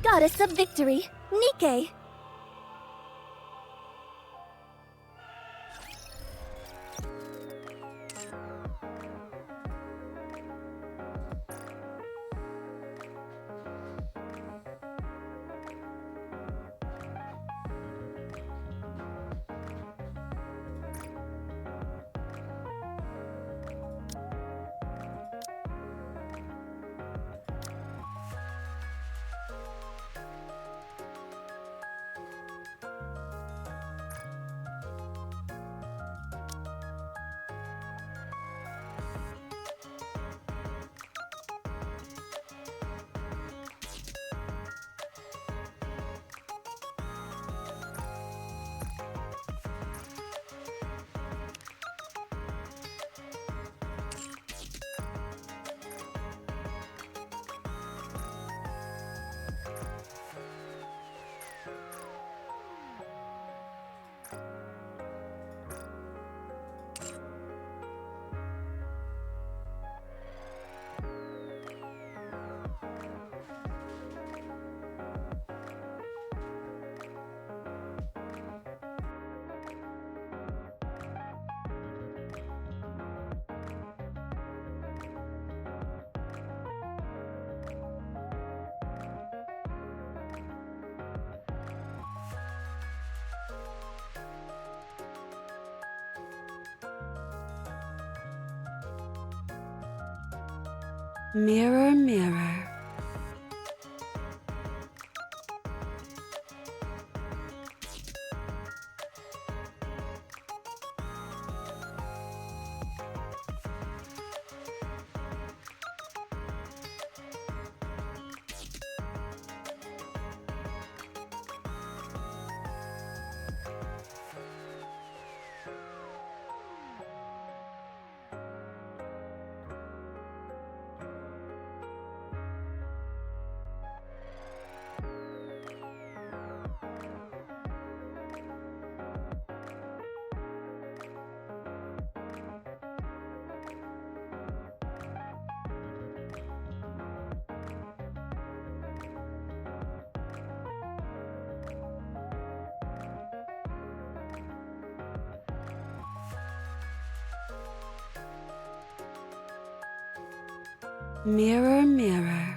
goddess of victory, NIKKE. Mirror, mirror. Mirror, mirror.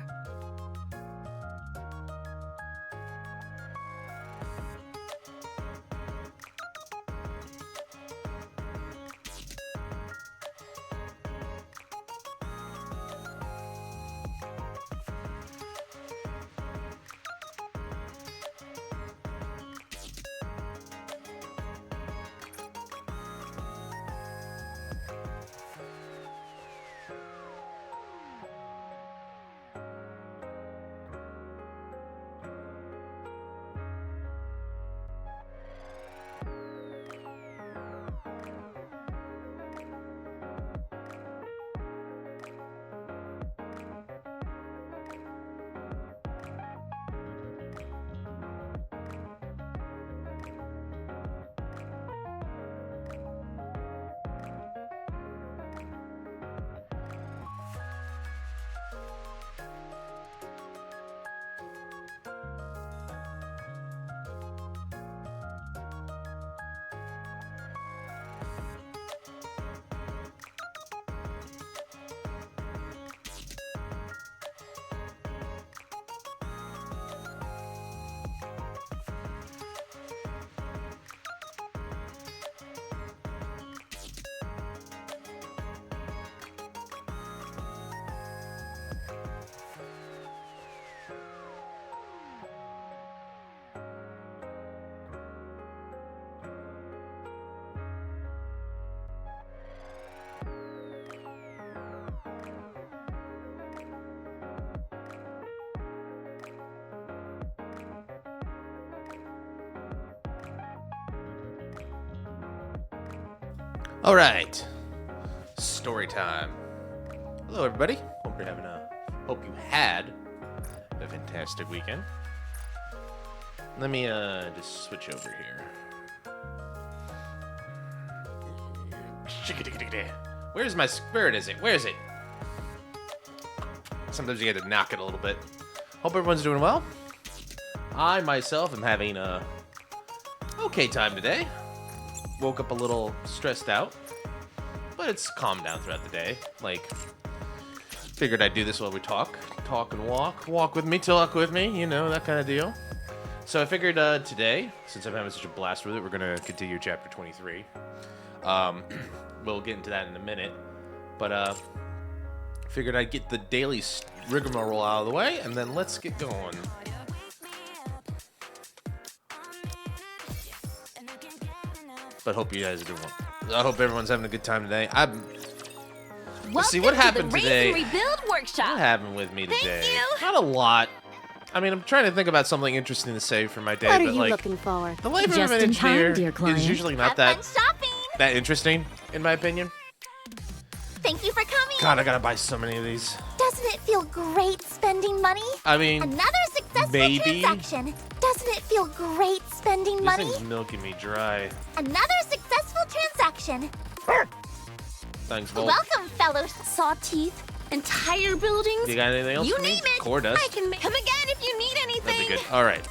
All right, story time. Hello, everybody. Hope you had a fantastic weekend. Let me just switch over here. Where's my spirit? Where is it? Sometimes you get to knock it a little bit. Hope everyone's doing well. I myself am having a okay time today. Woke up a little stressed out, but it's calmed down throughout the day. Like, figured I'd do this while we talk and walk with me, talk with me, you know, that kind of deal. So I figured today, since I'm having such a blast with it, we're gonna continue chapter 23. We'll get into that in a minute, but figured I'd get the daily rigmarole out of the way, and then let's get going. But hope you guys are doing well. I hope everyone's having a good time today. Let's see what happened today. Rebuild workshop. What happened with me today? Thank you. Not a lot. I mean, I'm trying to think about something interesting to say for my day, What are but you like, looking for? the life of Just an in time, engineer dear client. is usually not Have fun shopping. that interesting, in my opinion. Thank you for coming. God, I gotta buy so many of these. Doesn't it feel great spending money? I mean, Another successful maybe. transaction. Doesn't it feel great spending this money? thing's milking me dry. Another successful transaction. Thanks, Volt. Welcome, fellow sawteeth. Entire buildings. You got anything else You for me? name it. Core dust. I can come again if you need anything. That'd be good. All right.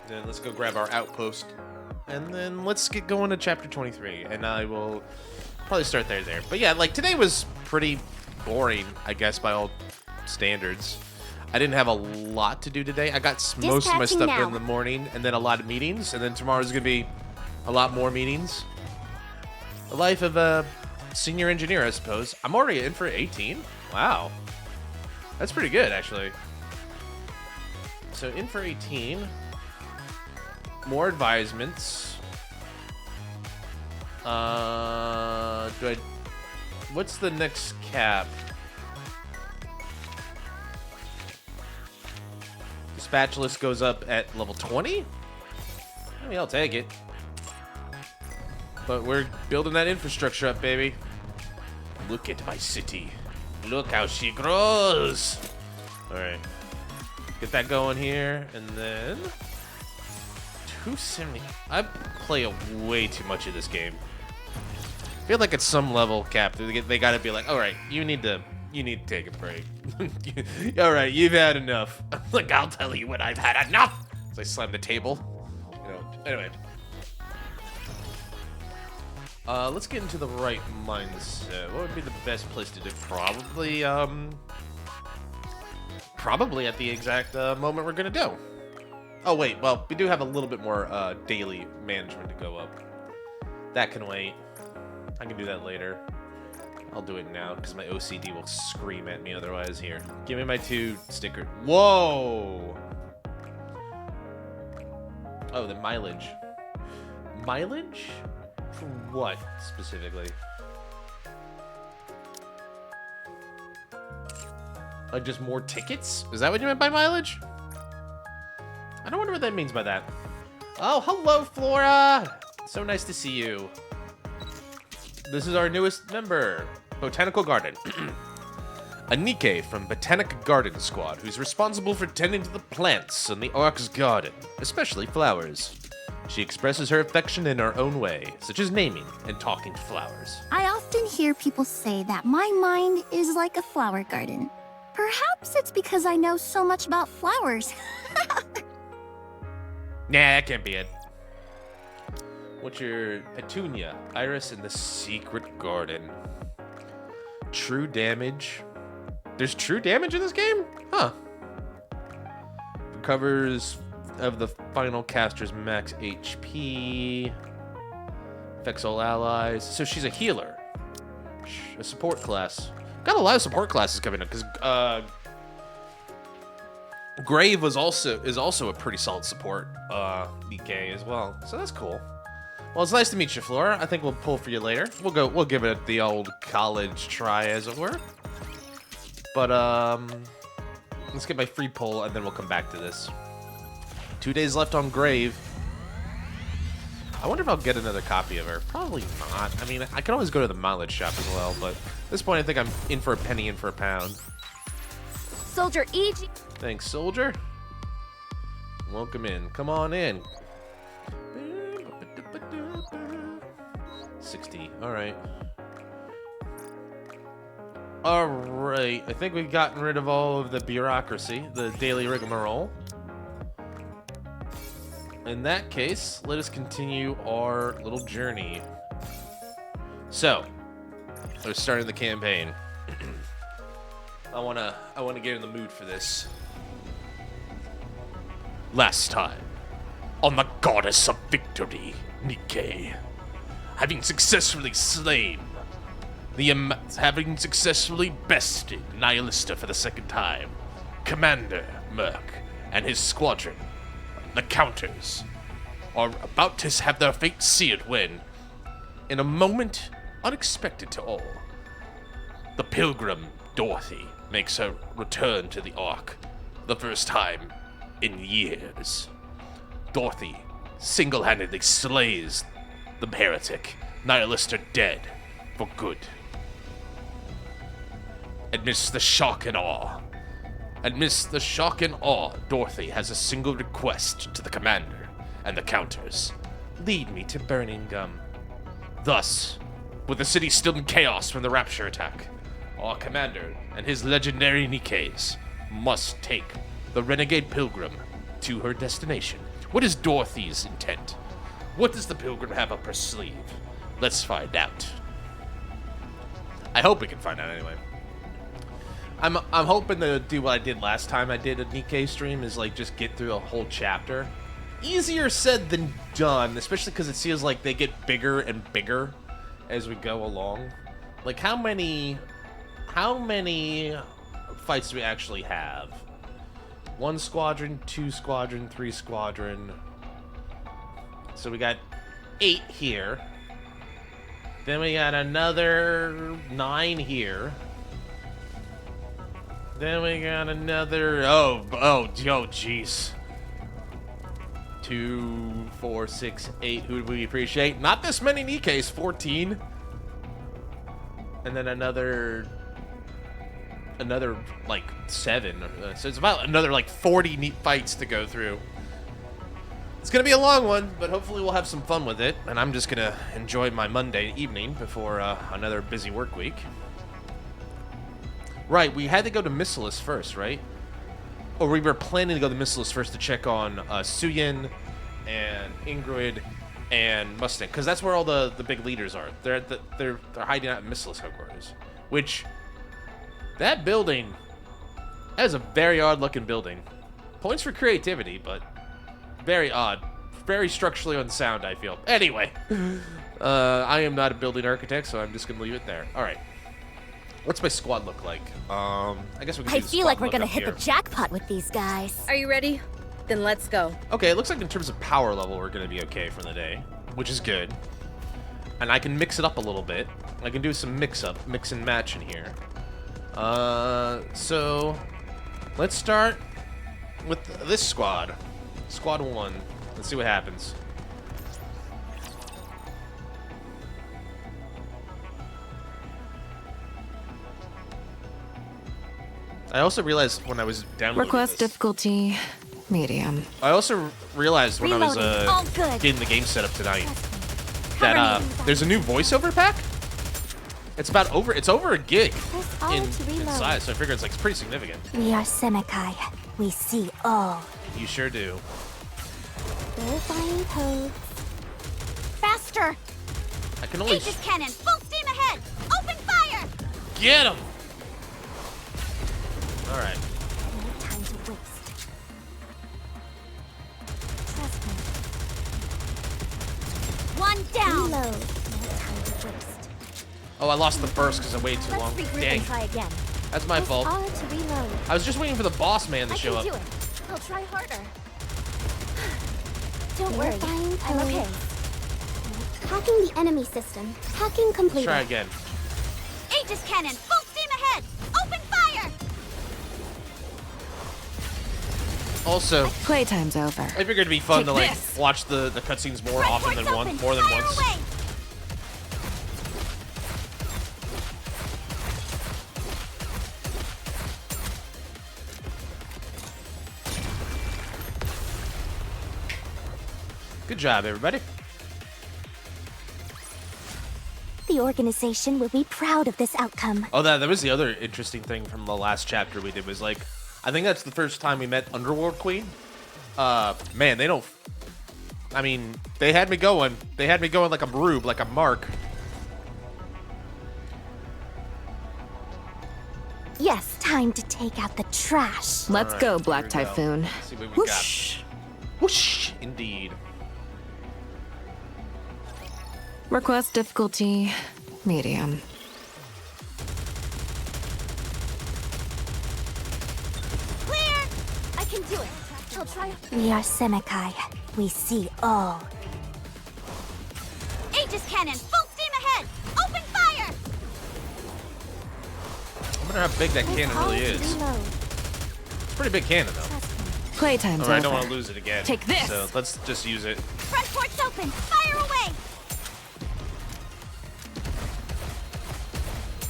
Then let's go grab our outpost, and then let's get going to chapter 23. And I will probably start there. But yeah, like today was pretty boring, I guess, by all standards. I didn't have a lot to do today. I got most of my Dispatching stuff now. done in the morning, and then a lot of meetings, and then tomorrow's gonna be a lot more meetings. The life of a senior engineer, I suppose. I'm already in for 18. Wow, that's pretty good, actually. So in for 18. More advisements. What's the next cap? Dispatch list goes up at level 20? I mean, I'll take it. But we're building that infrastructure up, baby. Look at my city. Look how she grows. All right. Get that going here, and then 270. I play way too much of this game. I feel like at some level, Cap, they gotta be like, all right, you need to take a break. All right, you've had enough. Like, I'll tell you when I've had enough. As I slam the table. You know. Anyway. Let's get into the right mindset. What would be the best place to do? Probably at the exact moment we're gonna do. Oh wait, well, we do have a little bit more daily management to go up. That can wait. I can do that later. I'll do it now because my OCD will scream at me otherwise. Here, give me my 2 stickers. Whoa! Oh, the mileage. Mileage? For what, specifically? Just more tickets? Is that what you meant by mileage? I don't wonder what that means by that. Oh, hello, Flora! So nice to see you. This is our newest member, Botanical Garden. A NIKKE from Botanic Garden Squad, who's responsible for tending to the plants in the Ark's garden, especially flowers. She expresses her affection in her own way, such as naming and talking to flowers. I often hear people say that my mind is like a flower garden. Perhaps it's because I know so much about flowers. Nah, that can't be it. What's your Petunia? Iris in the Secret Garden. True damage. There's true damage in this game? Huh. Recovers of the final caster's max HP. Affects all allies. So she's a healer. A support class. Got a lot of support classes coming up because Grave is also a pretty solid support NIKKE as well. So that's cool. Well, it's nice to meet you, Flora. I think we'll pull for you later. We'll give it the old college try, as it were. But let's get my free pull and then we'll come back to this. 2 days left on Grave. I wonder if I'll get another copy of her. Probably not. I mean, I can always go to the mileage shop as well, but at this point I think I'm in for a penny, in for a pound. Soldier EG. Thanks, soldier. Welcome in. Come on in. 60. All right. All right. I think we've gotten rid of all of the bureaucracy, the daily rigmarole. in that case, let us continue our little journey. So, we're starting the campaign. I wanna get in the mood for this. Last time, on the Goddess of Victory, NIKKE, having successfully bested Nihilista for the second time, Commander Merc and his squadron, the Counters, are about to have their fate seared when, in a moment unexpected to all, the pilgrim Dorothy makes her return to the Ark, the first time in years. Dorothy single-handedly slays the heretic. Nihilists are dead for good. Amidst the shock and awe, Dorothy has a single request to the commander and the Counters. Lead me to Burning Gum. Thus, with the city still in chaos from the Rapture attack, our commander and his legendary NIKKEs must take the renegade pilgrim to her destination. What is Dorothy's intent? What does the pilgrim have up her sleeve? Let's find out. I hope we can find out anyway. I'm hoping to do what I did last time I did a NIKKE stream, is like just get through a whole chapter. Easier said than done, especially because it feels like they get bigger and bigger as we go along. Like how many fights do we actually have? 1 squadron, 2 squadron, 3 squadron. So we got 8 here. Then we got another 9 here. Then we got another, jeez. 2, 4, 6, 8, who do we appreciate? Not this many NIKKEs, 14. And then another like 7. So it's about another like 40 neat fights to go through. It's gonna be a long one, but hopefully we'll have some fun with it. And I'm just gonna enjoy my Monday evening before another busy work week. Right, we had to go to Missilis first, right? Or we were planning to go to Missilis first to check on Suyin and Ingrid and Mustang, because that's where all the big leaders are. They're hiding out in Missilis headquarters. Which, that building, that is a very odd-looking building. Points for creativity, but very odd. Very structurally unsound, I feel. Anyway, I am not a building architect, so I'm just going to leave it there. All right. What's my squad look like? I guess we can do I the feel squad like we're look gonna up hit here. the jackpot with these guys. Are you ready? Then let's go. Okay, it looks like in terms of power level, we're going to be okay for the day, which is good. And I can mix it up a little bit. I can do some mix and match in here. So let's start with this squad. Squad 1. Let's see what happens. I also realized when I was downloading Request this, difficulty medium. I also realized when I was Reloading. All good. getting the game set up tonight that there's a new voiceover pack. It's over a gig in size, so I figure it's like pretty significant. We are Semekai. We see all. You sure do. Verifying codes. Faster! I can only Aegis cannon, full steam ahead! Open fire! get him. All right. No time to waste. Trust me. One down. Reload. No time to waste. Oh, I lost the burst because I waited too long. Let's regroup Dang, and try again. that's my fault. R to reload. I was just waiting for the boss man to I show can up. do it. I'll try harder. Don't worry. I'm okay. Hacking the enemy system. Hacking completed. Try again. Aegis cannon, full steam ahead! Open fire! Also, Playtime's over. I figured it'd be fun to like this. watch the cutscenes more Right often port's than open. more than Fire once. away. Good job, everybody. The organization will be proud of this outcome. Oh, that was the other interesting thing from the last chapter we did was like, I think that's the first time we met Underworld Queen. Man, they don't I mean, they had me going. They had me going like a rube, like a mark. Yes, time to take out the trash. Let's Alright, go, here Black we go. Typhoon. Let's see what we Whoosh. got. Whoosh, indeed. Request difficulty medium. Clear! I can do it. I'll try. We are Senekai. We see all. Aegis cannon, full steam ahead! Open fire! I wonder how big that cannon really is. It's a pretty big cannon, though. Playtime's Alright, I over. don't want to lose it again. Take this! So let's just use it. Front port's open! Fire away!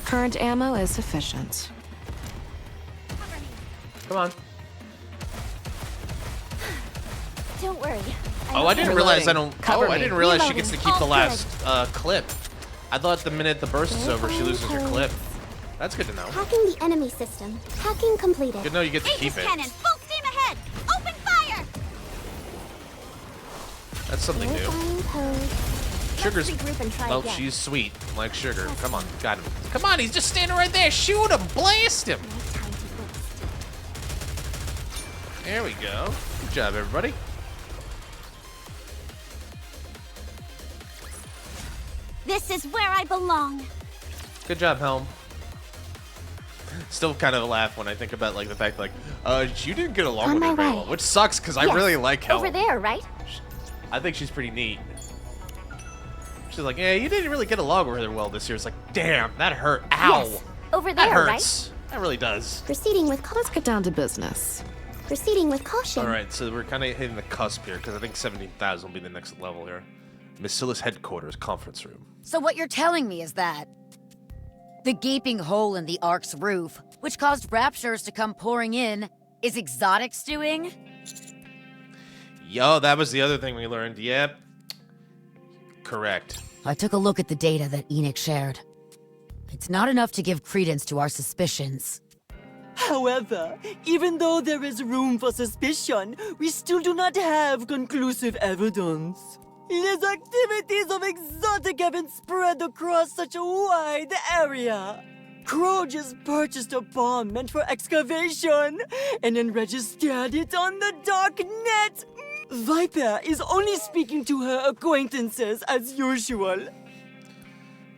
Current ammo is sufficient. Come on. Don't worry. Oh, I didn't realize I Reloading. don't. Cover Oh, I me. didn't realize she gets to keep the All last clip. I thought the minute the burst is over, she loses her clip. That's good to know. Hacking the enemy system. Hacking completed. Good to know you get to keep Aegis it. cannon, full steam ahead! Open fire! That's something new. Verifying code. Sugar's. Let's regroup and try Well, again. she's sweet, like sugar. Come on, got him. Come on, he's just standing right there. Shoot him, blast him. No time to waste. There we go. Good job, everybody. This is where I belong. Good job, Helm. Still kind of laugh when I think about like the fact like, you didn't get along On with her my very way. well, which sucks because I Yes, really like Helm. Over there, right? I think she's pretty neat. She's like, yeah, you didn't really get along with her well this year. It's like, damn, that hurt. Ow. Yes. Over That there, right? hurts. That really does. Proceeding with Let's get down to business. proceeding with caution. All right, so we're kind of hitting the cusp here because I think 17,000 will be the next level here. Missilus headquarters conference room. So what you're telling me is that the gaping hole in the Ark's roof, which caused raptures to come pouring in, is Exotic's doing? Yo, that was the other thing we learned. Yep. Correct. I took a look at the data that Enoch shared. It's not enough to give credence to our suspicions. However, even though there is room for suspicion, we still do not have conclusive evidence. His activities of Exotic have been spread across such a wide area. Crow just purchased a bomb meant for excavation and then registered it on the dark net. Viper is only speaking to her acquaintances as usual.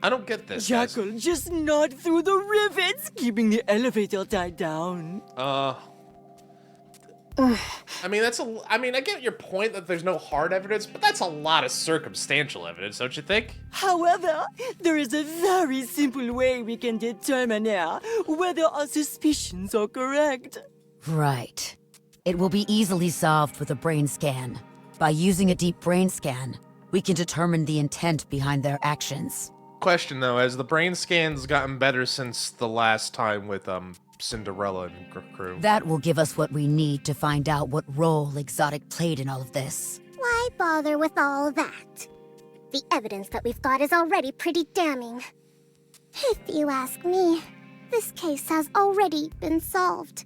I don't get this. guys. Jackal just gnawed through the rivets, keeping the elevator tied down. I mean, I mean, I get your point that there's no hard evidence, but that's a lot of circumstantial evidence, don't you think? However, there is a very simple way we can determine whether our suspicions are correct. Right. It will be easily solved with a brain scan. By using a deep brain scan, we can determine the intent behind their actions. Question though, has the brain scans gotten better since the last time with Cinderella and crew? That will give us what we need to find out what role Exotic played in all of this. Why bother with all that? The evidence that we've got is already pretty damning. If you ask me, this case has already been solved.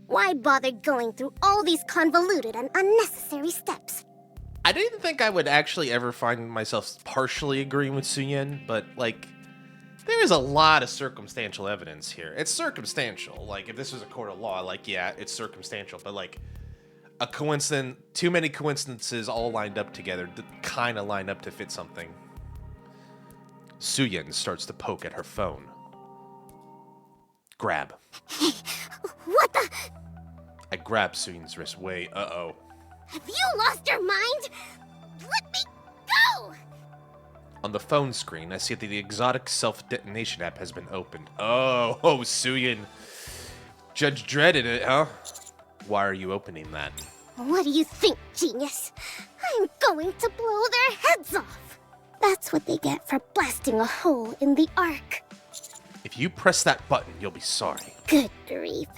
Why bother going through all these convoluted and unnecessary steps? I didn't think I would actually ever find myself partially agreeing with Suyin, but like, there is a lot of circumstantial evidence here. It's circumstantial. Like, if this was a court of law, like, yeah, it's circumstantial, but like, a coincidence, too many coincidences all lined up together, kind of line up to fit something. Suyin starts to poke at her phone. Grab. What the? I grab Suyin's wrist. Wait, uh-oh. Have you lost your mind? Let me go! On the phone screen, I see that the exotic self-detonation app has been opened. Oh, Suyin. Judge dreaded it, huh? Why are you opening that? What do you think, genius? I'm going to blow their heads off! That's what they get for blasting a hole in the Ark. If you press that button, you'll be sorry. Good grief.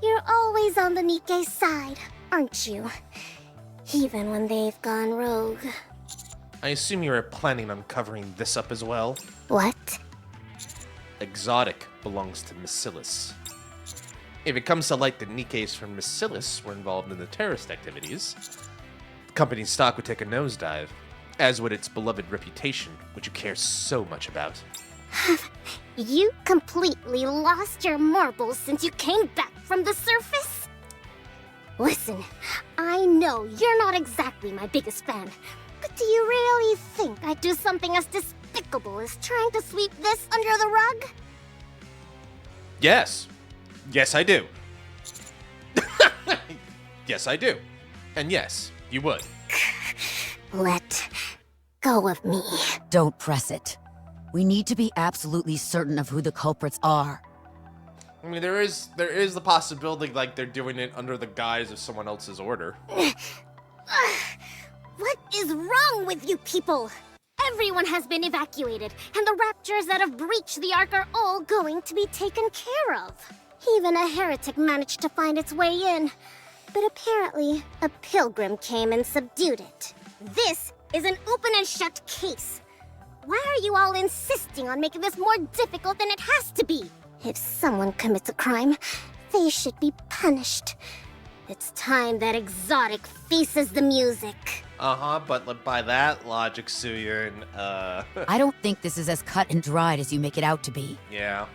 You're always on the NIKKE side, aren't you? Even when they've gone rogue. I assume you are planning on covering this up as well? What? Exotic belongs to Missilus. If it comes to light that NIKKEs from Missilus were involved in the terrorist activities, company's stock would take a nosedive, as would its beloved reputation, which you care so much about. You completely lost your marbles since you came back from the surface? Listen, I know you're not exactly my biggest fan, but do you really think I'd do something as despicable as trying to sweep this under the rug? Yes. Yes, I do. Yes, I do. And yes, you would. Let go of me. Don't press it. We need to be absolutely certain of who the culprits are. I mean, there is the possibility like they're doing it under the guise of someone else's order. What is wrong with you people? Everyone has been evacuated, and the raptors that have breached the Ark are all going to be taken care of. Even a heretic managed to find its way in, but apparently a pilgrim came and subdued it. This is an open and shut case. Why are you all insisting on making this more difficult than it has to be? If someone commits a crime, they should be punished. It's time that Exotic faces the music. But by that logic, Suyun, I don't think this is as cut and dried as you make it out to be. yeah.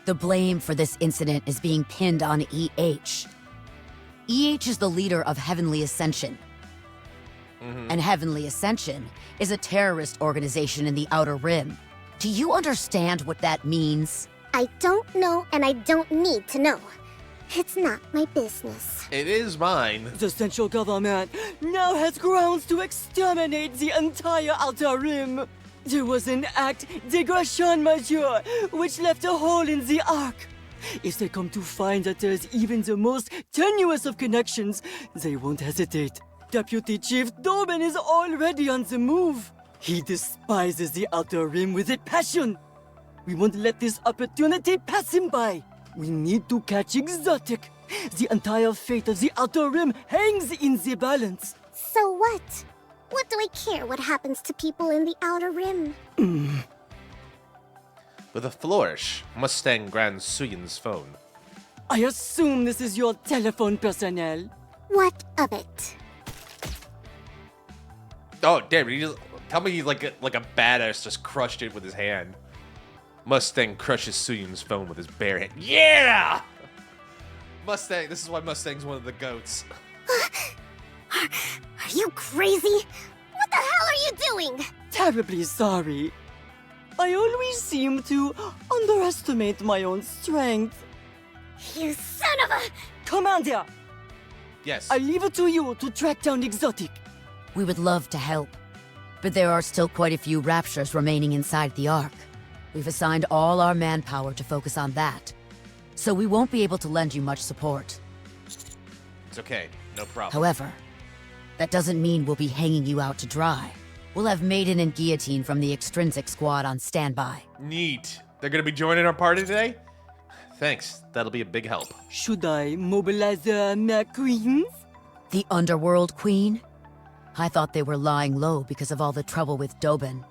The blame for this incident is being pinned on EH. EH is the leader of Heavenly Ascension. And Heavenly Ascension is a terrorist organization in the Outer Rim. Do you understand what that means? I don't know, and I don't need to know. It's not my business. It is mine. The central government now has grounds to exterminate the entire Outer Rim. There was an act dégradation majeur, which left a hole in the Ark. If they come to find that there's even the most tenuous of connections, they won't hesitate. Deputy Chief Doben is already on the move. He despises the Outer Rim with a passion. We won't let this opportunity pass him by. We need to catch Exotic. The entire fate of the Outer Rim hangs in the balance. So what? What do I care what happens to people in the Outer Rim? With a flourish, Mustang grabs Suyun's phone. I assume this is your telephone personnel. What of it? Oh, damn, tell me like a badass just crushed it with his hand. Mustang crushes Suyun's phone with his bare hand. Yeah! Mustang, this is why Mustang's one of the goats. Are you crazy? What the hell are you doing? Terribly sorry. I always seem to underestimate my own strength. You son of a... Commander, Yes. I leave it to you to track down Exotic. We would love to help, but there are still quite a few raptures remaining inside the Ark. We've assigned all our manpower to focus on that, so we won't be able to lend you much support. It's okay. No problem. However, that doesn't mean we'll be hanging you out to dry. We'll have Maiden and Guillotine from the Extrinsic Squad on standby. Neat. They're gonna be joining our party today? Thanks. That'll be a big help. Should I mobilize my queens? The Underworld Queen? I thought they were lying low because of all the trouble with Doben.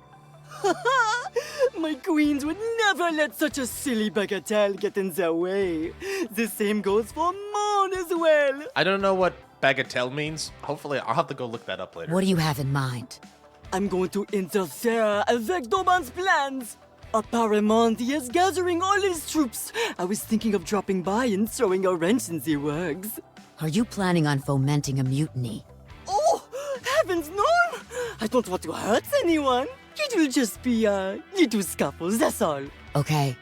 My queens would never let such a silly bagatelle get in their way. The same goes for Mon as well. I don't know what bagatelle means. Hopefully, I'll have to go look that up later. What do you have in mind? I'm going to interfere avec Doban's plans. Apparemment, he is gathering all his troops. I was thinking of dropping by and throwing a wrench in the works. Are you planning on fomenting a mutiny? Oh, heavens no! I don't want to hurt anyone. It will just be, little scuffles, that's all. Okay.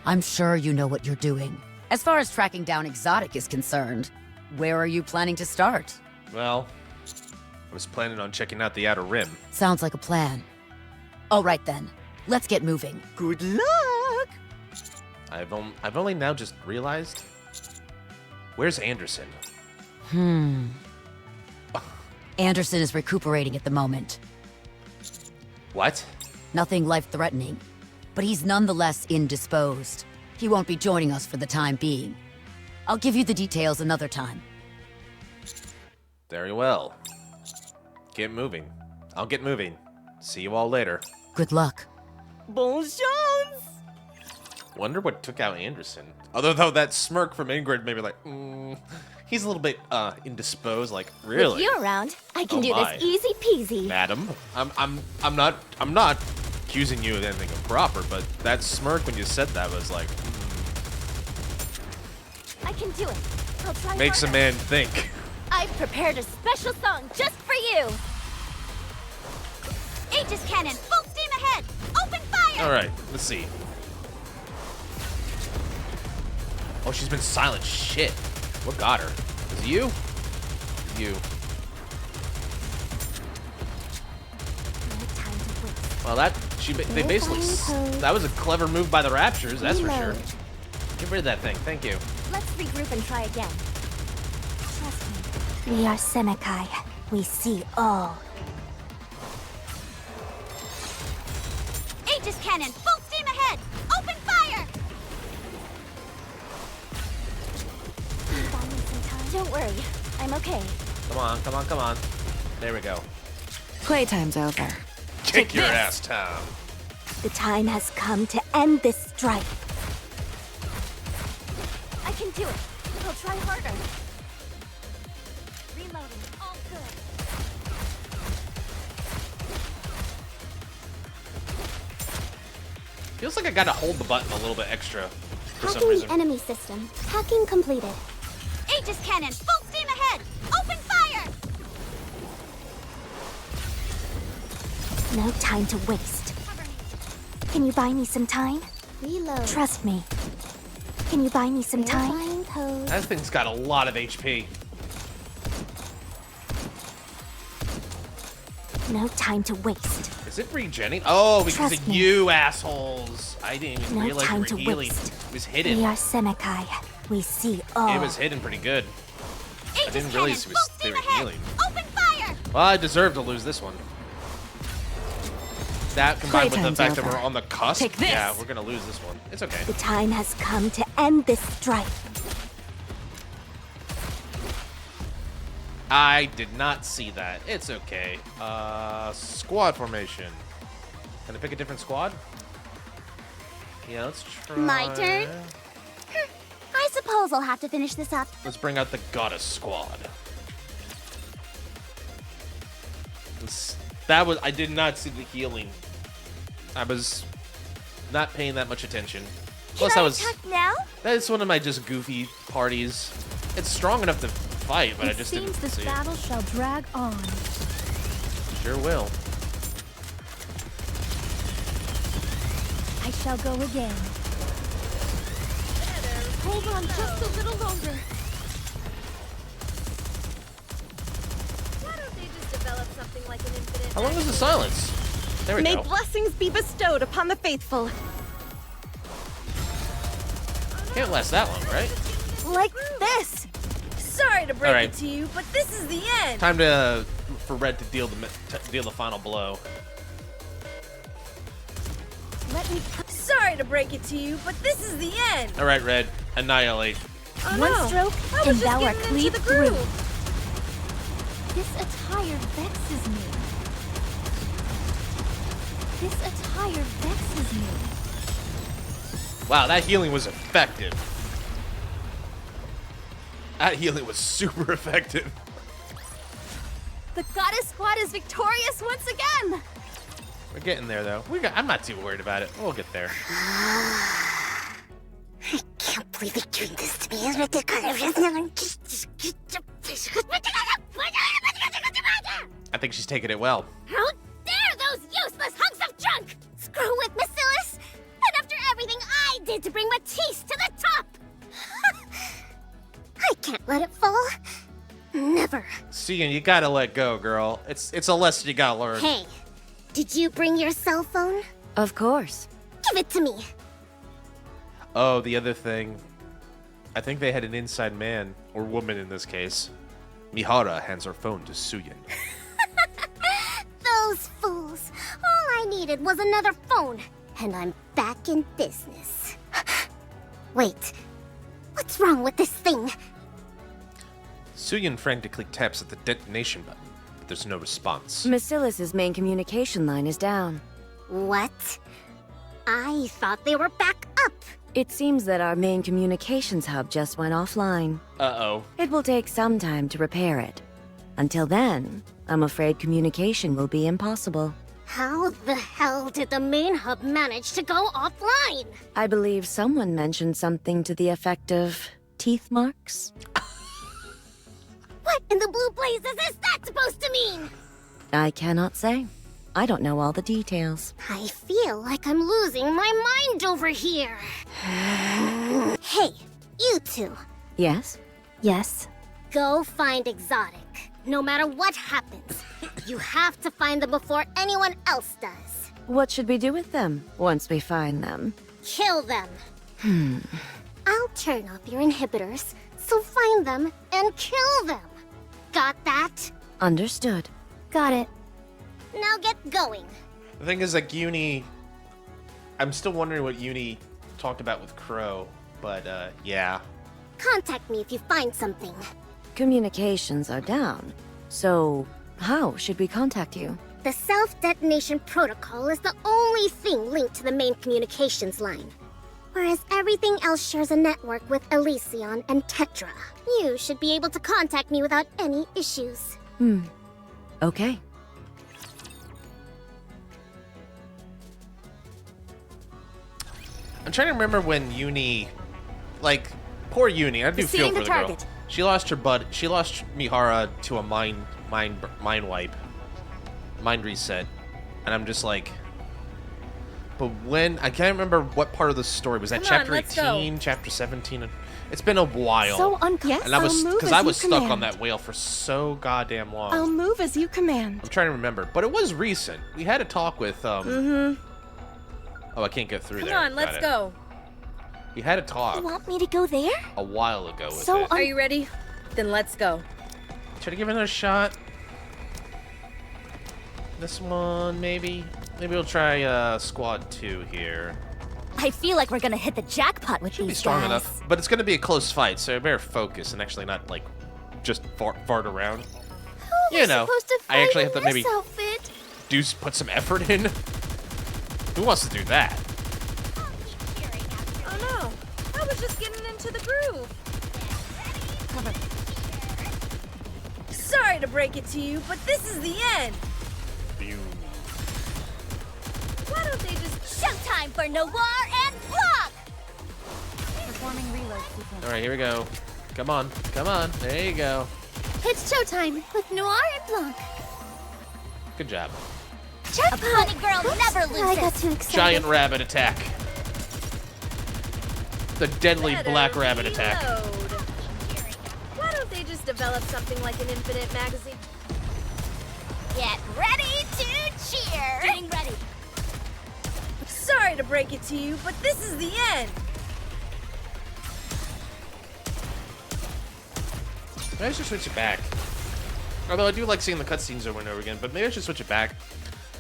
I'm sure you know what you're doing. As far as tracking down Exotic is concerned, where are you planning to start? Well, I was planning on checking out the Outer Rim. Sounds like a plan. All right then. Let's get moving. Good luck! I've only now just realized. Where's Anderson? Anderson is recuperating at the moment. What? Nothing life-threatening, but he's nonetheless indisposed. He won't be joining us for the time being. I'll give you the details another time. Very well. Get moving. I'll get moving. See you all later. Good luck. Bon chance! Wonder what took out Anderson. Although that smirk from Ingrid made me like, he's a little bit indisposed. Like, really? With you around, I can Oh do my. this easy peasy. Madam, I'm not accusing you of anything improper, but that smirk when you said that was like, I can do it. I'll try makes a harder. man think. I've prepared a special song just for you. Aegis cannon, full steam ahead. Open fire. All right, let's see. Oh, she's been silent. Shit. What got her? Is it you? You. No time to waste. Well, they basically that was a clever move by the Raptures, that's for sure. Reload. Get rid of that thing. Thank you. Let's regroup and try again. Trust me. We are Senekai. We see all. Aegis cannon, full steam ahead. Open fire. Can you buy me some time? Don't worry, I'm okay. Come on, come on, come on. There we go. Playtime's over. Kick your this. ass, Tom. The time has come to end this strife. I can do it. I'll try harder. Reloading, all good. Feels like I gotta hold the button a little bit extra for some Hacking reason. the enemy system. Hacking completed. Aegis cannon, full steam ahead. Open fire. No time to waste. Can you buy me some time? Reload. Trust me. Can you buy me some time? That thing's got a lot of HP. No time to waste. Is it regenning? Oh, because Trust of me. you assholes. I didn't even No realize you time were to healing. waste. It was We hidden. are Senekai. We see all. It was hidden pretty good. I Aegis didn't cannon, realize full they steam were ahead. healing. Open fire. Well, I deserve to lose this one. That combined with the Playtime's fact that over. we're on the cusp, Take this. yeah, we're gonna lose this one. It's okay. The time has come to end this strife. I did not see that. It's okay. Squad formation. Can I pick a different squad? Yeah, let's try. My turn? I suppose I'll have to finish this up. Let's bring out the Goddess Squad. I did not see the healing. I was not paying that much attention. Plus, Can I I was. attack now? That is one of my just goofy parties. It's strong enough to fight, but I just didn't Seems this see battle shall drag on. it. Sure will. I shall go again. Hold on just a little longer. Why don't they just develop something like an infinite? How long was the silence? There we May go. blessings be bestowed upon the faithful. Can't last that long, right? Like this. Sorry to break Alright. it to you, but this is the end. Time for Red to deal the final blow. Let me. Sorry to break it to you, but this is the end. All right, Red, annihilate. Oh, One no. stroke, I was and just thou art getting into cleaved the through. groove. This attire vexes me. This attire vexes me. Wow, that healing was effective. That healing was super effective. The goddess squad is victorious once again. We're getting there, though. I'm not too worried about it. We'll get there. I can't believe you're doing this to me. I think she's taking it well. How dare those useless hunks of junk screw with Bacillus! And after everything I did to bring Matisse to the top! I can't let it fall. Never. Seeing, you gotta let go, girl. It's a lesson you gotta learn. Hey, did you bring your cell phone? Of course. Give it to me. Oh, the other thing. I think they had an inside man, or woman in this case. Mihara hands her phone to Suyin. Those fools. All I needed was another phone, and I'm back in business. Wait, what's wrong with this thing? Suyin frantically taps at the detonation button, but there's no response. Bacillus's main communication line is down. What? I thought they were back up. It seems that our main communications hub just went offline. Uh-oh. It will take some time to repair it. Until then, I'm afraid communication will be impossible. How the hell did the main hub manage to go offline? I believe someone mentioned something to the effect of teeth marks. What in the blue blazes is that supposed to mean? I cannot say. I don't know all the details. I feel like I'm losing my mind over here. Hey, you two. Yes? Yes. Go find Exotic. No matter what happens, you have to find them before anyone else does. What should we do with them once we find them? Kill them. I'll turn off your inhibitors, so find them and kill them. Got that? Understood. Got it. Now get going. The thing is, like, Uni... I'm still wondering what Uni talked about with Crow, but, yeah. Contact me if you find something. Communications are down. So, how should we contact you? The self-detonation protocol is the only thing linked to the main communications line. Whereas everything else shares a network with Elysion and Tetra. You should be able to contact me without any issues. Okay. I'm trying to remember when Uni... Like, poor Uni. I do feel for the girl. She lost her bud. She lost Mihara to a mind wipe. Mind reset. And I'm just like... But when... I can't remember what part of the story. Was that chapter 18? Chapter 17? It's been a while. So uncomfortable. And I was... Because I was stuck on that whale for so goddamn long. I'll move as you command. I'm trying to remember. But it was recent. We had a talk with, Oh, I can't get through there. Come on, let's go. We had a talk You want me to go there? a while ago with So it. Are you ready? Then let's go. Try to give it another shot. This one, maybe? Maybe we'll try squad 2 here. I feel like we're gonna hit the jackpot with Should be these strong guys. enough. But it's going to be a close fight, so I better focus and actually not, like, just fart around. You know, Supposed to I actually have to fight in maybe this outfit. put some effort in. Who wants to do that? Oh no, I was just getting into the groove. Sorry to break it to you, but this is the end. Why don't they just... Showtime for Noir and Block! Performing reload sequence. All right, here we go. Come on. Come on. There you go. It's showtime with Noir and Blanc. Good job. A bunny girl never loses. I got too excited. Giant rabbit attack. The deadly black rabbit attack. reload. Why don't they just develop something like an infinite magazine? Get ready to cheer. Getting ready. Sorry to break it to you, but this is the end. Maybe I should switch it back. Although I do like seeing the cutscenes over and over again, but maybe I should switch it back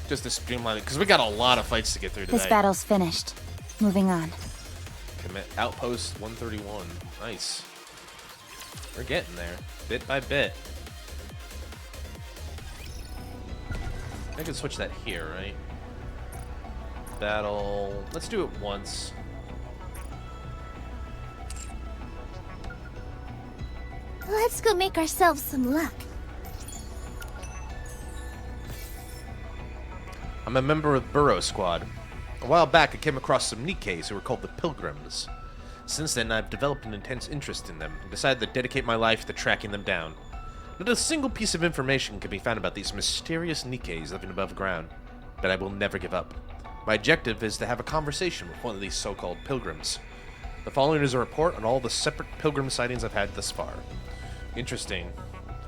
just to streamline it, because we got a lot of fights to get through today. This battle's finished. Moving on. Commit Outpost 131. Nice. We're getting there, bit by bit. I can switch that here, right? Battle. Let's do it once. Let's go make ourselves some luck. I'm a member of Burrow Squad. A while back, I came across some NIKKEs who were called the Pilgrims. Since then, I've developed an intense interest in them and decided to dedicate my life to tracking them down. Not a single piece of information can be found about these mysterious NIKKEs living above ground, but I will never give up. My objective is to have a conversation with one of these so-called pilgrims. The following is a report on all the separate pilgrim sightings I've had thus far. Interesting.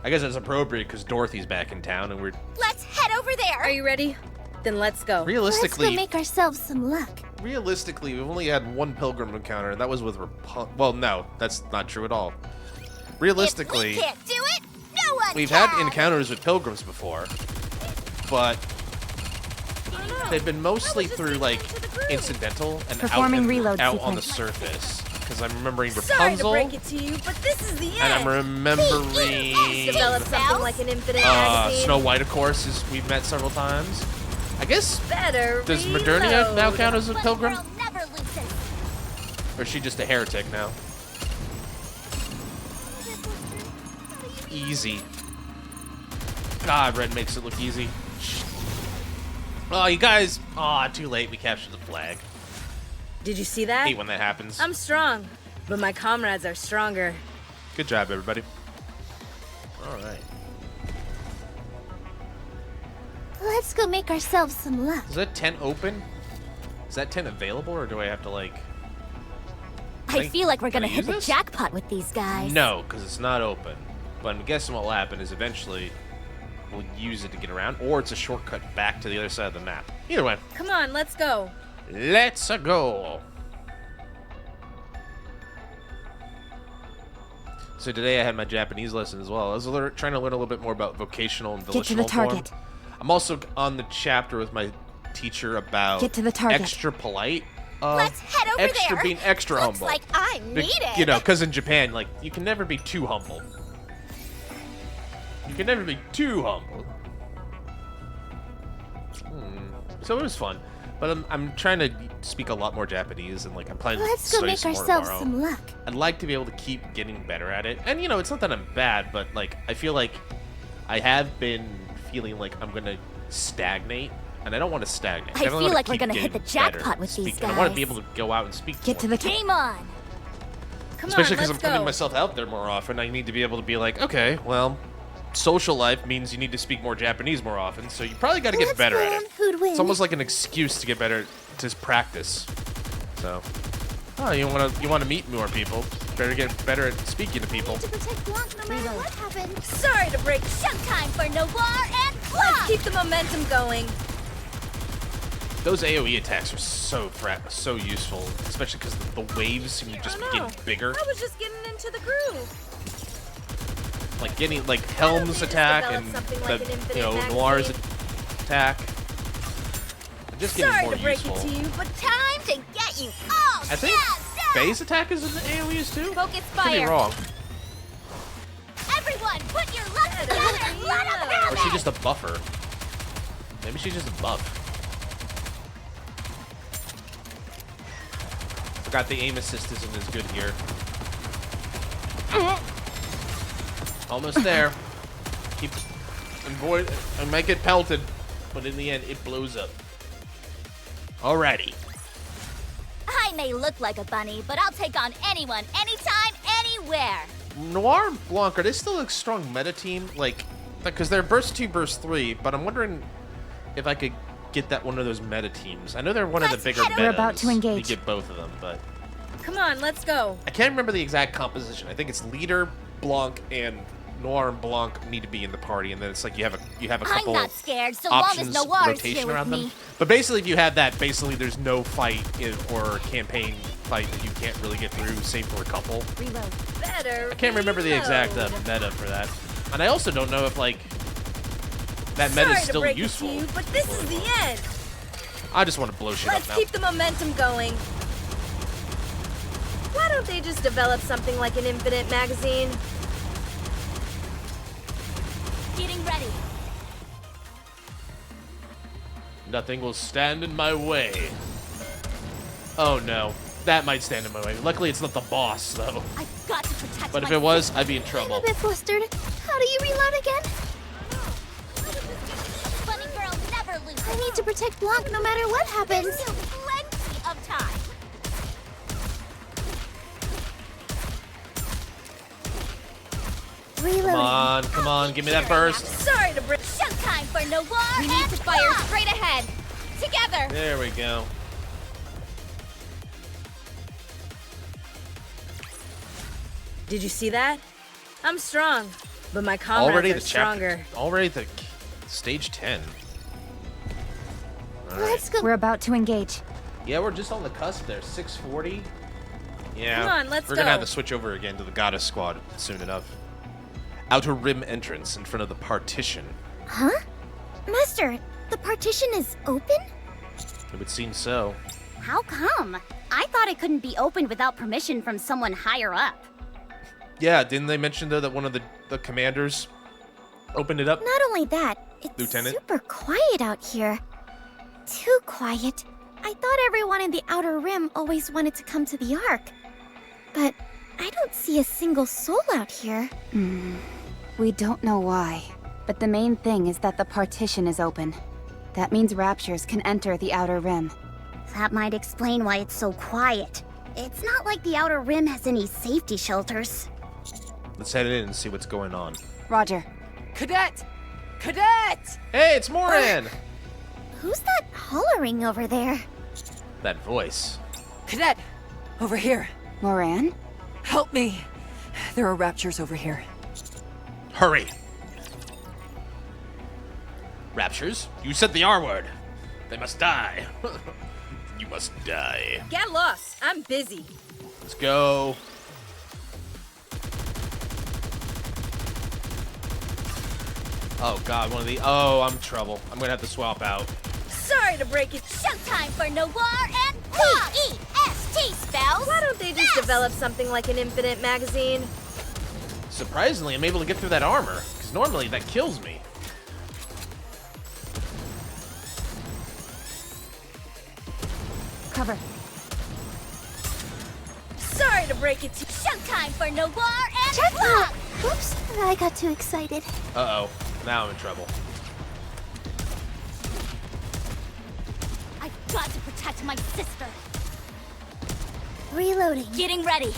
I guess that's appropriate because Dorothy's back in town and we're... Let's head over there. Are you ready? Then let's go. Realistically... Let's go make ourselves some luck. Realistically, we've only had one pilgrim encounter, and that was with Well, no, that's not true at all. Realistically, If we can't do it, no one we've can. had encounters with pilgrims before, but they've been mostly through, like, incidental and Performing reload out on the sequence. surface. Because I'm remembering Sorry to Rapunzel, break it to you, but this is the end. and I'm remembering Develop something like an infinite magazine. Snow White, of course, we've met several times. I guess, Better does reload. Modernia now count as a pilgrim? Girl never loses. Or is she just a heretic now? Easy. God, red makes it look easy. Oh, you guys. Aw, too late. We captured the flag. Did you see that? Hate when that happens. I'm strong, but my comrades are stronger. Good job, everybody. All right. Let's go make ourselves some luck. Is that tent open? Is that tent available, or do I have to, like... I feel like we're Can I gonna hit use the this? jackpot with these guys. No, because it's not open. But I'm guessing what will happen is eventually we'll use it to get around, or it's a shortcut back to the other side of the map. Either way. Come on, let's go. Let's go. So today I had my Japanese lesson as well. I was trying to learn a little bit more about vocational and Get to volitional the target. form. I'm also on the chapter with my teacher about Get to the target. extra polite. Let's head over extra there. being extra Looks humble. like I'm Be- needed. You know, because in Japan, like, you can never be too humble. You can never be too humble. So it was fun. But I'm trying to speak a lot more Japanese, and like I'm planning to Let's go study make some more ourselves tomorrow. some luck. I'd like to be able to keep getting better at it. And you know, it's not that I'm bad, but like I feel like I have been feeling like I'm gonna stagnate, and I don't want to stagnate. I definitely feel wanna like we're keep gonna hit getting the jackpot better with at these speaking. I want to be guys. able to go out and speak. Get to more. the game on. Come Especially on, because I'm let's putting go. myself out there more often. I need to be able to be like, okay, well, social life means you need to speak more Japanese more often, so you probably got to get Let's better at plan it. who'd win. It's almost like an excuse to get better, to practice. So, oh, you want to meet more people? Better get better at speaking to people. To protect Blanc no matter what happens. Sorry to break. Showtime for Noir and Let's Blanc. keep the momentum going. Those AOE attacks are so useful, especially because the waves seem to just I be know. getting bigger. I was just getting into the groove. Like getting like Helm's just attack develop and something like an the infinite Noir's magazine? attack. Just getting Sorry more to break useful. it to you, but Time to get you all I think phase attack is in the AOE's too. Focus Could be fire. wrong. Everyone, put your luck together and let 'em have Or is she just a buffer? Maybe she's just a buff. Forgot the aim assist isn't as good here. Almost there. Keep avoid. I might get pelted, but in the end, it blows up. Alrighty. I may look like a bunny, but I'll take on anyone, anytime, anywhere. Noir and Blanc, are they still a strong meta team? Like, because they're burst 2, burst 3, but I'm wondering if I could get that one of those meta teams. I know they're one of the Let's bigger head metas. over. We're about to engage. You get both of them, but come on, let's go. I can't remember the exact composition. I think it's Leader, Blanc, and Noir and Blanc need to be in the party, and then it's like you have a I'm couple not scared, so long as options Noir's rotation here with around them. me. But basically, if you have that, basically there's no fight or campaign fight that you can't really get through, save for a couple. Reload. Better. I can't remember the exact reload. meta for that, and I also don't know if like that meta Sorry is to still break useful. it to you, but this is the end. I just want to blow shit Let's up now. keep the momentum going. Why don't they just develop something like an infinite magazine? Getting ready. Nothing will stand in my way. Oh no, that might stand in my way. Luckily, it's not the boss though. I've got to protect But if my it was, I'd be in I'm trouble. a bit flustered. How do you reload again? Bunny girl never loses. I need to protect Blanc no matter what happens. There's still plenty of time. Reload. Come on, give me that burst. Sorry to break. Showtime for Noir We need and to fire Blanc. straight ahead. Together. There we go. Did you see that? I'm strong, but my comrades Already are the stronger. chapter. Already the stage 10. All right. Let's go. We're about to engage. Yeah, we're just on the cusp there. 640. Yeah. Come on, let's We're gonna go. have to switch over again to the Goddess Squad soon enough. Outer rim entrance in front of the partition. Huh? Master, the partition is open? It would seem so. How come? I thought it couldn't be opened without permission from someone higher up. Yeah, didn't they mention though that one of the commanders opened it up? Not only that, it's Lieutenant? super quiet out here. Too quiet. I thought everyone in the Outer Rim always wanted to come to the Ark. But I don't see a single soul out here. We don't know why, but the main thing is that the partition is open. That means raptures can enter the Outer Rim. That might explain why it's so quiet. It's not like the Outer Rim has any safety shelters. Let's head in and see what's going on. Roger. Cadet! Cadet! Hey, it's Moran! Who's that hollering over there? That voice. Cadet! Over here. Moran? Help me. There are raptures over here. Hurry! Raptures? You said the R word. They must die. You must die. Get lost. I'm busy. Let's go. Oh god, one of the... Oh, I'm in trouble. I'm gonna have to swap out. Sorry to break it. Showtime for Noir and P-E-S-T spells! Why don't they just develop something like an infinite magazine? Surprisingly, I'm able to get through that armor, because normally that kills me. Cover. Sorry to break it to you. Showtime for Noir and Checkmate! Oops, I got too excited. Uh-oh. Now I'm in trouble. I've got to protect my sister. Reloading. Getting ready.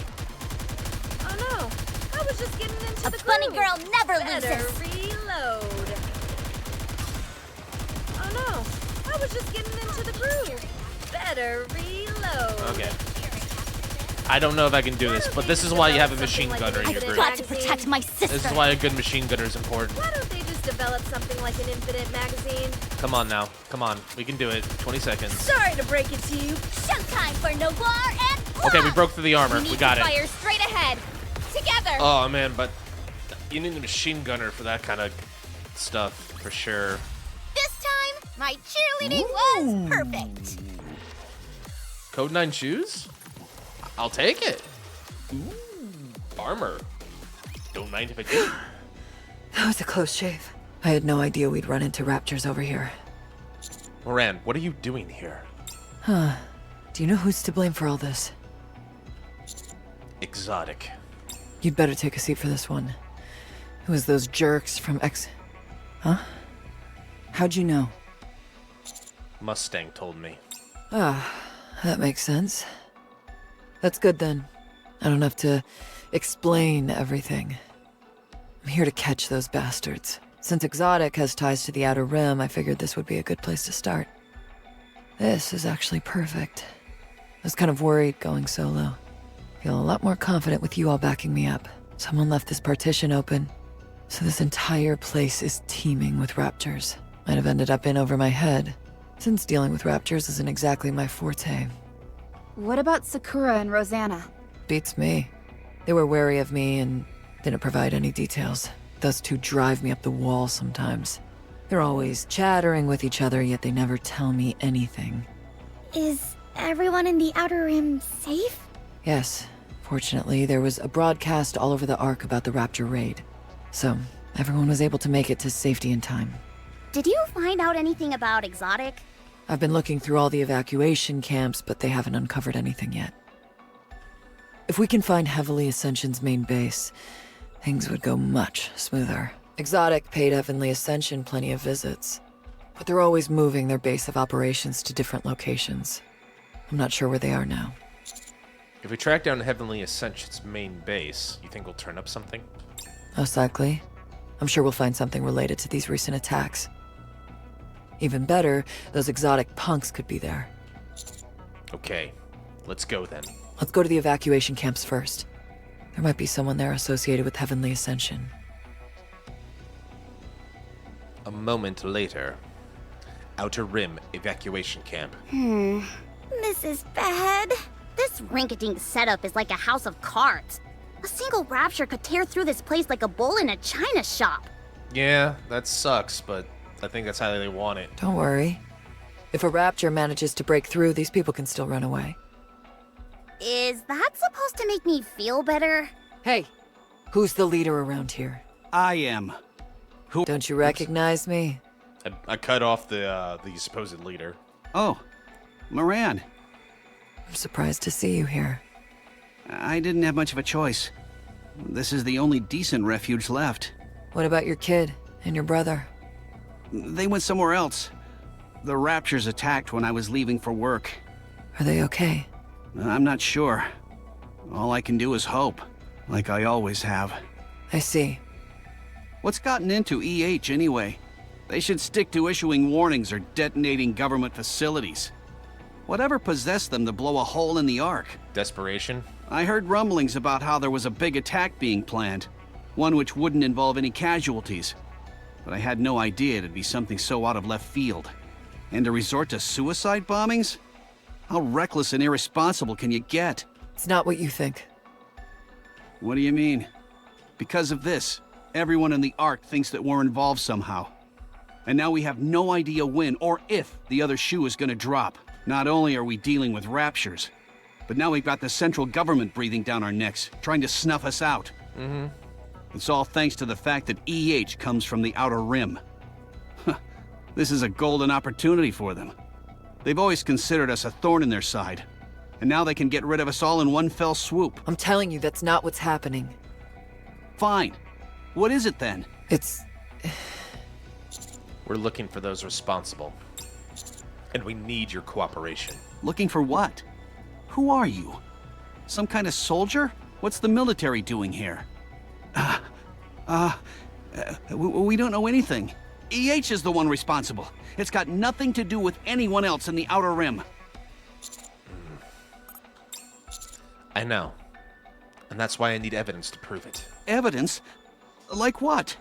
Oh no, I was just getting into A the bunny groove. girl never Better loses. reload. Oh no, I was just getting into the groove. Better reload. Okay. I don't know if I can do this, but this is why you have a machine gunner in your I've group. got to protect my sister. This is why a good machine gunner is important. Why don't they just develop something like an infinite magazine? Come on now. Come on. We can do it. 20 seconds. Sorry to break it to you. Showtime for Noir and Okay, we broke through the armor. We We got need to it. fire straight ahead. Together. Oh man, but you need a machine gunner for that kind of stuff, for sure. This time, my cheerleading was perfect. Code 9 shoes? I'll take it. Ooh, armor. Don't mind if I do. That was a close shave. I had no idea we'd run into raptors over here. Moran, what are you doing here? Huh. Do you know who's to blame for all this? Exotic. You'd better take a seat for this one. It was those jerks from Huh? How'd you know? Mustang told me. Ah, that makes sense. That's good then. I don't have to explain everything. I'm here to catch those bastards. Since Exotic has ties to the Outer Rim, I figured this would be a good place to start. This is actually perfect. I was kind of worried going solo. Feel a lot more confident with you all backing me up. Someone left this partition open, so this entire place is teeming with raptors. Might have ended up in over my head, since dealing with raptors isn't exactly my forte. What about Sakura and Rosanna? Beats me. They were wary of me and didn't provide any details. Those two drive me up the wall sometimes. They're always chattering with each other, yet they never tell me anything. Is everyone in the Outer Rim safe? Yes, fortunately, there was a broadcast all over the Ark about the Raptor raid. So, everyone was able to make it to safety in time. Did you find out anything about Exotic? I've been looking through all the evacuation camps, but they haven't uncovered anything yet. If we can find Heavenly Ascension's main base, things would go much smoother. Exotic paid Heavenly Ascension plenty of visits, but they're always moving their base of operations to different locations. I'm not sure where they are now. If we track down Heavenly Ascension's main base, you think we'll turn up something? Most likely. I'm sure we'll find something related to these recent attacks. Even better, those exotic punks could be there. Okay, let's go then. Let's go to the evacuation camps first. There might be someone there associated with Heavenly Ascension. A moment later. Outer Rim evacuation camp. This is bad. This rinky-dink setup is like a house of cards. A single rapture could tear through this place like a bull in a china shop. Yeah, that sucks, but I think that's how they want it. Don't worry. If a raptor manages to break through, these people can still run away. Is that supposed to make me feel better? Hey, who's the leader around here? I am. Who? Don't you recognize me? I cut off the supposed leader. Oh, Moran, I'm surprised to see you here. I didn't have much of a choice. This is the only decent refuge left. What about your kid and your brother? They went somewhere else. The Raptures attacked when I was leaving for work. Are they okay? I'm not sure. All I can do is hope, like I always have. I see. What's gotten into EH anyway? They should stick to issuing warnings or detonating government facilities. Whatever possessed them to blow a hole in the Ark? Desperation? I heard rumblings about how there was a big attack being planned. One which wouldn't involve any casualties. But I had no idea it'd be something so out of left field. And to resort to suicide bombings? How reckless and irresponsible can you get? It's not what you think. What do you mean? Because of this, everyone in the Ark thinks that we're involved somehow. And now we have no idea when or if the other shoe is gonna drop. Not only are we dealing with Raptures, but now we've got the central government breathing down our necks, trying to snuff us out. It's all thanks to the fact that EH comes from the Outer Rim. This is a golden opportunity for them. They've always considered us a thorn in their side, and now they can get rid of us all in one fell swoop. I'm telling you, that's not what's happening. Fine. What is it then? It's... We're looking for those responsible. And we need your cooperation. Looking for what? Who are you? Some kind of soldier? What's the military doing here? We don't know anything. EH is the one responsible. It's got nothing to do with anyone else in the Outer Rim. I know. And that's why I need evidence to prove it. Evidence? Like what?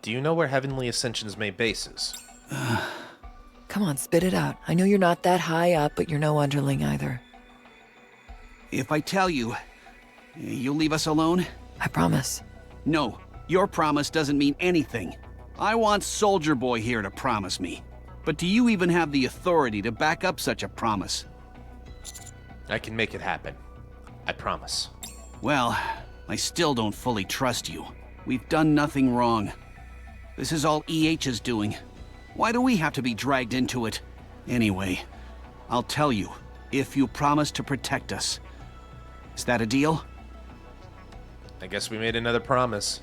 Do you know where Heavenly Ascension's main base is? Come on, spit it out. I know you're not that high up, but you're no underling either. If I tell you, you'll leave us alone? I promise. No, your promise doesn't mean anything. I want Soldier Boy here to promise me. But do you even have the authority to back up such a promise? I can make it happen. I promise. Well, I still don't fully trust you. We've done nothing wrong. This is all EH's doing. Why do we have to be dragged into it? Anyway, I'll tell you, if you promise to protect us. Is that a deal? I guess we made another promise.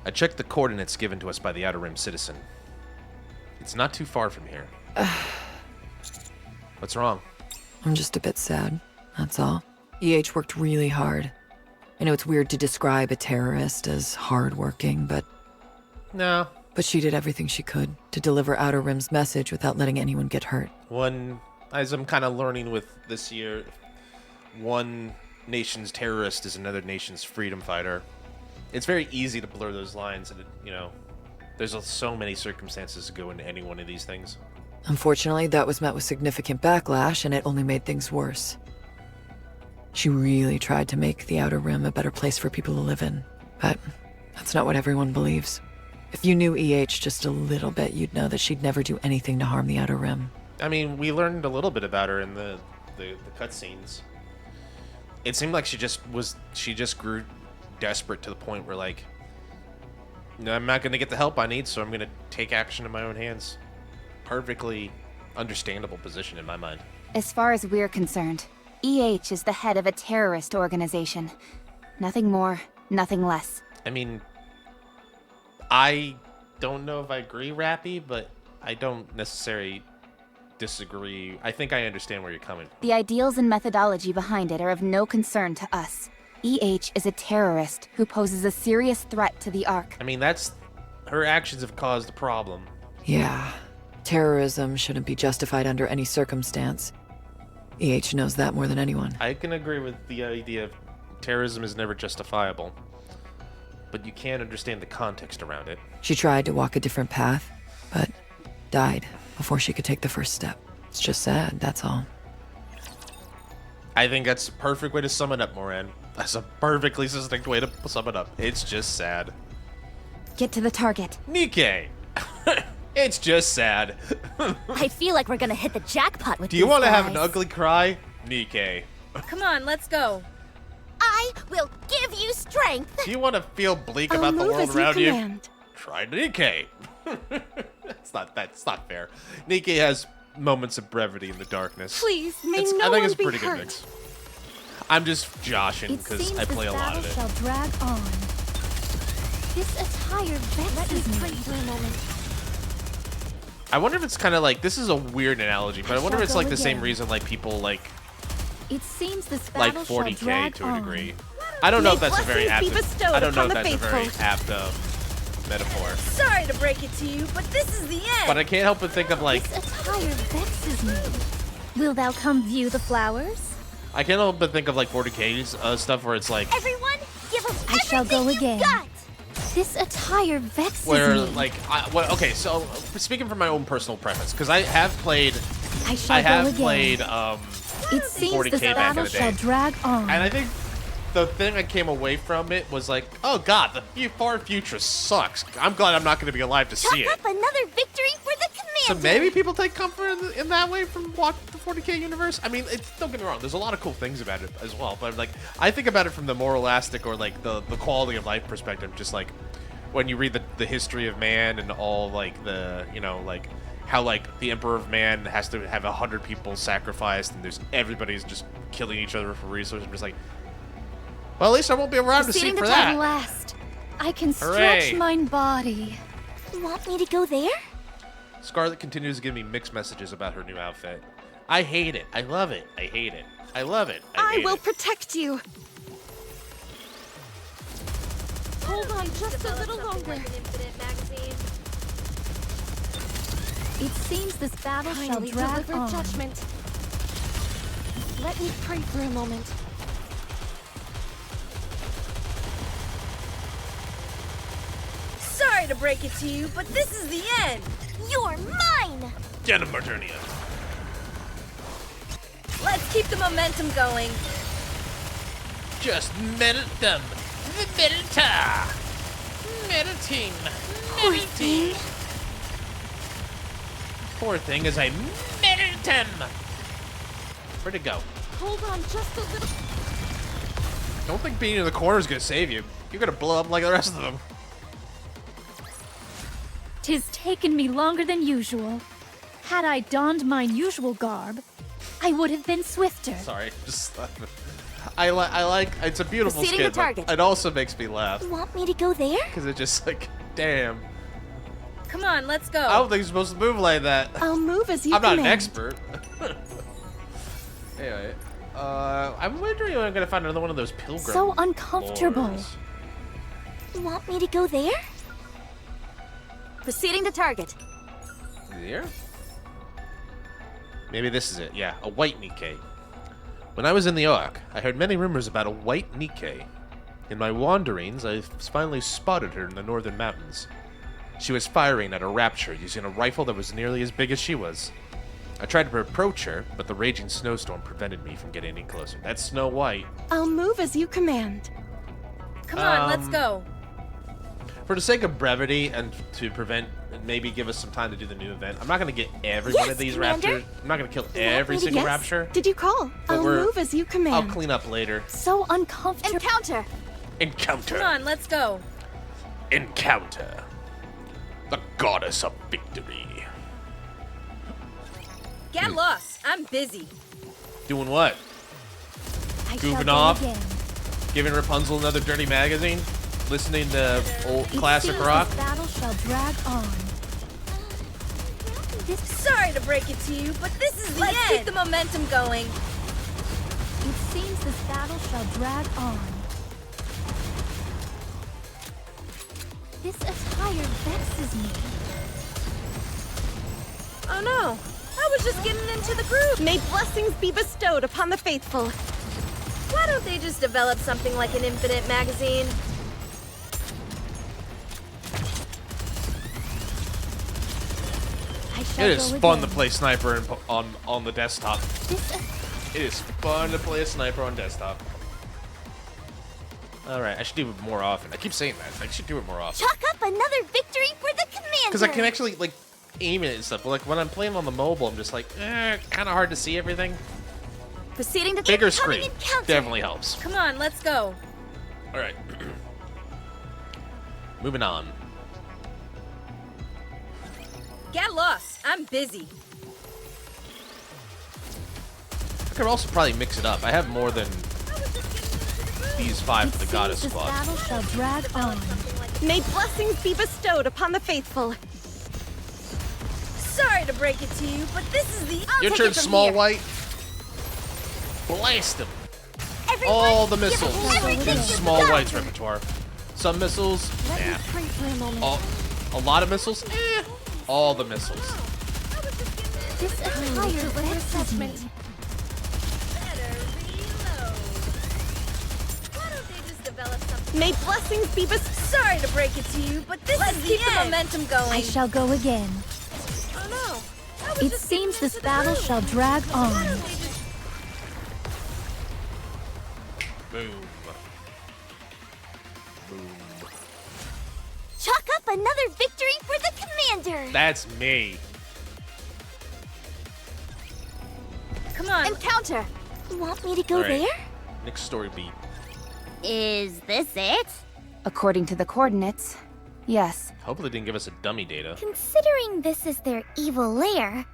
I checked the coordinates given to us by the Outer Rim citizen. It's not too far from here. What's wrong? I'm just a bit sad, that's all. EH worked really hard. I know it's weird to describe a terrorist as hardworking, but... No. But she did everything she could to deliver Outer Rim's message without letting anyone get hurt. As I'm kind of learning with this year, one nation's terrorist is another nation's freedom fighter. It's very easy to blur those lines, and there's so many circumstances to go into any one of these things. Unfortunately, that was met with significant backlash, and it only made things worse. She really tried to make the Outer Rim a better place for people to live in, but that's not what everyone believes. If you knew EH just a little bit, you'd know that she'd never do anything to harm the Outer Rim. I mean, we learned a little bit about her in the cutscenes. It seemed like she just grew desperate to the point where, like, no, I'm not going to get the help I need, so I'm going to take action in my own hands. Perfectly understandable position in my mind. As far as we're concerned, EH is the head of a terrorist organization. Nothing more, nothing less. I mean, I don't know if I agree, Rappy, but I don't necessarily disagree. I think I understand where you're coming from. The ideals and methodology behind it are of no concern to us. EH is a terrorist who poses a serious threat to the Ark. I mean, her actions have caused a problem. Yeah. Terrorism shouldn't be justified under any circumstance. EH knows that more than anyone. I can agree with the idea of terrorism is never justifiable, but you can't understand the context around it. She tried to walk a different path, but died before she could take the first step. It's just sad, that's all. I think that's a perfect way to sum it up, Moran. That's a perfectly succinct way to sum it up. It's just sad. Get to the target. NIKKE! It's just sad. I feel like we're gonna hit the jackpot with Do you want to have guys. an ugly cry? NIKKE. Come on, let's go. I will give you strength. Do you want to feel bleak I'll about the move world as you around command. you? Try NIKKE. That's not fair. NIKKE has moments of brevity in the darkness. Please, may I no think one it's a be pretty hurt. good mix. I'm just joshing because I play a lot of it. Shall drag on. This attire vexes me. For a moment. I wonder if it's kind of like, this is a weird analogy, but I wonder if it's like the same again. reason like people like It seems this like battle shall 40k drag to a on. degree. I don't know May if that's a very apt. blessings be bestowed I don't know if upon that's the a very faithful. apt metaphor. Sorry to break it to you, but this is the end. But I can't help but think of like, This attire vexes me. Will thou come view the flowers? I can't help but think of like 40k stuff where it's like Everyone, give us I shall go everything again. you got! This attire vexes where me. like okay, so speaking from my own personal preference, because I have played I shall I have go again. played It seems 40K this back in battle the day. shall drag on. and I think the thing I came away from it was like, oh god, the far future sucks. I'm glad I'm not going to be alive to see Chalk it. up another victory for the So commander! maybe people take comfort in that way from watching the 40k universe. I mean, don't get me wrong. There's a lot of cool things about it as well. But like, I think about it from the moralistic or like the quality of life perspective. Just like when you read the history of man and all like the like how like the Emperor of Man has to have 100 people sacrificed and there's everybody's just killing each other for resources. I'm just like, well, at least I won't be around to see Proceeding for to that. time last. I can Hooray. stretch mine body. Want me to go there? Scarlet continues to give me mixed messages about her new outfit. I hate it. I love it. I hate it. I love it. I hate will it. protect you. Hold on just a little longer. It seems this battle shall Kindly drag deliver on. judgment. Let me pray for a moment. Sorry to break it to you, but this is the end. You're mine! Jenna Marturnia. Let's keep the momentum going. Just medit them. Medita. Meditating. Meditating. Poor thing as I medit him. Where'd it go? Hold on just a little. Don't think being in the corner is gonna save you. You're gonna blow up like the rest of them. 'Tis taken me longer than usual. Had I donned mine usual garb, I would have been swifter. Sorry, just I like it's a beautiful Proceeding skin, to target. but it also makes me laugh Want me to go there? because it just like, damn. Come on, let's go. I don't think you're supposed to move like that. I'll move as you I'm not an command. expert. Anyway, I'm wondering if I'm gonna find another one of those pilgrim. So uncomfortable. floors. Want me to go there? Proceeding to target. Here? Maybe this is it. Yeah, a white NIKKE. When I was in the Ark, I heard many rumors about a white NIKKE. In my wanderings, I finally spotted her in the northern mountains. She was firing at a rapture using a rifle that was nearly as big as she was. I tried to approach her, but the raging snowstorm prevented me from getting any closer. That's Snow White. I'll move as you command. Come on, let's go. For the sake of brevity and to prevent and maybe give us some time to do the new event, I'm not going to get every one of these Commander. raptors. I'm not going to kill every single rapture. Did you call? But I'll move as you command. I'll clean up later. So uncomfortable. Encounter! Encounter. Come on, let's go. Encounter. The goddess of victory. Get lost. I'm busy. Doing what? I shall Goofing go off? again. Giving Rapunzel another dirty magazine? Listening to old It classic seems rock? This battle shall drag on. Sorry to break it to you, but this is the end. Let's keep the momentum going. It seems this battle shall drag on. This attire vexes me. Oh no. I was just getting into the groove. May blessings be bestowed upon the faithful. Why don't they just develop something like an infinite magazine? I shall It is go fun again. to play sniper on the desktop. This It is fun to play a sniper on desktop. Alright, I should do it more often. I keep saying that. I should do it more often. Chalk up another victory for the commander! Because I can actually, like, aim it and stuff. But, like, when I'm playing on the mobile, I'm just like, kind of hard to see everything. proceeding to Bigger Incoming screen encounter. definitely helps. Come on, let's go. Alright. Moving on. Get lost. I'm busy. I could also probably mix it up. I have more than these 5 for the goddess squad. Battle shall drag on. May blessings be bestowed upon the faithful. Sorry to break it to you, but this is the Your turn, Small White. Blast them. All the missiles in Small White's repertoire. Some missiles, yeah. A lot of missiles, eh. All the missiles. This entire assessment. May blessings be sorry to break it to you, but this is keep the momentum going. I shall go again. Oh no. It seems this battle shall drag on. Boom. Boom. Chalk up another victory for the commander! That's me. Come on. Encounter! You want me to go All right. there? Next story beat. Is this it? According to the coordinates, yes. Hopefully they didn't give us a dummy data. Considering this is their evil lair,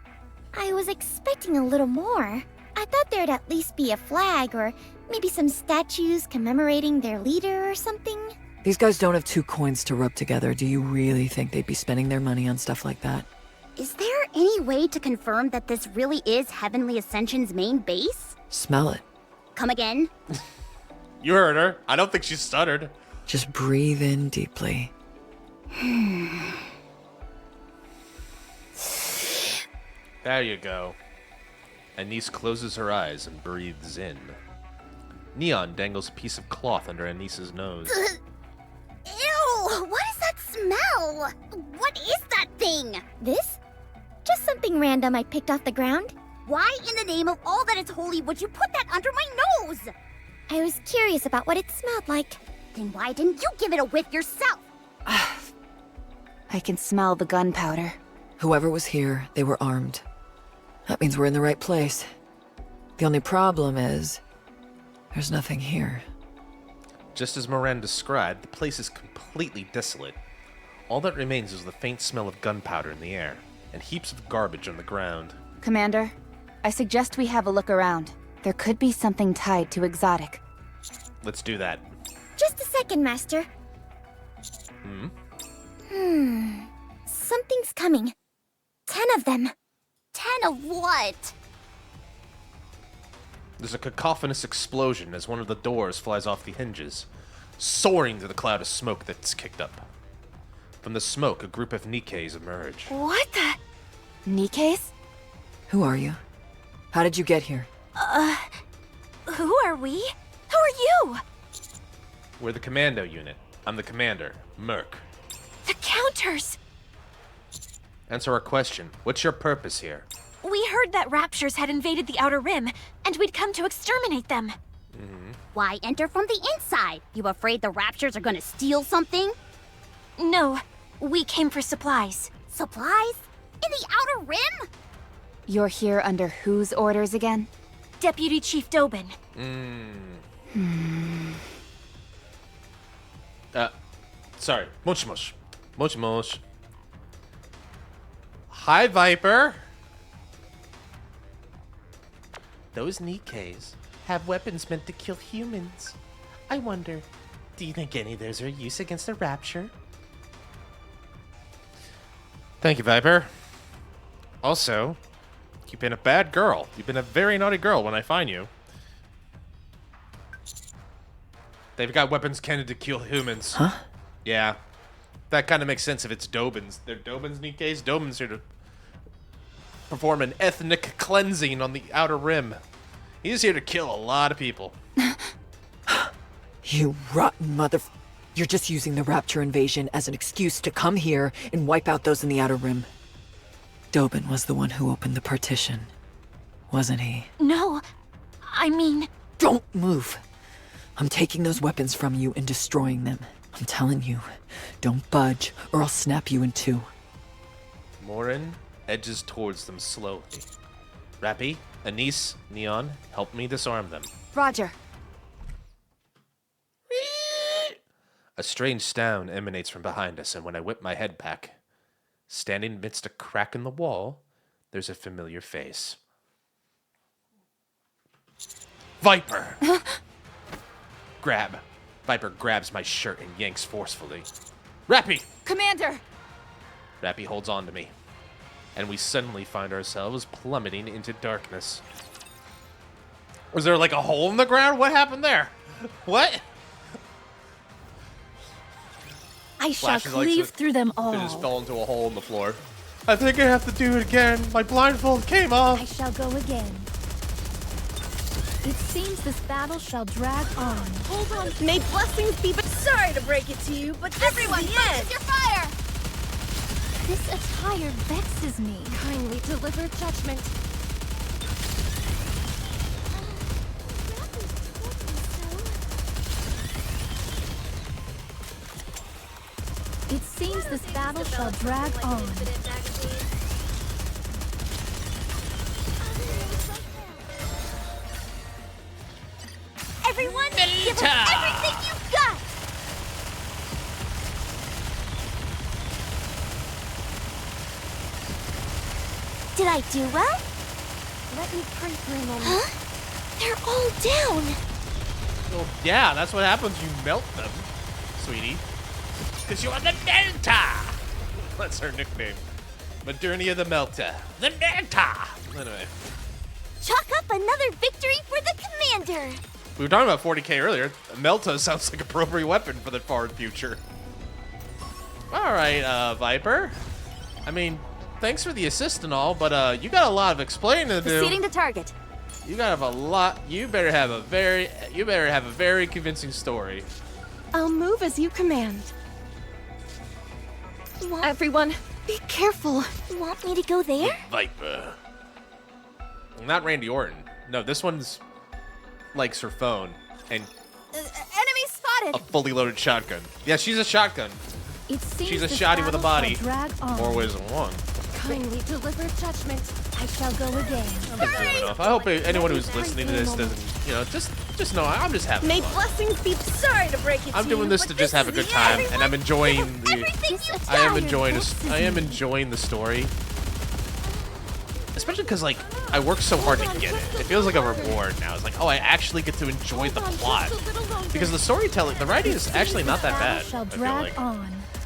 I was expecting a little more. I thought there'd at least be a flag or maybe some statues commemorating their leader or something. These guys don't have 2 coins to rub together. Do you really think they'd be spending their money on stuff like that? Is there any way to confirm that this really is Heavenly Ascension's main base? Smell it. Come again? You heard her. I don't think she stuttered. Just breathe in deeply. There you go. Anise closes her eyes and breathes in. Neon dangles a piece of cloth under Anise's nose. Ew! What is that smell? What is that thing? This? Just something random I picked off the ground. Why in the name of all that is holy would you put that under my nose? I was curious about what it smelled like. Then why didn't you give it a whiff yourself? I can smell the gunpowder. Whoever was here, they were armed. That means we're in the right place. The only problem is, there's nothing here. Just as Moran described, the place is completely desolate. All that remains is the faint smell of gunpowder in the air, and heaps of garbage on the ground. Commander, I suggest we have a look around. There could be something tied to Exotic. Let's do that. Just a second, Master. Something's coming. 10 of them. 10 of what? There's a cacophonous explosion as one of the doors flies off the hinges, soaring through the cloud of smoke that's kicked up. From the smoke, a group of NIKKEs emerge. What the? NIKKEs? Who are you? How did you get here? Who are we? Who are you? We're the commando unit. I'm the commander, Merc. The counters! Answer our question. What's your purpose here? We heard that Raptures had invaded the Outer Rim, and we'd come to exterminate them. Why enter from the inside? You afraid the Raptures are gonna steal something? No, we came for supplies. Supplies? In the Outer Rim? You're here under whose orders again? Deputy Chief Dobin. Sorry. Moch Moch. Moch Moch. Hi, Viper. Those NIKKEs have weapons meant to kill humans. I wonder, do you think any of those are use against the Rapture? Thank you, Viper. Also, you've been a bad girl. You've been a very naughty girl when I find you. They've got weapons intended to kill humans. Huh? Yeah. That kind of makes sense if it's Dobins. They're Dobins, NIKKEs. Dobins here to perform an ethnic cleansing on the Outer Rim. He's here to kill a lot of people. You rotten mother... You're just using the Rapture invasion as an excuse to come here and wipe out those in the Outer Rim. Dobin was the one who opened the partition, wasn't he? No, I mean... Don't move! I'm taking those weapons from you and destroying them. I'm telling you, don't budge or I'll snap you in two. Morin edges towards them slowly. Rappy, Anise, Neon, help me disarm them. Roger. A strange sound emanates from behind us, and when I whip my head back, standing amidst a crack in the wall, there's a familiar face. Viper! Grab. Viper grabs my shirt and yanks forcefully. Rappy! Commander! Rappy holds on to me. And we suddenly find ourselves plummeting into darkness. Was there like a hole in the ground? What happened there? What? I shall Flashes like cleave through them all. It just fell into a hole in the floor. I think I have to do it again. My blindfold came off. I shall go again. It seems this battle shall drag on. Hold on. May blessings be. Sorry to break it to you, but this Everyone, is the end. your fire! This attire vexes me. Kindly deliver judgment. It seems this battle shall drag on. Everyone, give us everything you've got! Did I do well? Let me pray for a moment. Huh? They're all down! Well, yeah, that's what happens. You melt them, sweetie. Because you are the Melta! That's her nickname. Modernia the Melta. The Melta! Anyway. Chalk up another victory for the commander! We were talking about 40k earlier. Melta sounds like an appropriate weapon for the far future. Alright, Viper. I mean, thanks for the assist and all, but you got a lot of explaining to do. Proceeding to target. You got a lot. You better have a very convincing story. I'll move as you command. Everyone, be careful. Want me to go there? Viper. Not Randy Orton. No, this one's likes her phone and Enemy spotted! a fully loaded shotgun. Yeah, she's a shotgun. It seems She's a this shotty with a battle body. shall drag on. More ways than one. Kindly deliver judgment. I shall go again. I'm just zooming off. I hope anyone who's listening to this doesn't, you know, just know I'm just having May fun. blessings be. Sorry to break it to I'm you, doing this but to just have a good is the time, end. and I'm enjoying the. I am me. enjoying the story. Especially because, like, I worked so hard to get it. It feels like a reward now. It's like, oh, I actually get to enjoy the plot. Because the storytelling, the writing is actually not that bad.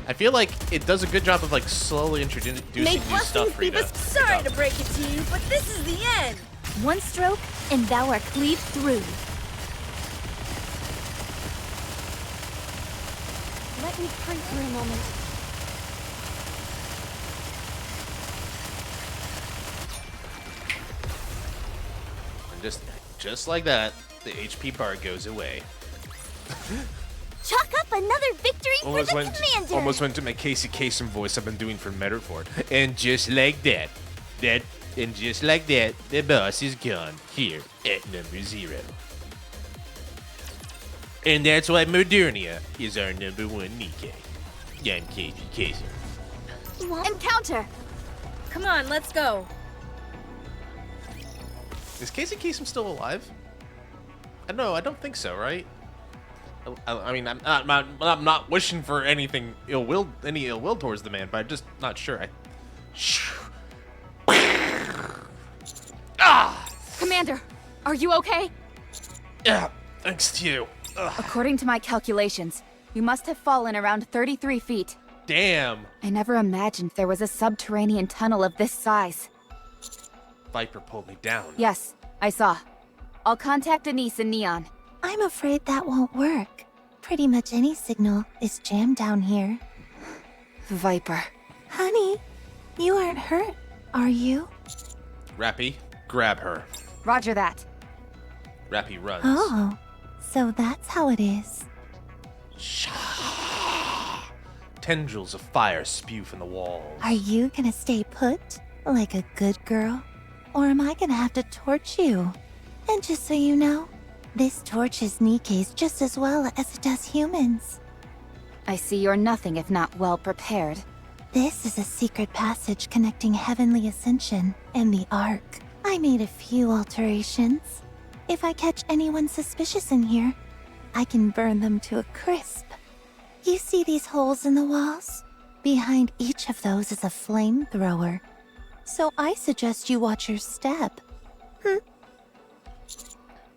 I feel like it does a good job of, like, slowly introducing May new stuff, blessings be. Rita. Sorry to break it to you, but this is the end. One stroke, and thou art cleaved through. Let me pray for a moment. And just like that, the HP bar goes away. Chalk up another victory for the commander! Almost went to my Casey Kasem voice I've been doing for Metaphor. And just like that, the boss is gone here at number 0. And that's why Modernia is our number 1 NIKKE. I'm Casey Kasem. Encounter! Come on, let's go. Is Casey Kasem still alive? No, I don't think so, right? I mean, I'm not wishing for any ill will towards the man, but I'm just not sure. Commander, are you okay? Yeah, thanks to you. Ugh. According to my calculations, you must have fallen around 33 feet. Damn. I never imagined there was a subterranean tunnel of this size. Viper pulled me down. Yes, I saw. I'll contact Denise and Neon. I'm afraid that won't work. Pretty much any signal is jammed down here. Viper. Honey, you aren't hurt, are you? Rappy, grab her. Roger that. Rappy runs. Oh, so that's how it is. Tendrils of fire spew from the walls. Are you gonna stay put, like a good girl? Or am I gonna have to torch you? And just so you know, this torches NIKKE's just as well as it does humans. I see you're nothing if not well prepared. This is a secret passage connecting Heavenly Ascension and the Ark. I made a few alterations. If I catch anyone suspicious in here, I can burn them to a crisp. You see these holes in the walls? Behind each of those is a flamethrower. So I suggest you watch your step.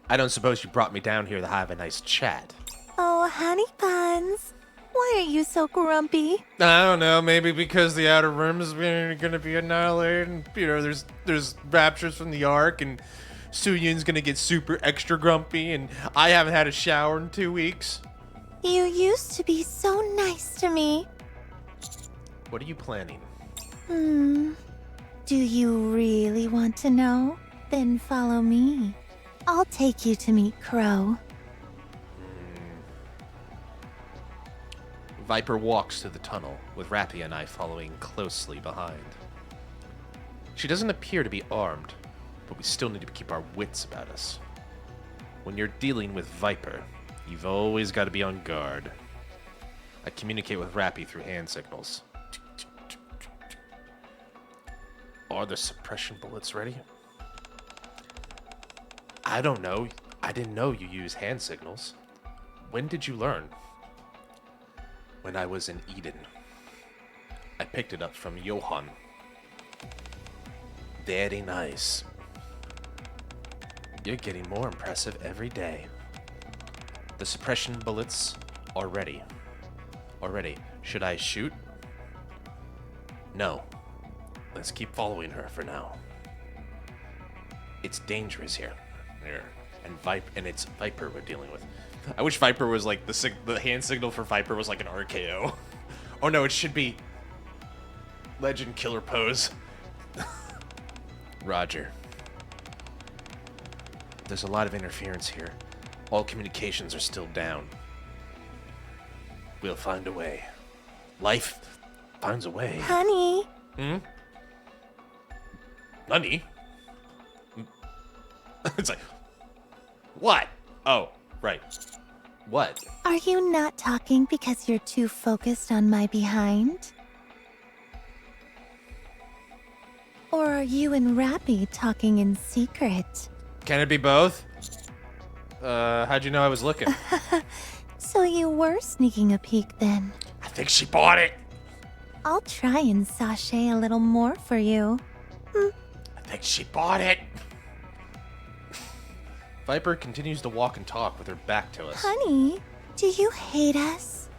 I don't suppose you brought me down here to have a nice chat. Oh, honey buns. Why are you so grumpy? I don't know, maybe because the outer rim is going to be annihilated, and, you know, there's raptures from the Ark, and Suyun's going to get super extra grumpy, and I haven't had a shower in 2 weeks. You used to be so nice to me. What are you planning? Do you really want to know? Then follow me. I'll take you to meet Crow. Viper walks through the tunnel, with Rappy and I following closely behind. She doesn't appear to be armed, but we still need to keep our wits about us. When you're dealing with Viper, you've always got to be on guard. I communicate with Rappy through hand signals. Are the suppression bullets ready? I don't know. I didn't know you use hand signals. When did you learn? When I was in Eden. I picked it up from Johan. Very nice. You're getting more impressive every day. The suppression bullets are ready. Already. Should I shoot? No. Let's keep following her for now. It's dangerous here. And it's Viper we're dealing with. I wish Viper was like the hand signal for Viper was like an RKO. Oh no, it should be Legend Killer Pose. Roger. There's a lot of interference here. All communications are still down. We'll find a way. Life finds a way. Honey. Honey? It's like, what? Oh, right. What? Are you not talking because you're too focused on my behind? Or are you and Rappy talking in secret? Can it be both? How'd you know I was looking? So you were sneaking a peek then? I think she bought it. I'll try and sashay a little more for you. I think she bought it. Viper continues to walk and talk with her back to us. Honey, do you hate us?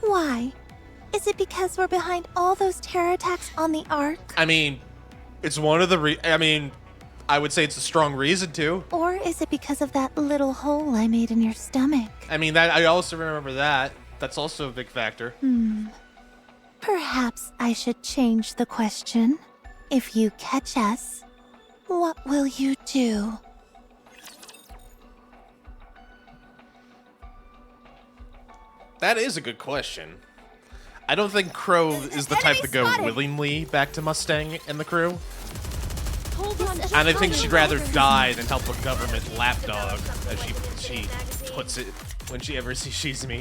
Why? Is it because we're behind all those terror attacks on the Ark? I mean, it's one of the I would say it's a strong reason to. Or is it because of that little hole I made in your stomach? I mean, that I also remember that. That's also a big factor. Perhaps I should change the question. If you catch us, what will you do? That is a good question. I don't think Crow is the type to go willingly back to Mustang and the crew. And I think she'd rather die than help a government lapdog, as she puts it when she ever sees me.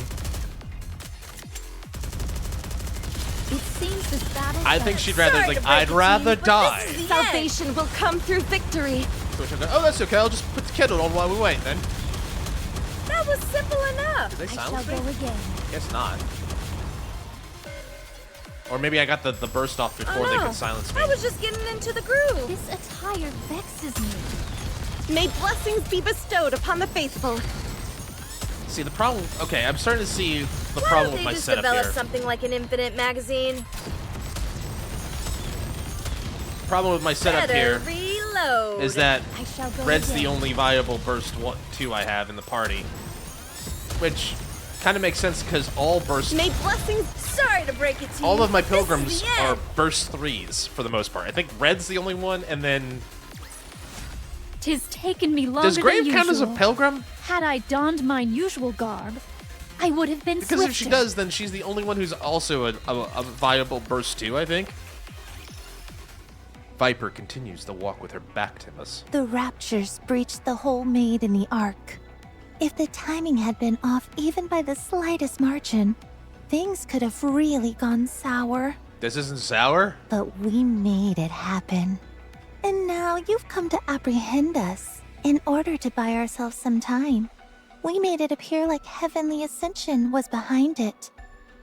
It seems this battle. I think she'd rather, I'd rather die. Salvation will come through victory. Oh, that's okay. I'll just put the kettle on while we wait, then. That was simple enough. Did they I shall silence me? go again. Guess not. Or maybe I got the burst off before they could silence me. I was just getting into the groove. This attire vexes me. May blessings be bestowed upon the faithful. See, the problem... Okay, I'm starting to see the Why problem don't with my they just setup develop here. something like an infinite magazine? Problem with my setup Better here reload. is that I shall go Red's the again. only viable burst 2 I have in the party. Which kind of makes sense because all burst... May blessings... Sorry to break it to you. All of my This is pilgrims the are end. burst 3s for the most part. I think Red's the only one, and then... Tis taken me longer Does Grave than count as a usual. pilgrim? Had I donned mine usual garb, I would have been Because swifter. if she does, then she's the only one who's also a viable burst 2, I think. Viper continues to walk with her back to us. The raptures breached the hole made in the Ark. If the timing had been off even by the slightest margin, things could have really gone sour. This isn't sour? But we made it happen. And now you've come to apprehend us in order to buy ourselves some time. We made it appear like Heavenly Ascension was behind it.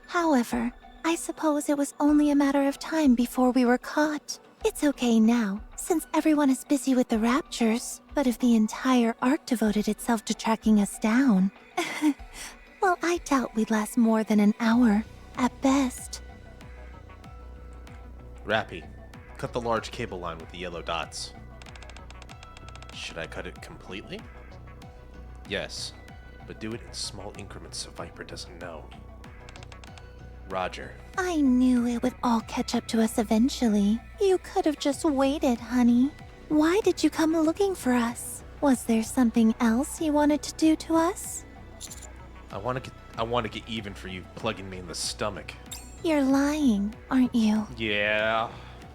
However, I suppose it was only a matter of time before we were caught. It's okay now, since everyone is busy with the raptures. But if the entire Ark devoted itself to tracking us down, well, I doubt we'd last more than an hour, at best. Rappy, cut the large cable line with the yellow dots. Should I cut it completely? Yes, but do it in small increments so Viper doesn't know. Roger. I knew it would all catch up to us eventually. You could have just waited, honey. Why did you come looking for us? Was there something else you wanted to do to us? I want to get even for you plugging me in the stomach. You're lying, aren't you? Yeah.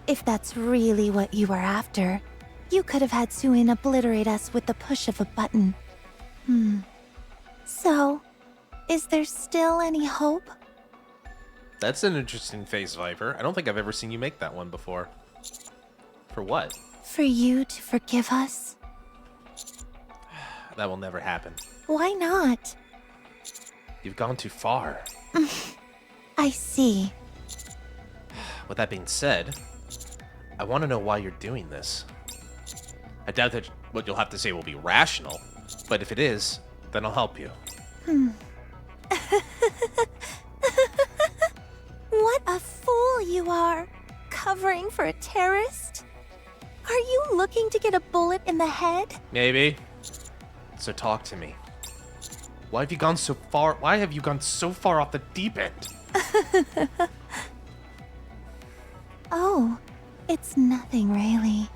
If that's really what you were after, you could have had Suin obliterate us with the push of a button. So, is there still any hope? That's an interesting face, Viper. I don't think I've ever seen you make that one before. For what? For you to forgive us? That will never happen. Why not? You've gone too far. I see. With that being said, I want to know why you're doing this. I doubt that what you'll have to say will be rational, but if it is, then I'll help you. What a fool you are! Covering for a terrorist? Are you looking to get a bullet in the head? Maybe. So talk to me. Why have you gone so far? Why have you gone so far off the deep end? Oh, it's nothing really.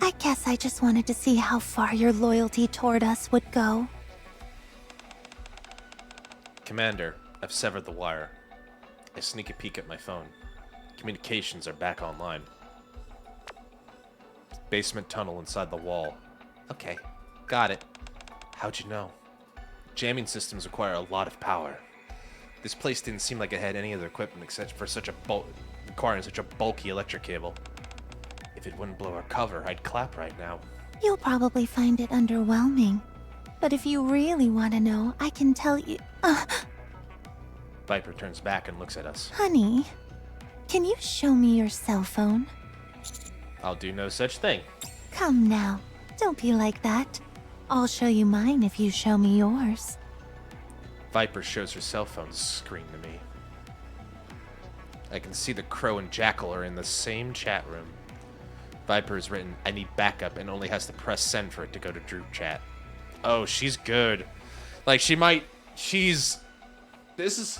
I guess I just wanted to see how far your loyalty toward us would go. Commander, I've severed the wire. I sneak a peek at my phone. Communications are back online. Basement tunnel inside the wall. Okay, got it. How'd you know? Jamming systems require a lot of power. This place didn't seem like it had any other equipment except for requiring such a bulky electric cable. If it wouldn't blow our cover, I'd clap right now. You'll probably find it underwhelming. But if you really want to know, I can tell you... Viper turns back and looks at us. Honey, can you show me your cell phone? I'll do no such thing. Come now, don't be like that. I'll show you mine if you show me yours. Viper shows her cell phone screen to me. I can see the Crow and Jackal are in the same chat room. Viper has written, I need backup, and only has to press send for it to go to group chat. Oh, she's good. Like, this is...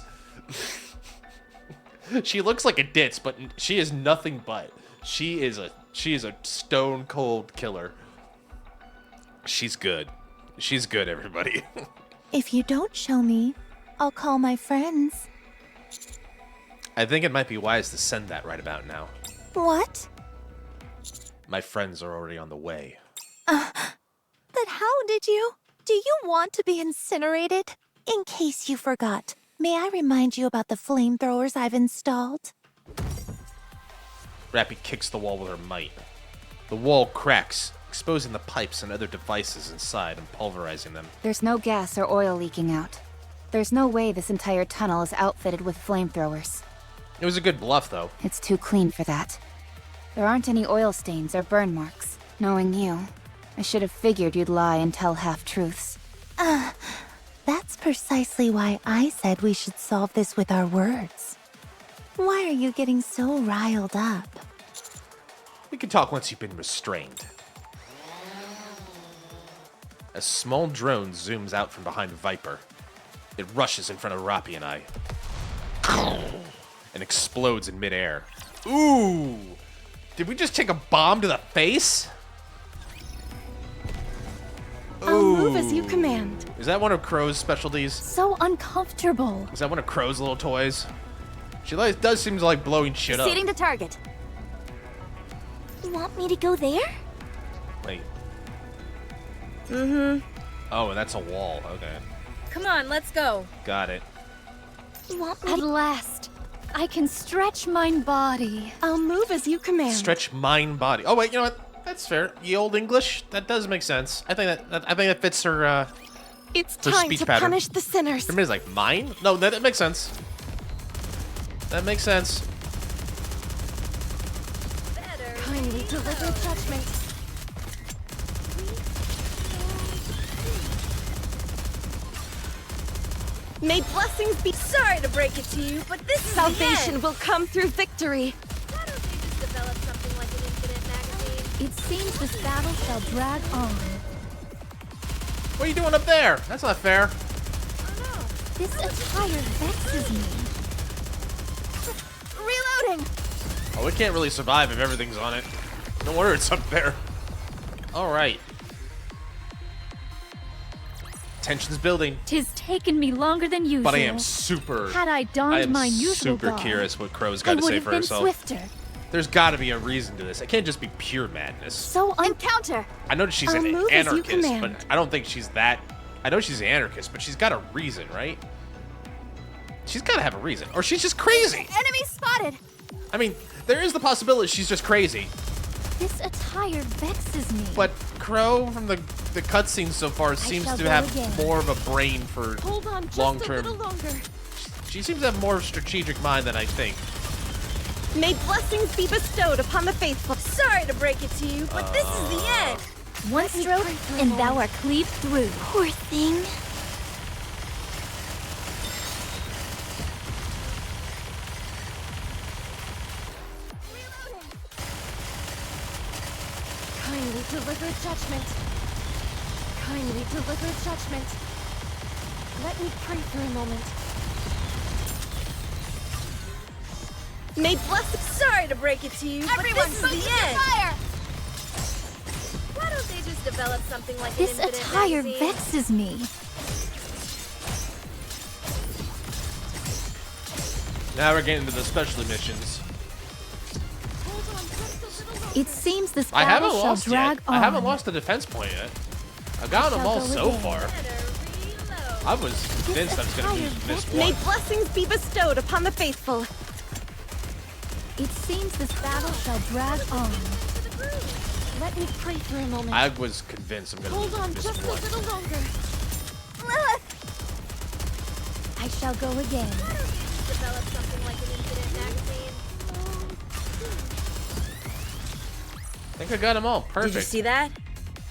She looks like a ditz, but she is nothing but. She is a stone cold killer. She's good. She's good, everybody. If you don't show me, I'll call my friends. I think it might be wise to send that right about now. What? My friends are already on the way. But how did you? Do you want to be incinerated? In case you forgot, may I remind you about the flamethrowers I've installed? Rappy kicks the wall with her might. The wall cracks, exposing the pipes and other devices inside and pulverizing them. There's no gas or oil leaking out. There's no way this entire tunnel is outfitted with flamethrowers. It was a good bluff, though. It's too clean for that. There aren't any oil stains or burn marks. Knowing you, I should have figured you'd lie and tell half-truths. That's precisely why I said we should solve this with our words. Why are you getting so riled up? We can talk once you've been restrained. A small drone zooms out from behind Viper. It rushes in front of Rappy and I. And explodes in midair. Ooh! Did we just take a bomb to the face? I'll move as you command. Is that one of Crow's specialties? So uncomfortable. Is that one of Crow's little toys? She does seem to like blowing shit up. Proceeding to target. You want me to go there? Wait. Mm-hmm. Oh, and that's a wall. Okay. Come on, let's go. Got it. You want me At to... last, I can stretch mine body. I'll move as you command. Stretch mind body. Oh wait, you know what? That's fair. Ye old English. That does make sense. I think that fits her. It's her time speech to pattern. punish the sinners. For me, it's like mine. No, that makes sense. That makes sense. Kindly deliver judgment. May blessings be. Sorry to break it to you, but this is the Salvation end. will come through victory. Why don't they just develop something like an infinite magazine? It seems this battle shall drag on. What are you doing up there? That's not fair. This attire vexes me. Reloading. Oh, it can't really survive if everything's on it. No wonder it's up there. All right. Tension's building. Tis taken me longer than usual. But I am super. Had I donned my usual super garb, curious what Crow's I got to would say have for been herself. swifter. There's got to be a reason to this. It can't just be pure madness. So encounter. I know that she's I'll an move as you anarchist, but command. I don't think she's that. I know she's an anarchist, but she's got a reason, right? She's got to have a reason, or she's just crazy. Enemy spotted. I mean, there is the possibility she's just crazy. This attire vexes me. But Crow, from the cutscenes so far, seems shall to go have again. more of a brain for Hold on just long-term. a little longer. She seems to have more strategic mind than I think. May blessings be bestowed upon the faithful. Sorry to break it to you, but this is the end. One stroke, and thou art cleaved through. Poor thing. Kindly deliver judgment. Kindly deliver judgment. Let me pray for a moment. May blessings. Sorry to break it to you, Everyone, but this is focus the your end. fire! Why don't they just develop something like This an infinite attire magazine? vexes me. Now we're getting to the special missions. It seems this I haven't battle shall lost drag yet. on. I haven't lost the defense point yet. I've gotten them all shall go so again. far. I was convinced I was going to lose this May one. blessings be bestowed upon the faithful. It seems this battle shall drag on. Let me pray for a moment. I was convinced I'm going to Hold on lose just this a one. little longer. I shall go again. Develop something like an infinite magazine. I think I got them all. Perfect. Did you see that?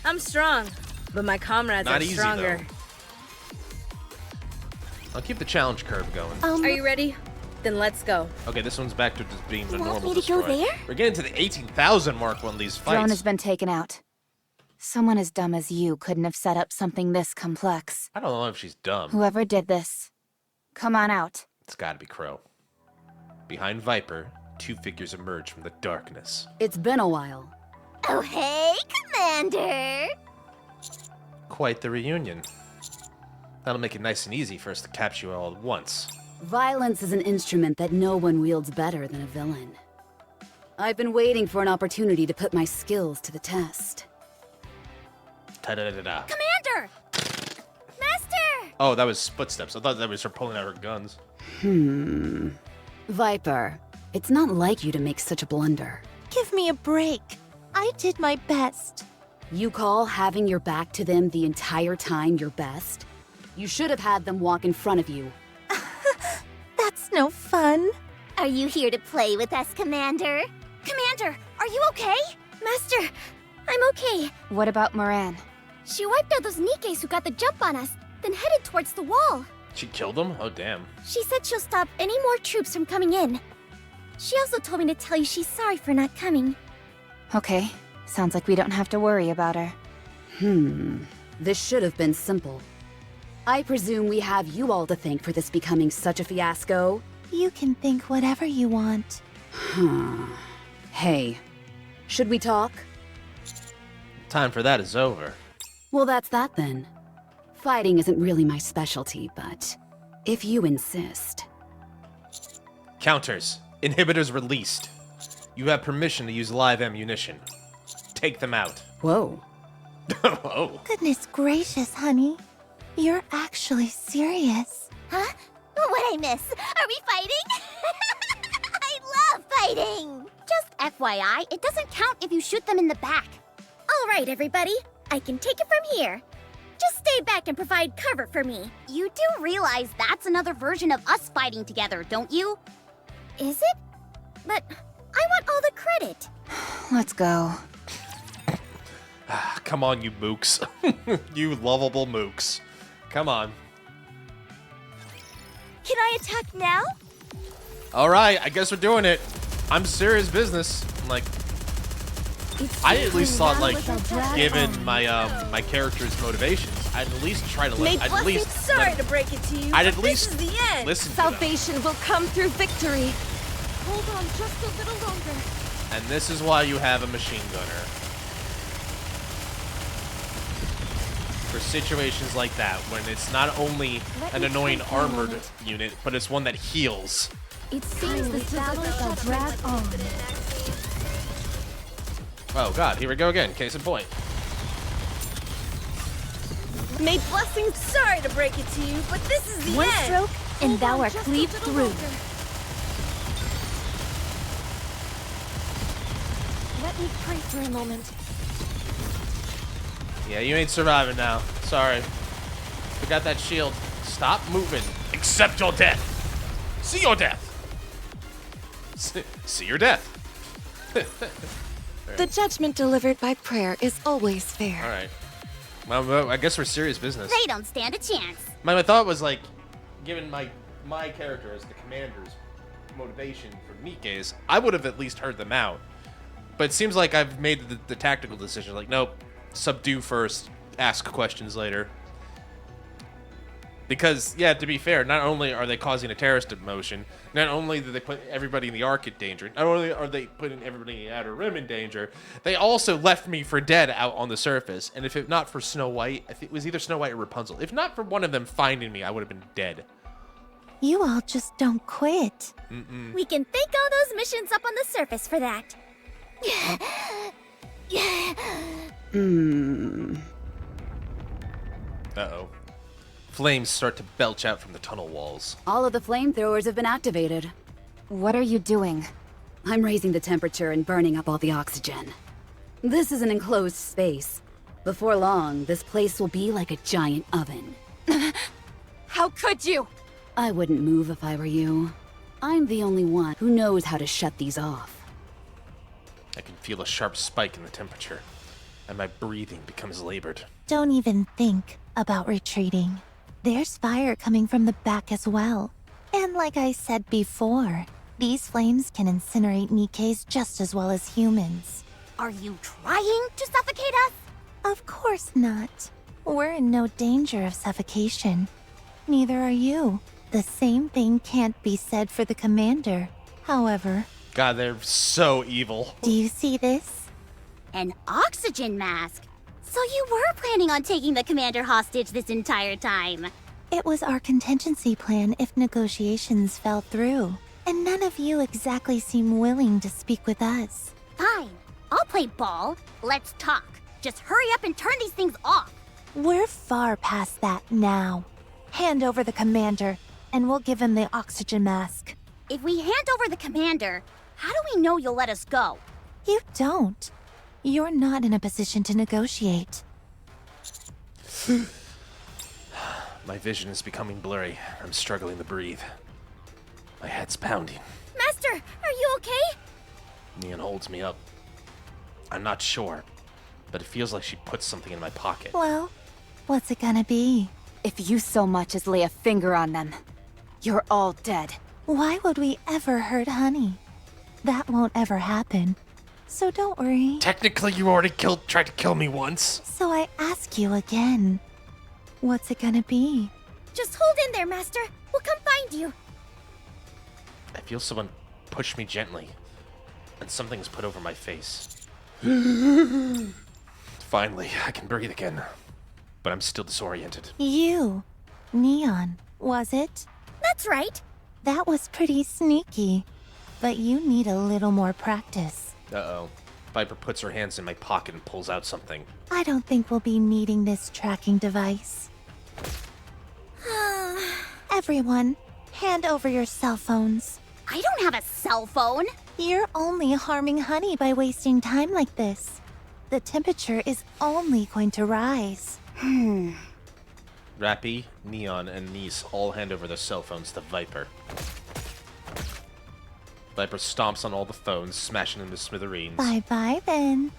I'm strong, but my comrades Not are easy, stronger. I'll keep the challenge curve going. Are you ready? Then let's go. Okay, this one's back to just being the You want normal me to go destroy. there? We're getting to the 18,000 mark on these Drone fights. has been taken out. Someone as dumb as you couldn't have set up something this complex. I don't know if she's dumb. Whoever did this, come on out. It's gotta be Crow. Behind Viper, two figures emerge from the darkness. It's been a while. Oh, hey, Commander! Quite the reunion. That'll make it nice and easy for us to capture you all at once. Violence is an instrument that no one wields better than a villain. I've been waiting for an opportunity to put my skills to the test. Ta-da-da-da-da. Commander! Master! Oh, that was footsteps. I thought that was her pulling out her guns. Viper, it's not like you to make such a blunder. Give me a break. I did my best. You call having your back to them the entire time your best? You should have had them walk in front of you. That's no fun. Are you here to play with us, Commander? Commander, are you okay? Master, I'm okay. What about Moran? She wiped out those NIKKEs who got the jump on us, then headed towards the wall. She killed them? Oh, damn. She said she'll stop any more troops from coming in. She also told me to tell you she's sorry for not coming. Okay, sounds like we don't have to worry about her. This should have been simple. I presume we have you all to thank for this becoming such a fiasco? You can think whatever you want. Hey, should we talk? Time for that is over. Well, that's that then. Fighting isn't really my specialty, but if you insist. Counters. Inhibitors released. You have permission to use live ammunition. Take them out. Whoa. Oh. Goodness gracious, honey. You're actually serious. Huh? What'd I miss? Are we fighting? I love fighting! Just FYI, it doesn't count if you shoot them in the back. All right, everybody. I can take it from here. Just stay back and provide cover for me. You do realize that's another version of us fighting together, don't you? Is it? But I want all the credit. Let's go. Come on, you mooks. You lovable mooks. Come on. Can I attack now? Alright, I guess we're doing it. I'm serious business. Like, I at least thought, like, given my my character's motivations, I'd at least try to May I'd at blessings, least sorry to break it to you, I'd but at least this is the end. listen to them. Salvation will come through victory. Hold on just a little longer. And this is why you have a machine gunner. For situations like that, when it's not only an annoying armored unit, but it's one that heals. It seems this battle shall drag on. Oh god, here we go again. Case in point. May blessings, sorry to break it to you, but this is the One end. stroke, and thou art cleaved through. Let me pray for a moment. Yeah, you ain't surviving now. Sorry. We got that shield. Stop moving. Accept your death. See your death. See your death. The judgment delivered by prayer is always fair. All right. Well, I guess we're serious business. They don't stand a chance. My thought was, like, given my character as the commander's motivation for NIKKE's, I would have at least heard them out. But it seems like I've made the tactical decision. Like, nope, subdue first, ask questions later. Because, yeah, to be fair, not only are they causing a terrorist emotion, not only do they put everybody in the Ark in danger, not only are they putting everybody in the Outer Rim in danger, they also left me for dead out on the surface. And if it not for Snow White, I think it was either Snow White or Rapunzel. If not for one of them finding me, I would have been dead. You all just don't quit. We can thank all those missions up on the surface for that. Uh-oh. Flames start to belch out from the tunnel walls. All of the flamethrowers have been activated. What are you doing? I'm raising the temperature and burning up all the oxygen. This is an enclosed space. Before long, this place will be like a giant oven. How could you? I wouldn't move if I were you. I'm the only one who knows how to shut these off. I can feel a sharp spike in the temperature, and my breathing becomes labored. Don't even think about retreating. There's fire coming from the back as well. And like I said before, these flames can incinerate NIKKE's just as well as humans. Are you trying to suffocate us? Of course not. We're in no danger of suffocation. Neither are you. The same thing can't be said for the commander. However, God, they're so evil. do you see this? An oxygen mask? So you were planning on taking the commander hostage this entire time? It was our contingency plan if negotiations fell through. And none of you exactly seem willing to speak with us. Fine. I'll play ball. Let's talk. Just hurry up and turn these things off. We're far past that now. Hand over the commander, and we'll give him the oxygen mask. If we hand over the commander, how do we know you'll let us go? You don't. You're not in a position to negotiate. My vision is becoming blurry. I'm struggling to breathe. My head's pounding. Master, are you okay? Neon holds me up. I'm not sure, but it feels like she put something in my pocket. Well, what's it gonna be? If you so much as lay a finger on them, you're all dead. Why would we ever hurt Honey? That won't ever happen. So don't worry. Technically, you already tried to kill me once. So I ask you again. What's it gonna be? Just hold in there, Master. We'll come find you. I feel someone push me gently, and something's put over my face. Finally, I can breathe again, but I'm still disoriented. You. Neon, was it? That's right. That was pretty sneaky. But you need a little more practice. Uh-oh. Viper puts her hands in my pocket and pulls out something. I don't think we'll be needing this tracking device. Everyone, hand over your cell phones. I don't have a cell phone. You're only harming Honey by wasting time like this. The temperature is only going to rise. Rappy, Neon, and Niece all hand over their cell phones to Viper. Viper stomps on all the phones, smashing them to smithereens. Bye-bye, then.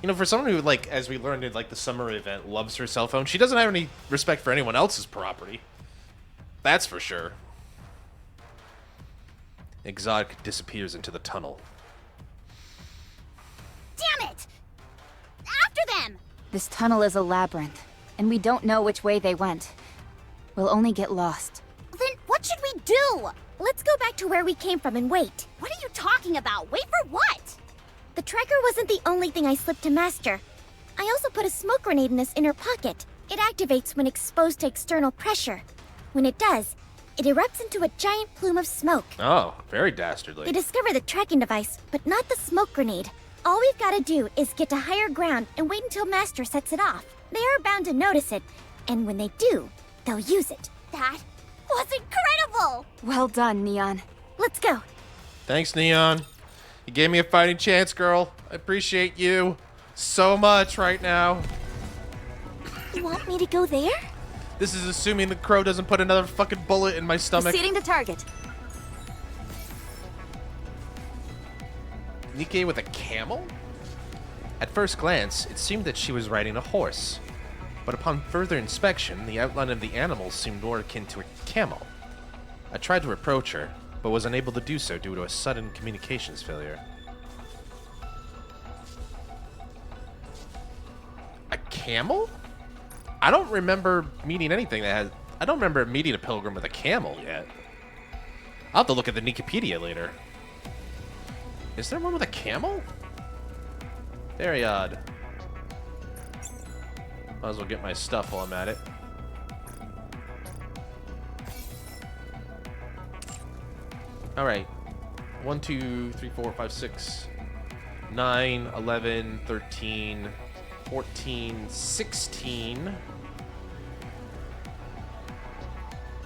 You know, for someone who, like, as we learned in, like, the summer event, loves her cell phone, she doesn't have any respect for anyone else's property. That's for sure. Exotic disappears into the tunnel. Damn it! After them! This tunnel is a labyrinth, and we don't know which way they went. We'll only get lost. Then what should we do? Let's go back to where we came from and wait. What are you talking about? Wait for what? The tracker wasn't the only thing I slipped to Master. I also put a smoke grenade in this inner pocket. It activates when exposed to external pressure. When it does, it erupts into a giant plume of smoke. Oh, very dastardly. They discover the tracking device, but not the smoke grenade. All we've got to do is get to higher ground and wait until Master sets it off. They are bound to notice it, and when they do, they'll use it. That was incredible! Well done, Neon. Let's go. Thanks, Neon. You gave me a fighting chance, girl. I appreciate you so much right now. You want me to go there? This is assuming the crow doesn't put another fucking bullet in my stomach. Proceeding to target. Nikke with a camel? At first glance, it seemed that she was riding a horse. But upon further inspection, the outline of the animal seemed more akin to a camel. I tried to approach her, but was unable to do so due to a sudden communications failure. A camel? I don't remember meeting anything that has... I don't remember meeting a pilgrim with a camel yet. I'll have to look at the Wikipedia later. Is there one with a camel? Very odd. Might as well get my stuff while I'm at it. Alright. 1, 2, 3, 4, 5, 6, 9, 11, 13, 14, 16,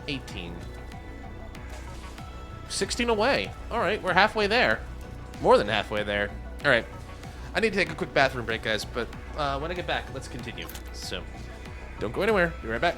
18. 16 away. Alright, we're halfway there. More than halfway there. Alright. I need to take a quick bathroom break, guys, but when I get back, let's continue. So, don't go anywhere. Be right back.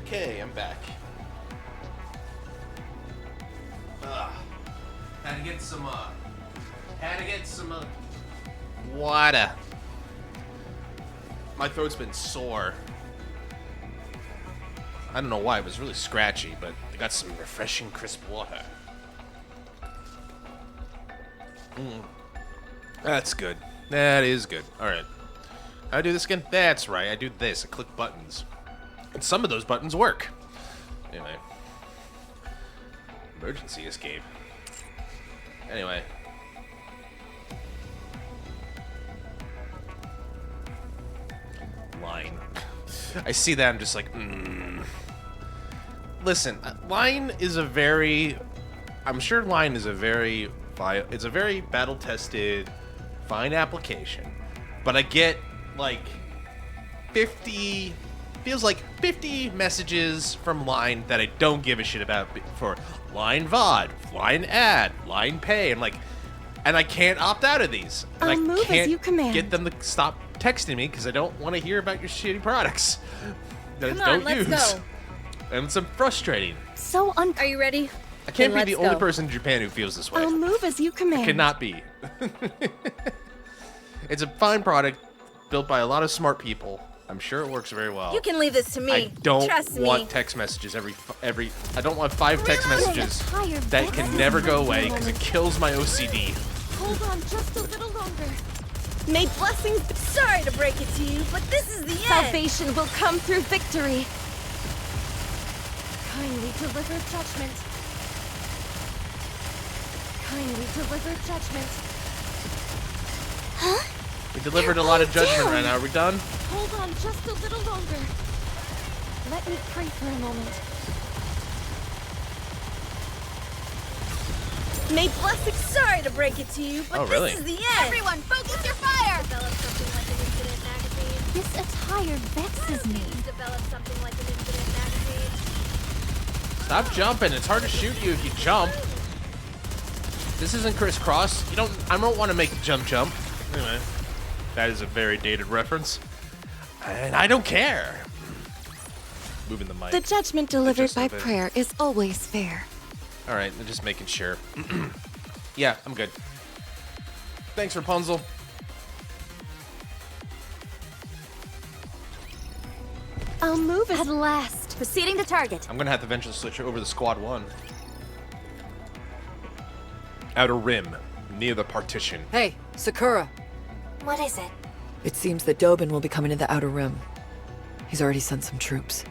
Okay, I'm back. Had to get some water. My throat's been sore. I don't know why, it was really scratchy, but I got some refreshing crisp water. That's good. That is good. Alright. How do I do this again? That's right, I do this. I click buttons. And some of those buttons work. Anyway. Emergency escape. Anyway. Line. I see that, I'm just like, Listen, line is a very I'm sure line is a very battle-tested, fine application, but I get like 50 messages from line that I don't give a shit about for line VOD, line ad, line pay. I'm like, and I can't opt out of these. And I'll move as you command. Get them to stop texting me because I don't want to hear about your shitty products that Come I on, don't let's use. go. And it's frustrating. So Are you ready? I can't Then be the let's only go. person in Japan who feels this way. I'll move as you command. I cannot be. It's a fine product built by a lot of smart people. I'm sure it works very well. You can leave this to me. I don't Trust want me. text messages every. I don't want 5 text messages Tired that can vexes never me. go away because it kills my OCD. Hold on just a little longer. May blessings. Sorry to break it to you, but this is the end. Salvation will come through victory. Kindly deliver judgment. Kindly deliver judgment. We delivered a lot of judgment right now. Are we done? Hold on just a little longer. Let me pray for a moment. May blessings. Sorry to break it to you, but Oh, really? this is the end. Everyone, focus your fire! Develop something like an incident magazine. This attire vexes me. Develop something like an incident magazine. Stop jumping. It's hard to shoot you if you jump. This isn't crisscross. I don't want to make the jump. Anyway, that is a very dated reference, and I don't care. Moving the mic. The judgment delivered Just a by bit. prayer is always fair. All right, I'm just making sure. Yeah, I'm good. Thanks, Rapunzel. I'll move as At last, proceeding to target. I'm gonna have to eventually switch over to Squad 1. Outer Rim, near the partition. Hey, Sakura. What is it? It seems that Dobin will be coming to the Outer Rim. He's already sent some troops.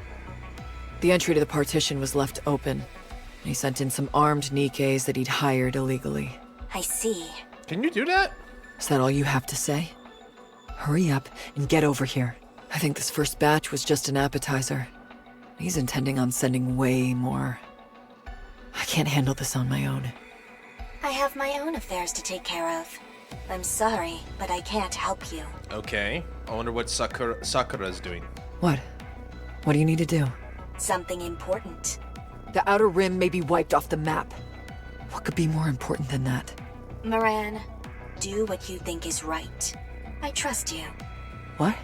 The entry to the partition was left open, and he sent in some armed Nikkes that he'd hired illegally. I see. Can you do that? Is that all you have to say? Hurry up and get over here. I think this first batch was just an appetizer. He's intending on sending way more. I can't handle this on my own. I have my own affairs to take care of. I'm sorry, but I can't help you. Okay. I wonder what Sakura's doing. What? What do you need to do? Something important. The Outer Rim may be wiped off the map. What could be more important than that? Moran, do what you think is right. I trust you. What?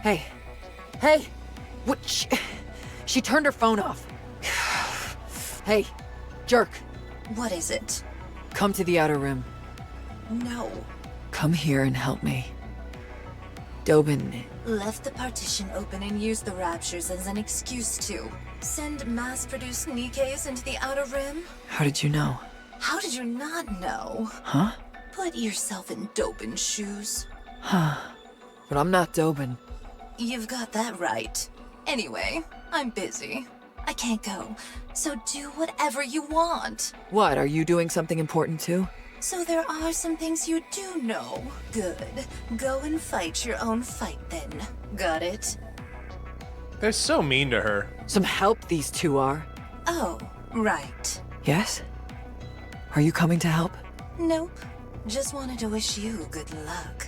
Hey. Hey! What? She turned her phone off. Hey, jerk. What is it? Come to the Outer Rim. No. Come here and help me. Dobin. Left the partition open and used the raptures as an excuse to send mass-produced Nikkes into the Outer Rim? How did you know? How did you not know? Huh? Put yourself in Dobin's shoes. Huh. But I'm not Dobin. You've got that right. Anyway, I'm busy. I can't go, so do whatever you want. What, are you doing something important too? So there are some things you do know. Good. Go and fight your own fight then. Got it? They're so mean to her. Some help these two are. Oh, right. Yes? Are you coming to help? Nope. Just wanted to wish you good luck.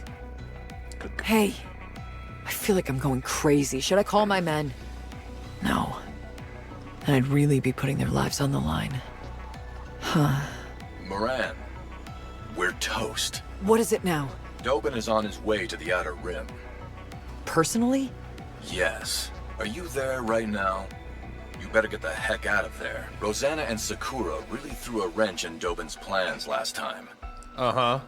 Hey. I feel like I'm going crazy. Should I call my men? No. Then I'd really be putting their lives on the line. Huh. Moran, we're toast. What is it now? Dobin is on his way to the Outer Rim. Personally? Yes. Are you there right now? You better get the heck out of there. Rosanna and Sakura really threw a wrench in Dobin's plans last time. Uh-huh.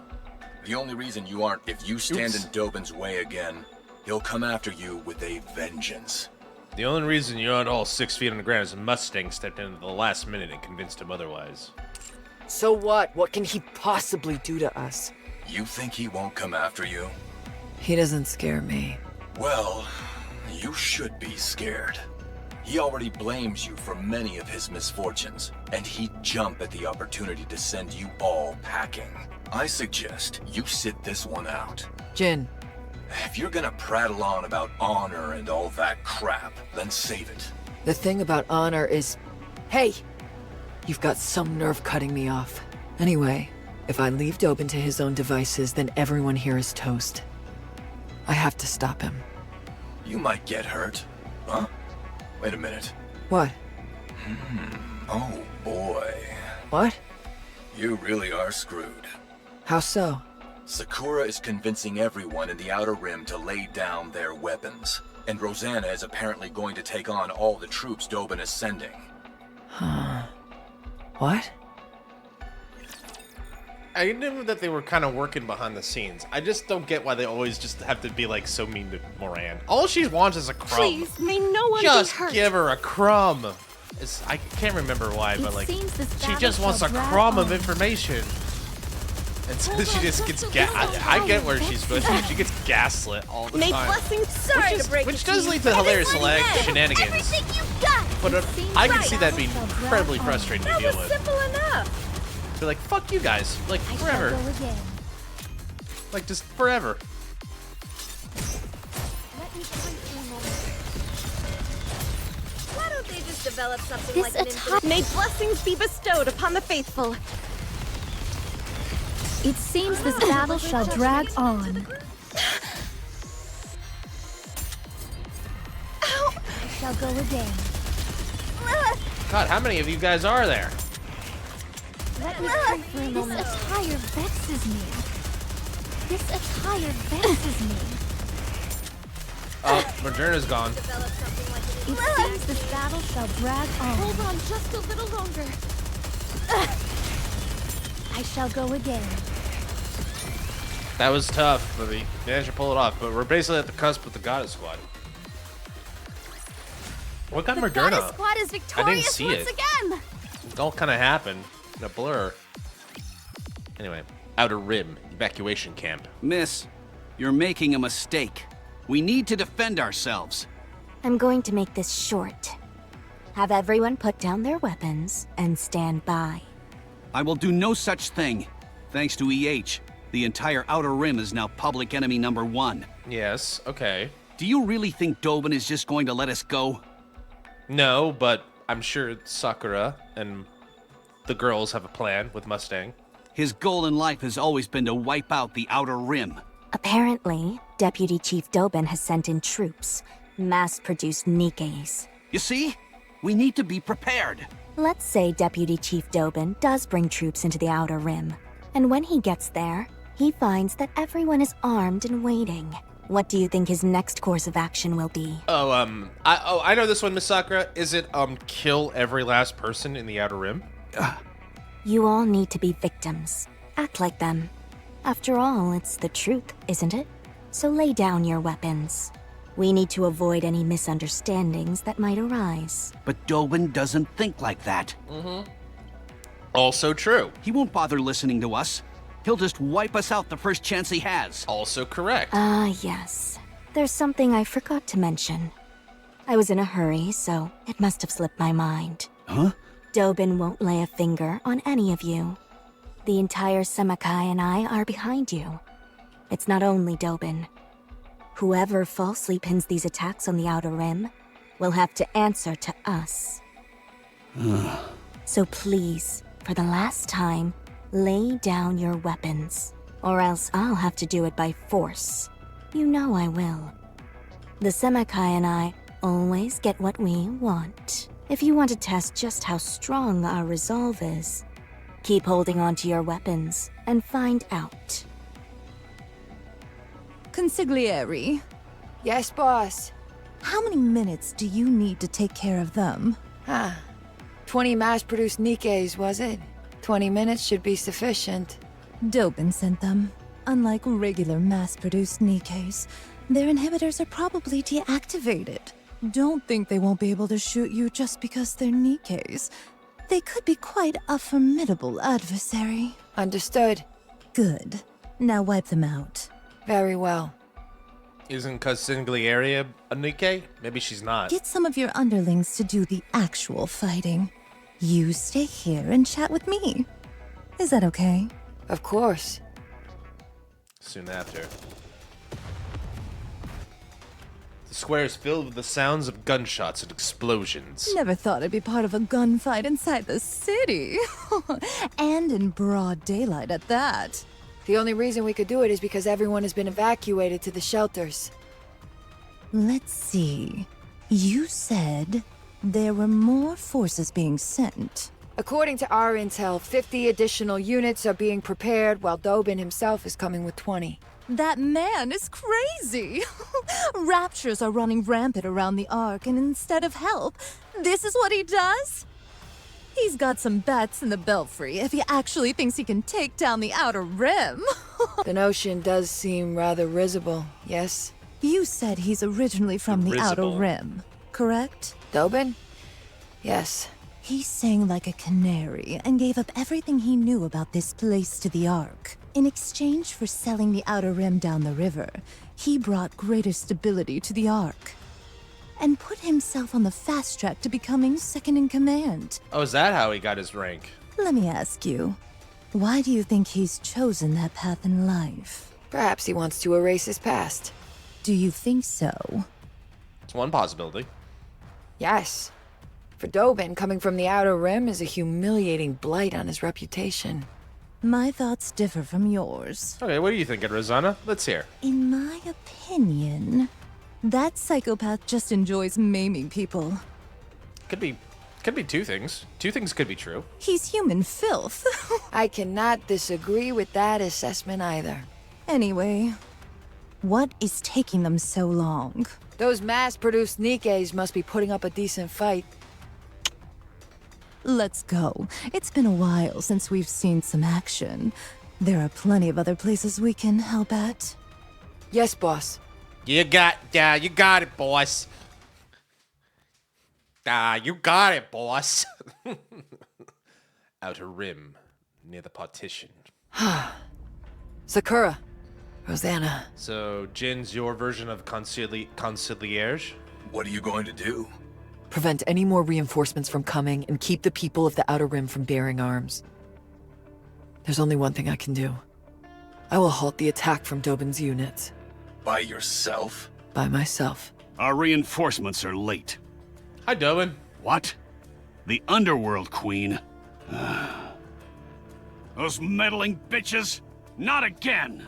The only reason you aren't, if you stand in Dobin's way again, he'll come after you with a vengeance. The only reason you're not all 6 feet on the ground is Mustang stepped in at the last minute and convinced him otherwise. So what? What can he possibly do to us? You think he won't come after you? He doesn't scare me. Well, you should be scared. He already blames you for many of his misfortunes, and he'd jump at the opportunity to send you all packing. I suggest you sit this one out. Jin. If you're gonna prattle on about honor and all that crap, then save it. The thing about honor is... Hey! You've got some nerve cutting me off. Anyway, if I leave Dobin to his own devices, then everyone here is toast. I have to stop him. You might get hurt. Huh? Wait a minute. What? Oh boy. What? You really are screwed. How so? Sakura is convincing everyone in the Outer Rim to lay down their weapons. And Rosanna is apparently going to take on all the troops Dobin is sending. Huh. What? I knew that they were kind of working behind the scenes. I just don't get why they always just have to be like so mean to Moran. All she wants is a crumb. Please, may no one just be hurt. give her a crumb. I can't remember why, but like she just wants a crumb of information. And so she just gets I get where she's supposed to. She gets gaslit all the May time. blessings, sorry to break Which it does to lead you, to but hilarious everything shenanigans. Everything you've got. But I can see that being incredibly frustrating to That deal was with. simple enough. Be like, fuck you guys, like forever, like just forever. Why don't they just develop something This like an attack- May blessings be bestowed upon the faithful. It seems this battle shall drag on. I shall go again. God, how many of you guys are there? Let me pray for a moment. This attire vexes me. This attire vexes me. Oh, Moderna's gone. It seems this battle shall drag on. Hold on just a little longer. I shall go again. That was tough, but we managed to pull it off. But we're basically at the cusp with the Goddess Squad. What got Moderna? Goddess Squad is victorious see once it. again. It all kind of happened in a blur. Anyway, Outer Rim evacuation camp. Miss, you're making a mistake. We need to defend ourselves. I'm going to make this short. Have everyone put down their weapons and stand by. I will do no such thing. Thanks to EH, the entire Outer Rim is now public enemy #1. Yes, okay. Do you really think Dobin is just going to let us go? No, but I'm sure Sakura and the girls have a plan with Mustang. His goal in life has always been to wipe out the Outer Rim. Apparently, Deputy Chief Dobin has sent in troops, mass-produced NIKKEs. You see? We need to be prepared. Let's say Deputy Chief Dobin does bring troops into the Outer Rim. And when he gets there, he finds that everyone is armed and waiting. What do you think his next course of action will be? I know this one, Miss Sakura. Is it, kill every last person in the Outer Rim? You all need to be victims. Act like them. After all, it's the truth, isn't it? So lay down your weapons. We need to avoid any misunderstandings that might arise. But Dobin doesn't think like that. Also true. He won't bother listening to us. He'll just wipe us out the first chance he has. Also correct. Ah, yes. There's something I forgot to mention. I was in a hurry, so it must have slipped my mind. Huh? Dobin won't lay a finger on any of you. The entire Semakai and I are behind you. It's not only Dobin. Whoever falsely pins these attacks on the Outer Rim will have to answer to us. So please, for the last time, lay down your weapons, or else I'll have to do it by force. You know I will. The Semakai and I always get what we want. If you want to test just how strong our resolve is, keep holding on to your weapons and find out. Consigliere, Yes, boss. how many minutes do you need to take care of them? 20 mass-produced NIKKEs, was it? 20 minutes should be sufficient. Dobin sent them. Unlike regular mass-produced NIKKEs, their inhibitors are probably deactivated. Don't think they won't be able to shoot you just because they're NIKKEs. They could be quite a formidable adversary. Understood. Good. Now wipe them out. Very well. Isn't Consigliere a Nikke? Maybe she's not. Get some of your underlings to do the actual fighting. You stay here and chat with me. Is that okay? Of course. Soon after. The square is filled with the sounds of gunshots and explosions. Never thought I'd be part of a gunfight inside the city. And in broad daylight at that. The only reason we could do it is because everyone has been evacuated to the shelters. Let's see. You said there were more forces being sent. According to our intel, 50 additional units are being prepared while Dobin himself is coming with 20. That man is crazy! Raptures are running rampant around the Ark, and instead of help, this is what he does? He's got some bats in the belfry if he actually thinks he can take down the Outer Rim. The notion does seem rather risible, yes? You said he's originally from the Outer Rim, correct? Dobin? Yes. He sang like a canary and gave up everything he knew about this place to the Ark. In exchange for selling the Outer Rim down the river, he brought greater stability to the Ark. And put himself on the fast track to becoming second in command. Oh, is that how he got his rank? Let me ask you, why do you think he's chosen that path in life? Perhaps he wants to erase his past. Do you think so? It's one possibility. Yes. For Dobin, coming from the Outer Rim is a humiliating blight on his reputation. My thoughts differ from yours. Okay, what are you thinking, Rosanna? Let's hear. In my opinion, that psychopath just enjoys maiming people. Could be two things. Two things could be true. He's human filth. I cannot disagree with that assessment either. Anyway, what is taking them so long? Those mass-produced NIKKEs must be putting up a decent fight. Let's go. It's been a while since we've seen some action. There are plenty of other places we can help at. Yes, boss. You got it, boss. You got it, boss. Outer Rim, near the partition. Sakura. Rosanna. So, Jin's your version of concierge? What are you going to do? Prevent any more reinforcements from coming and keep the people of the Outer Rim from bearing arms. There's only one thing I can do. I will halt the attack from Dobin's units. By yourself? By myself. Our reinforcements are late. Hi, Dobin. What? The Underworld Queen? Those meddling bitches? Not again!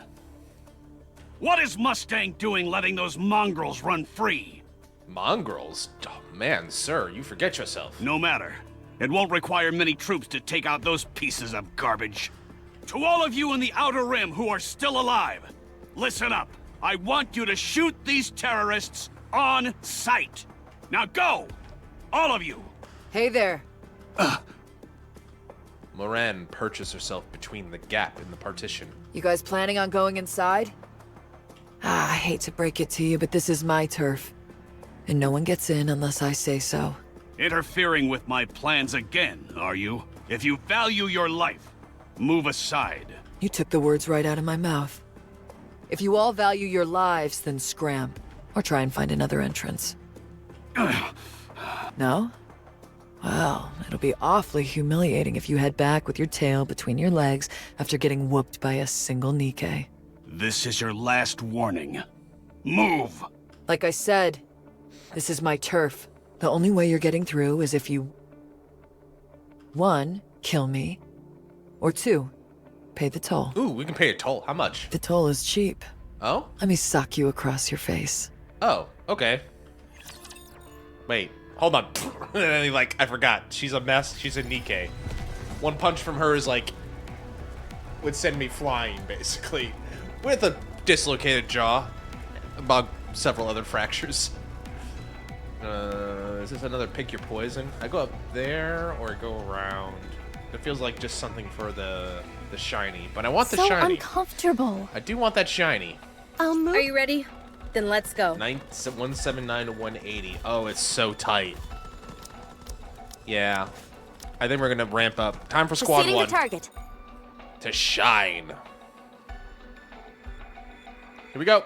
What is Mustang doing letting those mongrels run free? Mongrels? Oh, man, sir, you forget yourself. No matter. It won't require many troops to take out those pieces of garbage. To all of you in the Outer Rim who are still alive, listen up. I want you to shoot these terrorists on sight. Now go! All of you! Hey there. Moran perches herself between the gap in the partition. You guys planning on going inside? I hate to break it to you, but this is my turf. And no one gets in unless I say so. Interfering with my plans again, are you? If you value your life, move aside. You took the words right out of my mouth. If you all value your lives, then scram. Or try and find another entrance. No? Well, it'll be awfully humiliating if you head back with your tail between your legs after getting whooped by a single NIKKE. This is your last warning. Move! Like I said, this is my turf. The only way you're getting through is if you... 1, kill me. Or 2, pay the toll. Ooh, we can pay a toll. How much? The toll is cheap. Oh? Let me sock you across your face. Oh, okay. Wait, hold on. I forgot. She's a mess. She's a NIKKE. One punch from her is would send me flying, basically. With a dislocated jaw. Among several other fractures. Is this another pick your poison? I go up there or go around? It feels like just something for the shiny, but I want the shiny. So uncomfortable. I do want that shiny. I'll move. Are you ready? Then let's go. 179 to 180. Oh, it's so tight. Yeah. I think we're gonna ramp up. Time for squad Proceeding 1. to target. To shine. Here we go.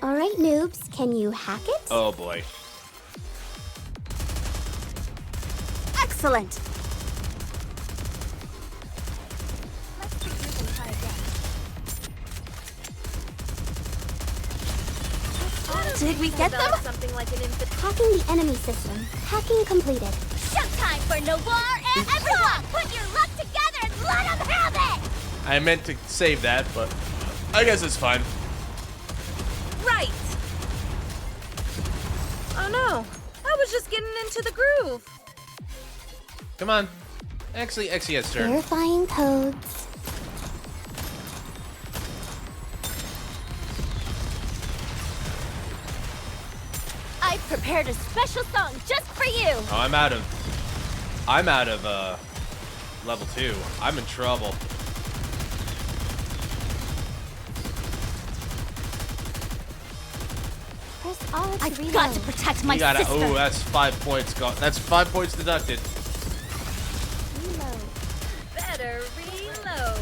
All right, noobs, can you hack it? Oh boy. Excellent. Did we get them? Something like an hacking the enemy system. Hacking completed. Showtime for Noir and everyone! Put your luck together and let them have it! I meant to save that, but I guess it's fine. Right! Oh no, I was just getting into the groove. Come on. Actually, Exia's turn. Verifying codes. I prepared a special song just for you! Oh, I'm out of level 2. I'm in trouble. Press R to I've reload. got to protect my You gotta, sister! oh, that's 5 points gone. That's 5 points deducted. Reload. Better reload.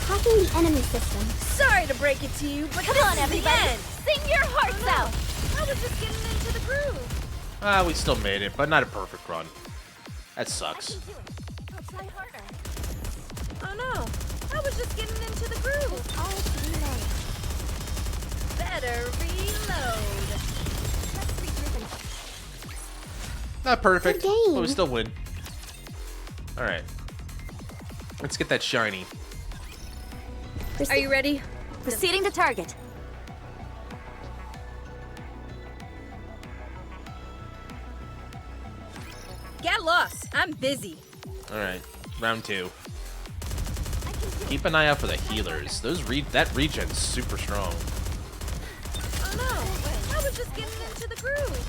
Hacking the enemy system. Sorry to break it to you, but Come this on, is everybody! the end. Sing your hearts out! I was just getting into the groove. Ah, we still made it, but not a perfect run. That sucks. I'll try harder. Oh no, I was just getting into the groove. R to reload. Better reload. Not perfect, Good game. but we still win. Alright. Let's get that shiny. Are you ready? Proceeding to target. Get lost. I'm busy. Alright, round 2. Keep an eye out for the healers. That regen's super strong. Oh no, I was just getting into the groove.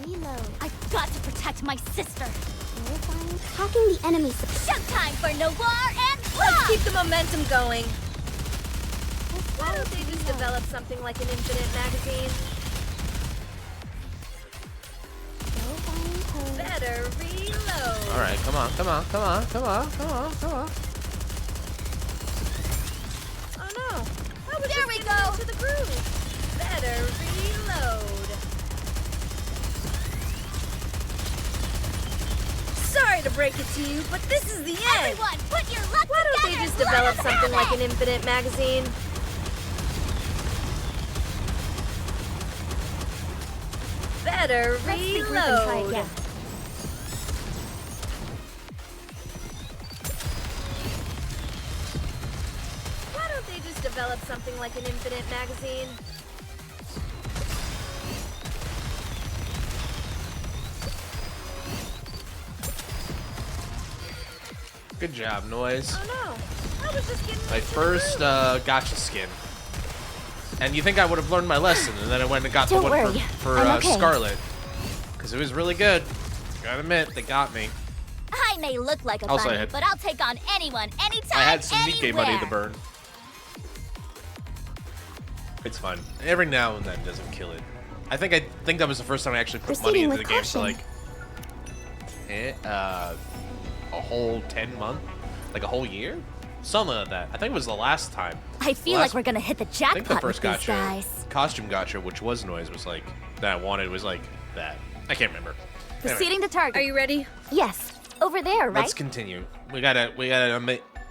Reload. I've got to protect my sister! Verifying. Hacking the enemy system. Showtime for Noir and Let's Blood! keep the momentum going. Why don't they just develop something like an infinite magazine? Verifying code. Better reload. Alright, come on. Oh no, I was There just we getting go. into the groove. Better reload. Sorry to break it to you, but this is the end. Everyone, put your luck Why don't together they just and let develop them something have like it! an infinite magazine? Better Let's regroup and try reload. again. Why don't they just develop something like an infinite magazine? Good job, Noise. Oh no, I was just getting My into the first groove. gotcha skin. And you think I would have learned my lesson, and then I went and got Don't the one worry, for I'm okay. Scarlet. Because it was really good. Gotta admit, they got me. I may look like a Also, bunny, I had- but I'll take on anyone, anytime, I had some NIKKE money to anywhere. burn. It's fun. Every now and then doesn't kill it. I think that was the first time I actually put money Proceeding into with the game for caution. like a whole 10 month, like a whole year, something like that. I think it was the last time. I feel Last- like we're gonna hit the I think jackpot the with first these gotcha, guys. costume gotcha, which was Noise, was like that I wanted was like that. I can't remember. Anyway, Proceeding to target. Are you ready? Yes, over there, right? let's continue. We gotta.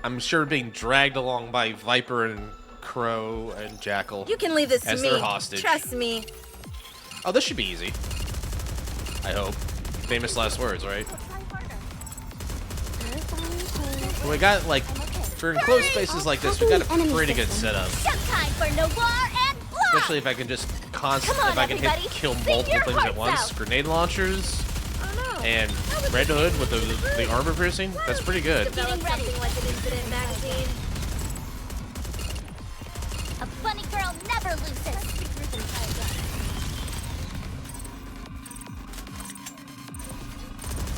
I'm sure being dragged along by Viper and Crow and Jackal. You can leave this to as me. their hostage. Trust me. Oh, this should be easy. I hope. Famous last words, right? Verifying code. We got like, for enclosed spaces like this, we got a pretty good setup. Showtime for Noir and Blood! Especially if I can just Come on, if I can everybody. kill Sing multiple your things at hearts once. out. Grenade launchers Oh no. and Red Hood with the armor piercing. That's pretty good. Develop Getting ready. something like an infinite magazine. A bunny girl never loses.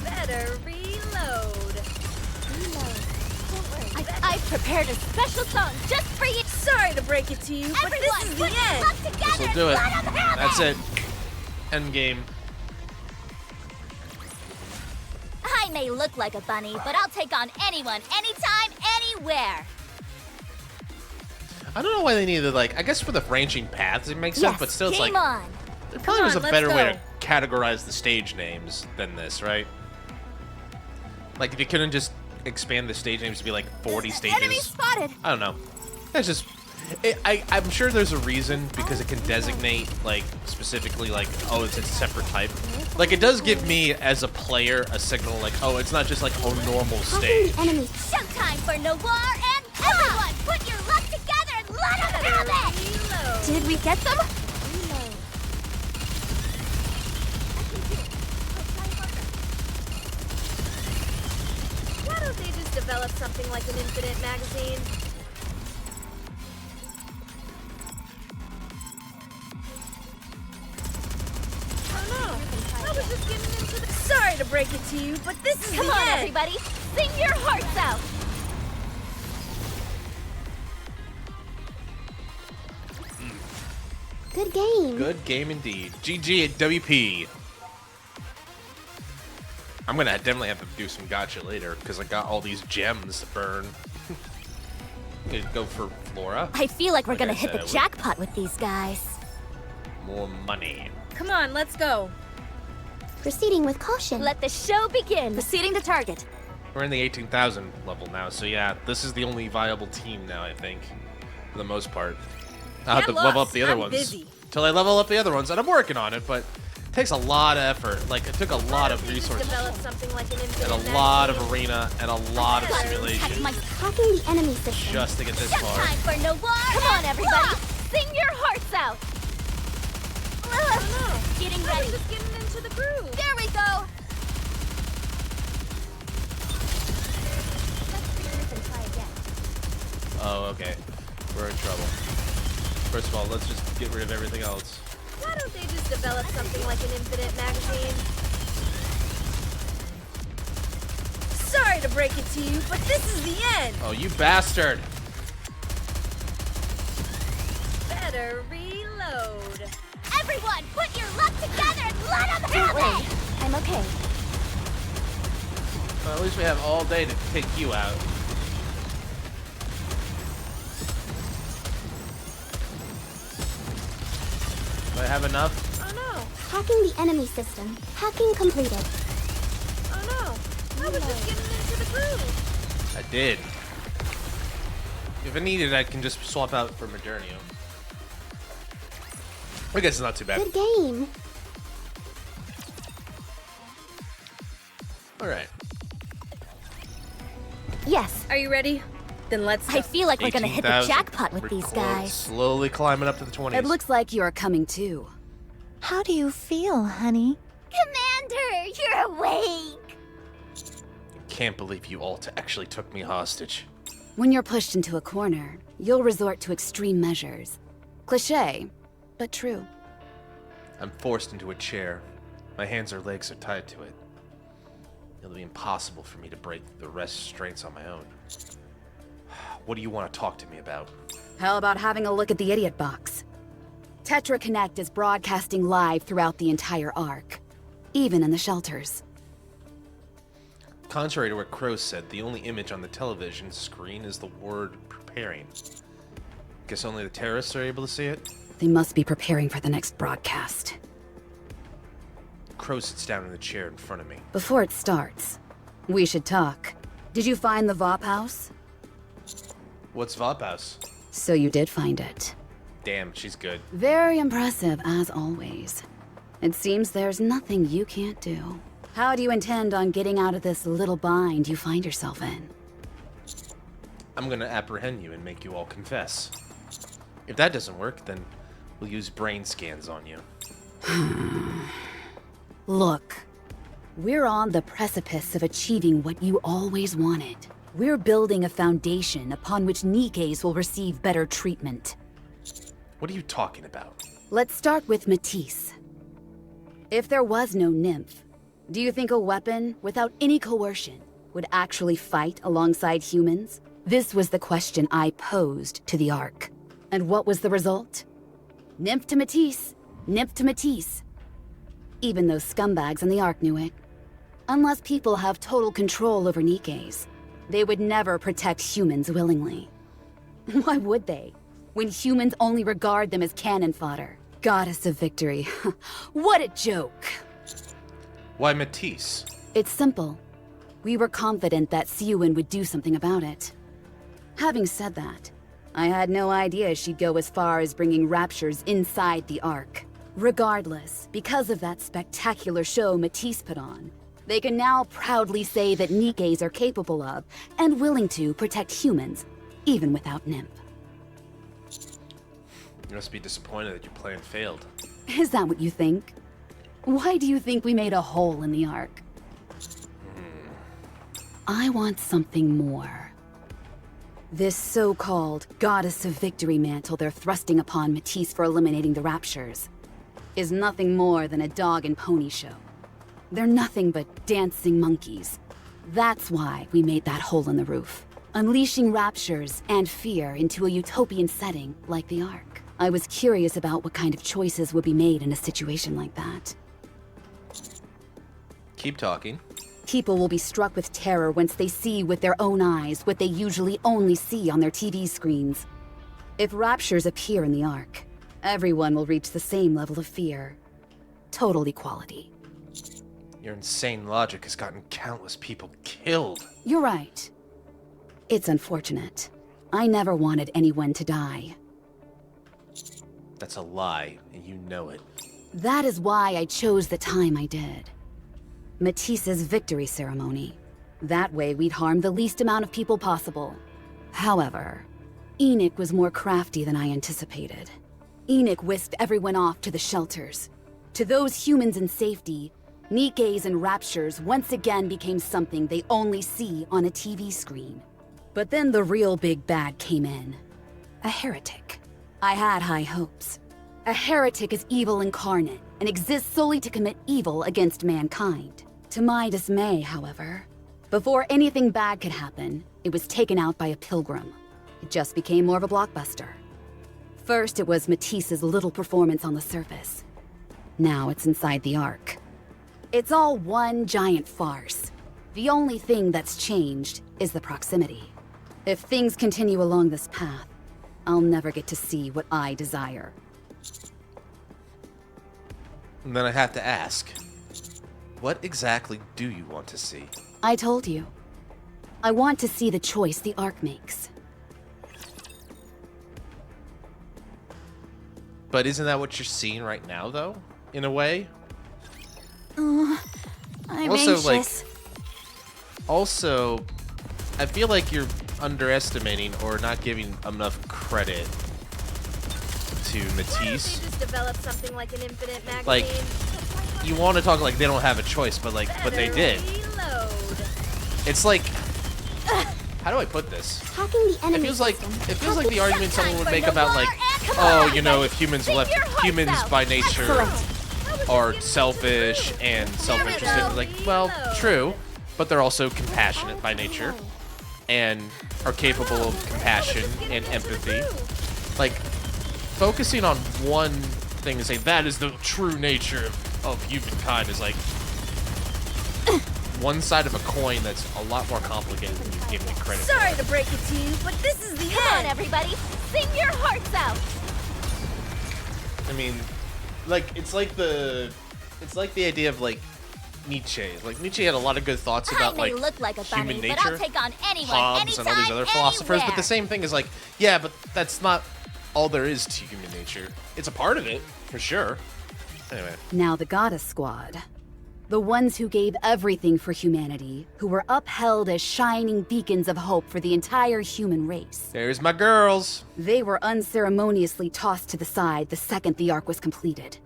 Better reload. I've prepared a special song just for you. Sorry to break it to you, but Everyone, this is put the your end. luck together This will and do it. let 'em have That's it. End game. I may look like a bunny, but I'll take on anyone, anytime, anywhere. I don't know why they needed like. I guess for the branching paths it makes sense, Yes, but still it's game like on. there probably was a on, let's better way go. to categorize the stage names than this, right? Like if you couldn't just expand the stage names to be like 40 stages. Enemy spotted. I don't know. That's just... I'm sure there's a reason, because it can designate, like, specifically, like, oh, it's a separate type. Like, it does give me, as a player, a signal, like, oh, it's not just, like, a normal stage. Enemy. Showtime for Noir and everyone! Put your luck together and let them have it! Did we get them? Why don't they just develop something like an infinite magazine? I was just getting into the... Sorry to break it to you, but this is Come the on, end. everybody! Sing your hearts out! Good game. Good game indeed. GG at WP. I'm gonna definitely have to do some gacha later, because I got all these gems to burn. Gonna go for Flora. I feel like we're gonna hit the said, jackpot with these guys. More money. Come on, let's go. Proceeding with caution. Let the show begin. Proceeding to target. We're in the 18,000 level now, so yeah, this is the only viable team now, I think, for the most part. I'll have to level up the other ones. Busy. Till I level up the other ones, and I'm working on it, but it takes a lot of effort. Like, it took a lot of resources, Develop something like an infinite and a lot of arena, and a lot of simulation Hacking the enemy system. just to get this far. Showtime for Noir! Come on, everybody! Sing your hearts out! Getting ready. Just getting into the groove. There we go! Oh, okay. We're in trouble. First of all, let's just get rid of everything else. Why don't they just develop something like an infinite magazine? Sorry to break it to you, but this is the end. Oh, you bastard! Better reload. Everyone, put your luck together and let them have it! I'm okay. Well, at least we have all day to take you out. Do I have enough? Oh no. Hacking the enemy system. Hacking completed. Oh no. I was just getting into the groove. I did. If I needed, I can just swap out for Modernio. I guess it's not too bad. Good game. Alright. Yes. Are you ready? Then let's go. I feel like we're gonna hit the 18,000. jackpot with We're these close. guys. Slowly climbing up to the 20s. It looks like you are coming too. How do you feel, honey? Commander, you're awake! Can't believe you all actually took me hostage. When you're pushed into a corner, you'll resort to extreme measures. Cliché, but true. I'm forced into a chair. My hands or legs are tied to it. It'll be impossible for me to break the restraints on my own. What do you want to talk to me about? How about having a look at the idiot box? Tetra Connect is broadcasting live throughout the entire arc, even in the shelters. Contrary to what Crow said, the only image on the television screen is the word preparing. Guess only the terrorists are able to see it? They must be preparing for the next broadcast. Crow sits down in the chair in front of me. Before it starts, we should talk. Did you find the VOP house? What's Vophouse? So you did find it. Damn, she's good. Very impressive, as always. It seems there's nothing you can't do. How do you intend on getting out of this little bind you find yourself in? I'm gonna apprehend you and make you all confess. If that doesn't work, then we'll use brain scans on you. Look, we're on the precipice of achieving what you always wanted. We're building a foundation upon which NIKKEs will receive better treatment. What are you talking about? Let's start with Matisse. If there was no nymph, do you think a weapon, without any coercion, would actually fight alongside humans? This was the question I posed to the Ark. And what was the result? Nymph to Matisse. Nymph to Matisse. Even those scumbags in the Ark knew it. Unless people have total control over NIKKEs, they would never protect humans willingly. Why would they, when humans only regard them as cannon fodder? Goddess of victory. What a joke! Why Matisse? It's simple. We were confident that Siwin would do something about it. Having said that, I had no idea she'd go as far as bringing raptures inside the Ark. Regardless, because of that spectacular show Matisse put on, they can now proudly say that NIKKEs are capable of, and willing to, protect humans, even without Nymph. You must be disappointed that your plan failed. Is that what you think? Why do you think we made a hole in the Ark? I want something more. This so-called Goddess of Victory mantle they're thrusting upon Matisse for eliminating the Raptures is nothing more than a dog and pony show. They're nothing but dancing monkeys. That's why we made that hole in the roof. Unleashing Raptures and fear into a utopian setting like the Ark. I was curious about what kind of choices would be made in a situation like that. Keep talking. People will be struck with terror once they see with their own eyes what they usually only see on their TV screens. If Raptures appear in the Ark, everyone will reach the same level of fear. Total equality. Your insane logic has gotten countless people killed. You're right. It's unfortunate. I never wanted anyone to die. That's a lie, and you know it. That is why I chose the time I did. Matisse's victory ceremony. That way we'd harm the least amount of people possible. However, Enoch was more crafty than I anticipated. Enoch whisked everyone off to the shelters. To those humans in safety, NIKKEs and Raptures once again became something they only see on a TV screen. But then the real big bad came in. A heretic. I had high hopes. A heretic is evil incarnate and exists solely to commit evil against mankind. To my dismay, however, before anything bad could happen, it was taken out by a pilgrim. It just became more of a blockbuster. First, it was Matisse's little performance on the surface. Now it's inside the Ark. It's all one giant farce. The only thing that's changed is the proximity. If things continue along this path, I'll never get to see what I desire. And then I have to ask, what exactly do you want to see? I told you. I want to see the choice the Ark makes. But isn't that what you're seeing right now, though? In a way? I'm anxious. Also, I feel like you're underestimating or not giving enough credit to Matisse. Just develop something like an infinite magazine. Like, you want to talk like they don't have a choice, but like, but they did. It's like, how do I put this? Hacking the enemy It feels like the argument someone would make about like, oh, you know, if humans by nature are selfish and self-interested. Like, well, true, but they're also compassionate by nature and are capable of compassion and empathy. Like, focusing on one thing and saying that is the true nature of humankind is like one side of a coin that's a lot more complicated than you give me credit for. Sorry to break it to you, but this is the end. Come on, everybody, sing your hearts out. I mean, like it's like the idea of like Nietzsche. Like Nietzsche had a lot of good thoughts about like look like a human bunny, nature, but I'll take on anyone, Hobbes, and all these other philosophers. But the same thing is like, yeah, but that's not all there is to human nature. It's a part of it, for sure. Anyway. Now the Goddess Squad. The ones who gave everything for humanity, who were upheld as shining beacons of hope for the entire human race. There's my girls. They were unceremoniously tossed to the side the second the Ark was completed.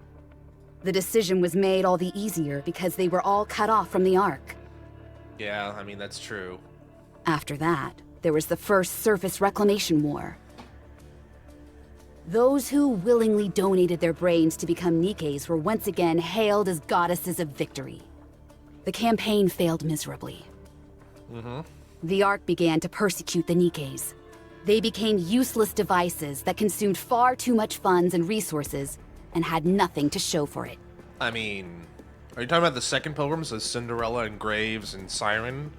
The decision was made all the easier because they were all cut off from the Ark. Yeah, I mean, that's true. After that, there was the first surface reclamation war. Those who willingly donated their brains to become NIKKEs were once again hailed as goddesses of victory. The campaign failed miserably. The Ark began to persecute the NIKKEs. They became useless devices that consumed far too much funds and resources and had nothing to show for it. I mean, are you talking about the second pilgrims, as Cinderella and Graves and Siren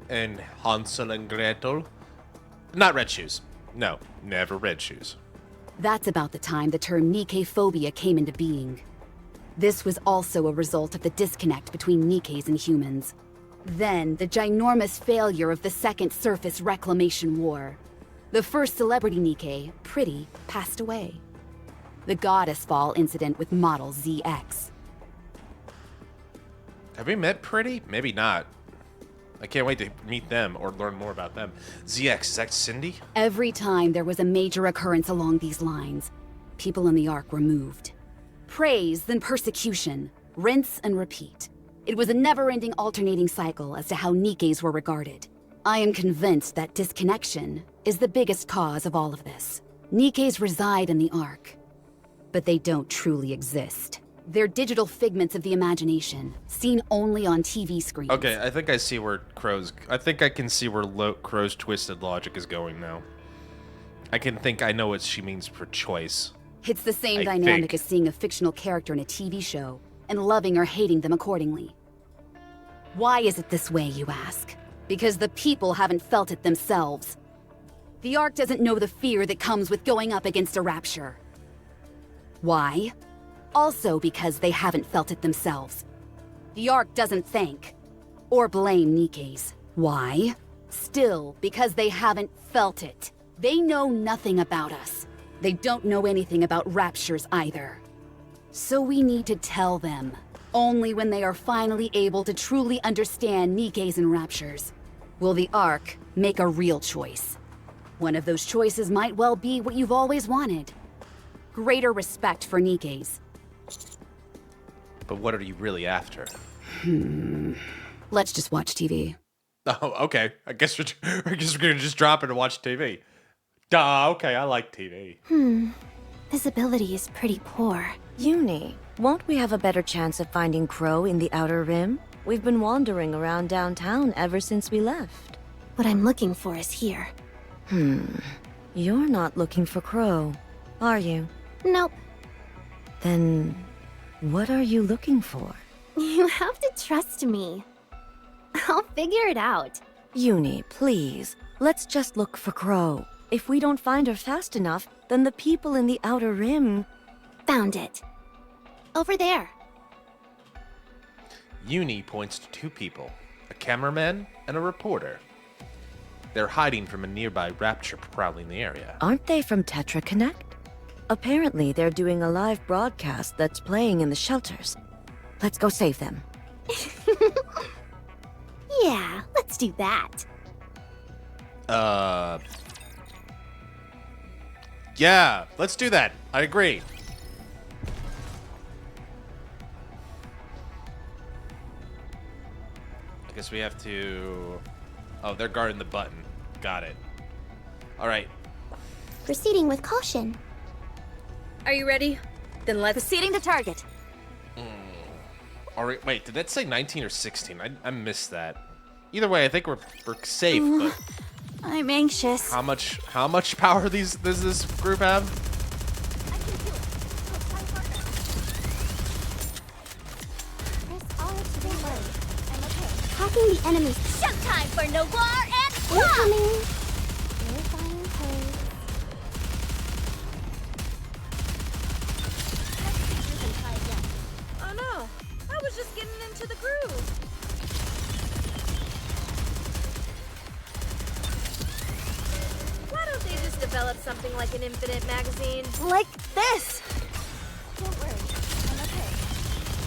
and Hansel and Gretel? Not red shoes. No, never red shoes. That's about the time the term NIKKE-phobia came into being. This was also a result of the disconnect between NIKKEs and humans. Then, the ginormous failure of the Second Surface Reclamation War. The first celebrity Nikke, Pretty, passed away. The Goddess Fall incident with model ZX. Have we met Pretty? Maybe not. I can't wait to meet them or learn more about them. ZX, is that Cindy? Every time there was a major occurrence along these lines, people in the Ark were moved. Praise, then persecution. Rinse and repeat. It was a never-ending alternating cycle as to how Nikkes were regarded. I am convinced that disconnection is the biggest cause of all of this. Nikkes reside in the Ark, but they don't truly exist. They're digital figments of the imagination, seen only on TV screens. Okay, I think I see where I think I can see where Crow's twisted logic is going now. I know what she means for choice. It's the same I dynamic think. as seeing a fictional character in a TV show and loving or hating them accordingly. Why is it this way, you ask? Because the people haven't felt it themselves. The Ark doesn't know the fear that comes with going up against a rapture. Why? Also because they haven't felt it themselves. The Ark doesn't thank or blame Nikkes. Why? Still because they haven't felt it. They know nothing about us. They don't know anything about raptures either. So we need to tell them. Only when they are finally able to truly understand Nikkes and raptures will the Ark make a real choice. One of those choices might well be what you've always wanted. Greater respect for Nikkes. But what are you really after? Let's just watch TV. Oh, okay. I guess we're gonna just drop it and watch TV. Duh, okay, I like TV. Visibility is pretty poor. Uni, won't we have a better chance of finding Crow in the Outer Rim? We've been wandering around downtown ever since we left. What I'm looking for is here. You're not looking for Crow, are you? Nope. Then, what are you looking for? You have to trust me. I'll figure it out. Uni, please. Let's just look for Crow. If we don't find her fast enough, then the people in the Outer Rim... Found it. Over there. Uni points to two people, a cameraman and a reporter. They're hiding from a nearby rapture prowling the area. Aren't they from Tetra Connect? Apparently, they're doing a live broadcast that's playing in the shelters. Let's go save them. Yeah, let's do that. Yeah, let's do that. I agree. I guess we have to... Oh, they're guarding the button. Got it. All right. Proceeding with caution. Are you ready? Then let's... Proceeding to target. All right, wait, did that say 19 or 16? I missed that. Either way, I think we're safe, but... I'm anxious. How much power does this group have? Hacking the enemy's Showtime for Noir and incoming. Verifying code. Oh no, I was just getting into the groove. Why don't they just develop something like an infinite magazine? Like this. Don't worry, I'm okay.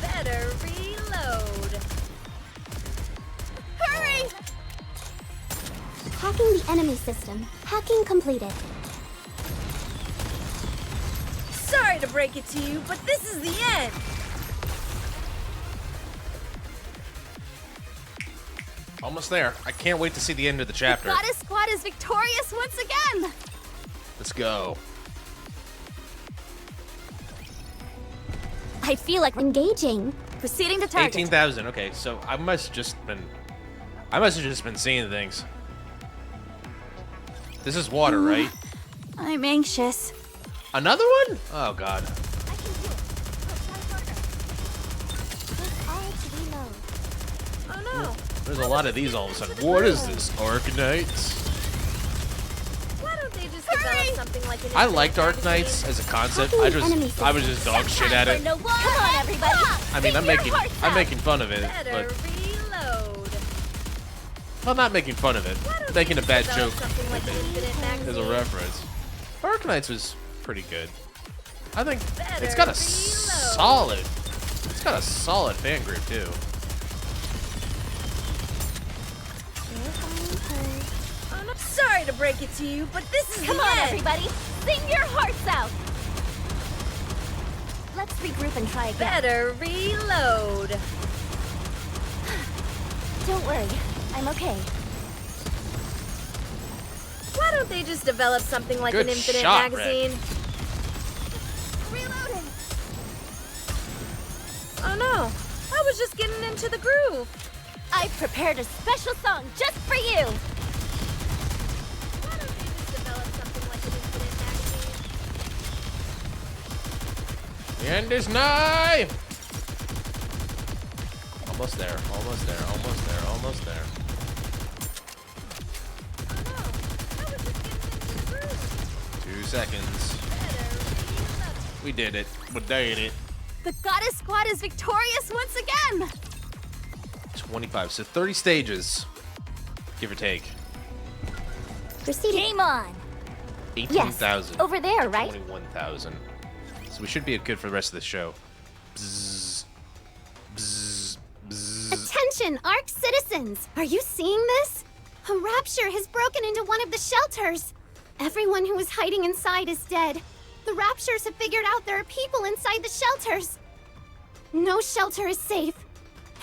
Better reload. Hurry! Hacking the enemy system. Hacking completed. Sorry to break it to you, but this is the end. Almost there. I can't wait to see the end of the chapter. Goddess Squad is victorious once again! Let's go. I feel like engaging. Proceeding to target. 18,000. Okay, so I must have just been seeing things. This is water, right? I'm anxious. Another one? Oh god. Oh no. There's a lot of these all of a sudden. What is this? Arknights? Why don't they just develop something like an I liked Arknights as a concept. I was just dog shit at it. Come on, everybody! I mean, I'm making fun of it, Better but reload. Well, not making fun of it. Making a bad joke Something like an infinite as a magazine. reference. Arknights was pretty good. I think it's Better got a reload. solid. It's got a solid fan group too. Sorry to break it to you, but this is Come the on, end. everybody! Sing your hearts out! Let's regroup and try again. Better reload. Don't worry, I'm okay. Why don't they just develop something like Good an infinite shot, magazine? Reloading! Oh no, I was just getting into the groove. I've prepared a special song just for you! Why don't they just develop something like an infinite magazine? The end is nigh. Almost there. Almost there. Almost there. Almost there. Oh no, I was just getting into the groove. 2 seconds. We did it. We did it. The Goddess Squad is victorious once again! 25. So 30 stages, give or take. Game on! 18,000. Yes, over there, right? 21,000. So we should be good for the rest of the show. Bzzz. Bzzz. Bzzz. Attention, Ark citizens! Are you seeing this? A rapture has broken into one of the shelters. Everyone who was hiding inside is dead. The raptures have figured out there are people inside the shelters. No shelter is safe.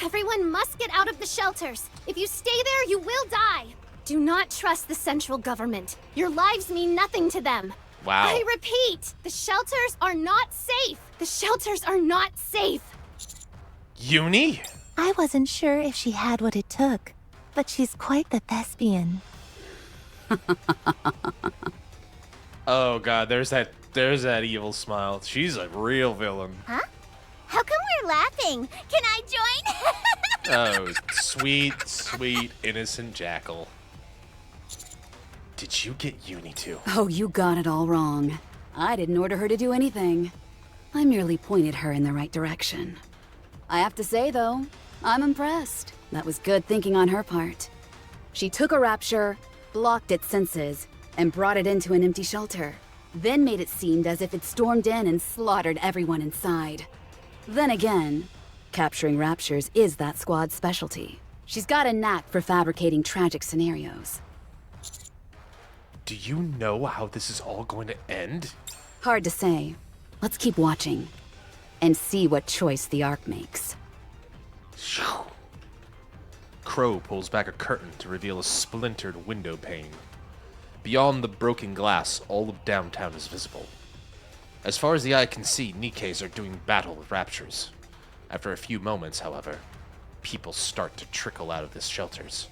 Everyone must get out of the shelters. If you stay there, you will die. Do not trust the central government. Your lives mean nothing to them. Wow. I repeat, the shelters are not safe. The shelters are not safe. Uni? I wasn't sure if she had what it took, but she's quite the thespian. Oh god, there's that evil smile. She's a real villain. Huh? How come we're laughing? Can I join? Oh, sweet, sweet, innocent jackal. Did you get Uni too? Oh, you got it all wrong. I didn't order her to do anything. I merely pointed her in the right direction. I have to say, though, I'm impressed. That was good thinking on her part. She took a rapture, blocked its senses, and brought it into an empty shelter. Then made it seem as if it stormed in and slaughtered everyone inside. Then again, capturing raptures is that squad's specialty. She's got a knack for fabricating tragic scenarios. Do you know how this is all going to end? Hard to say. Let's keep watching and see what choice the Ark makes. Crow pulls back a curtain to reveal a splintered window pane. Beyond the broken glass, all of downtown is visible. As far as the eye can see, NIKKEs are doing battle with raptures. After a few moments, however, people start to trickle out of the shelters.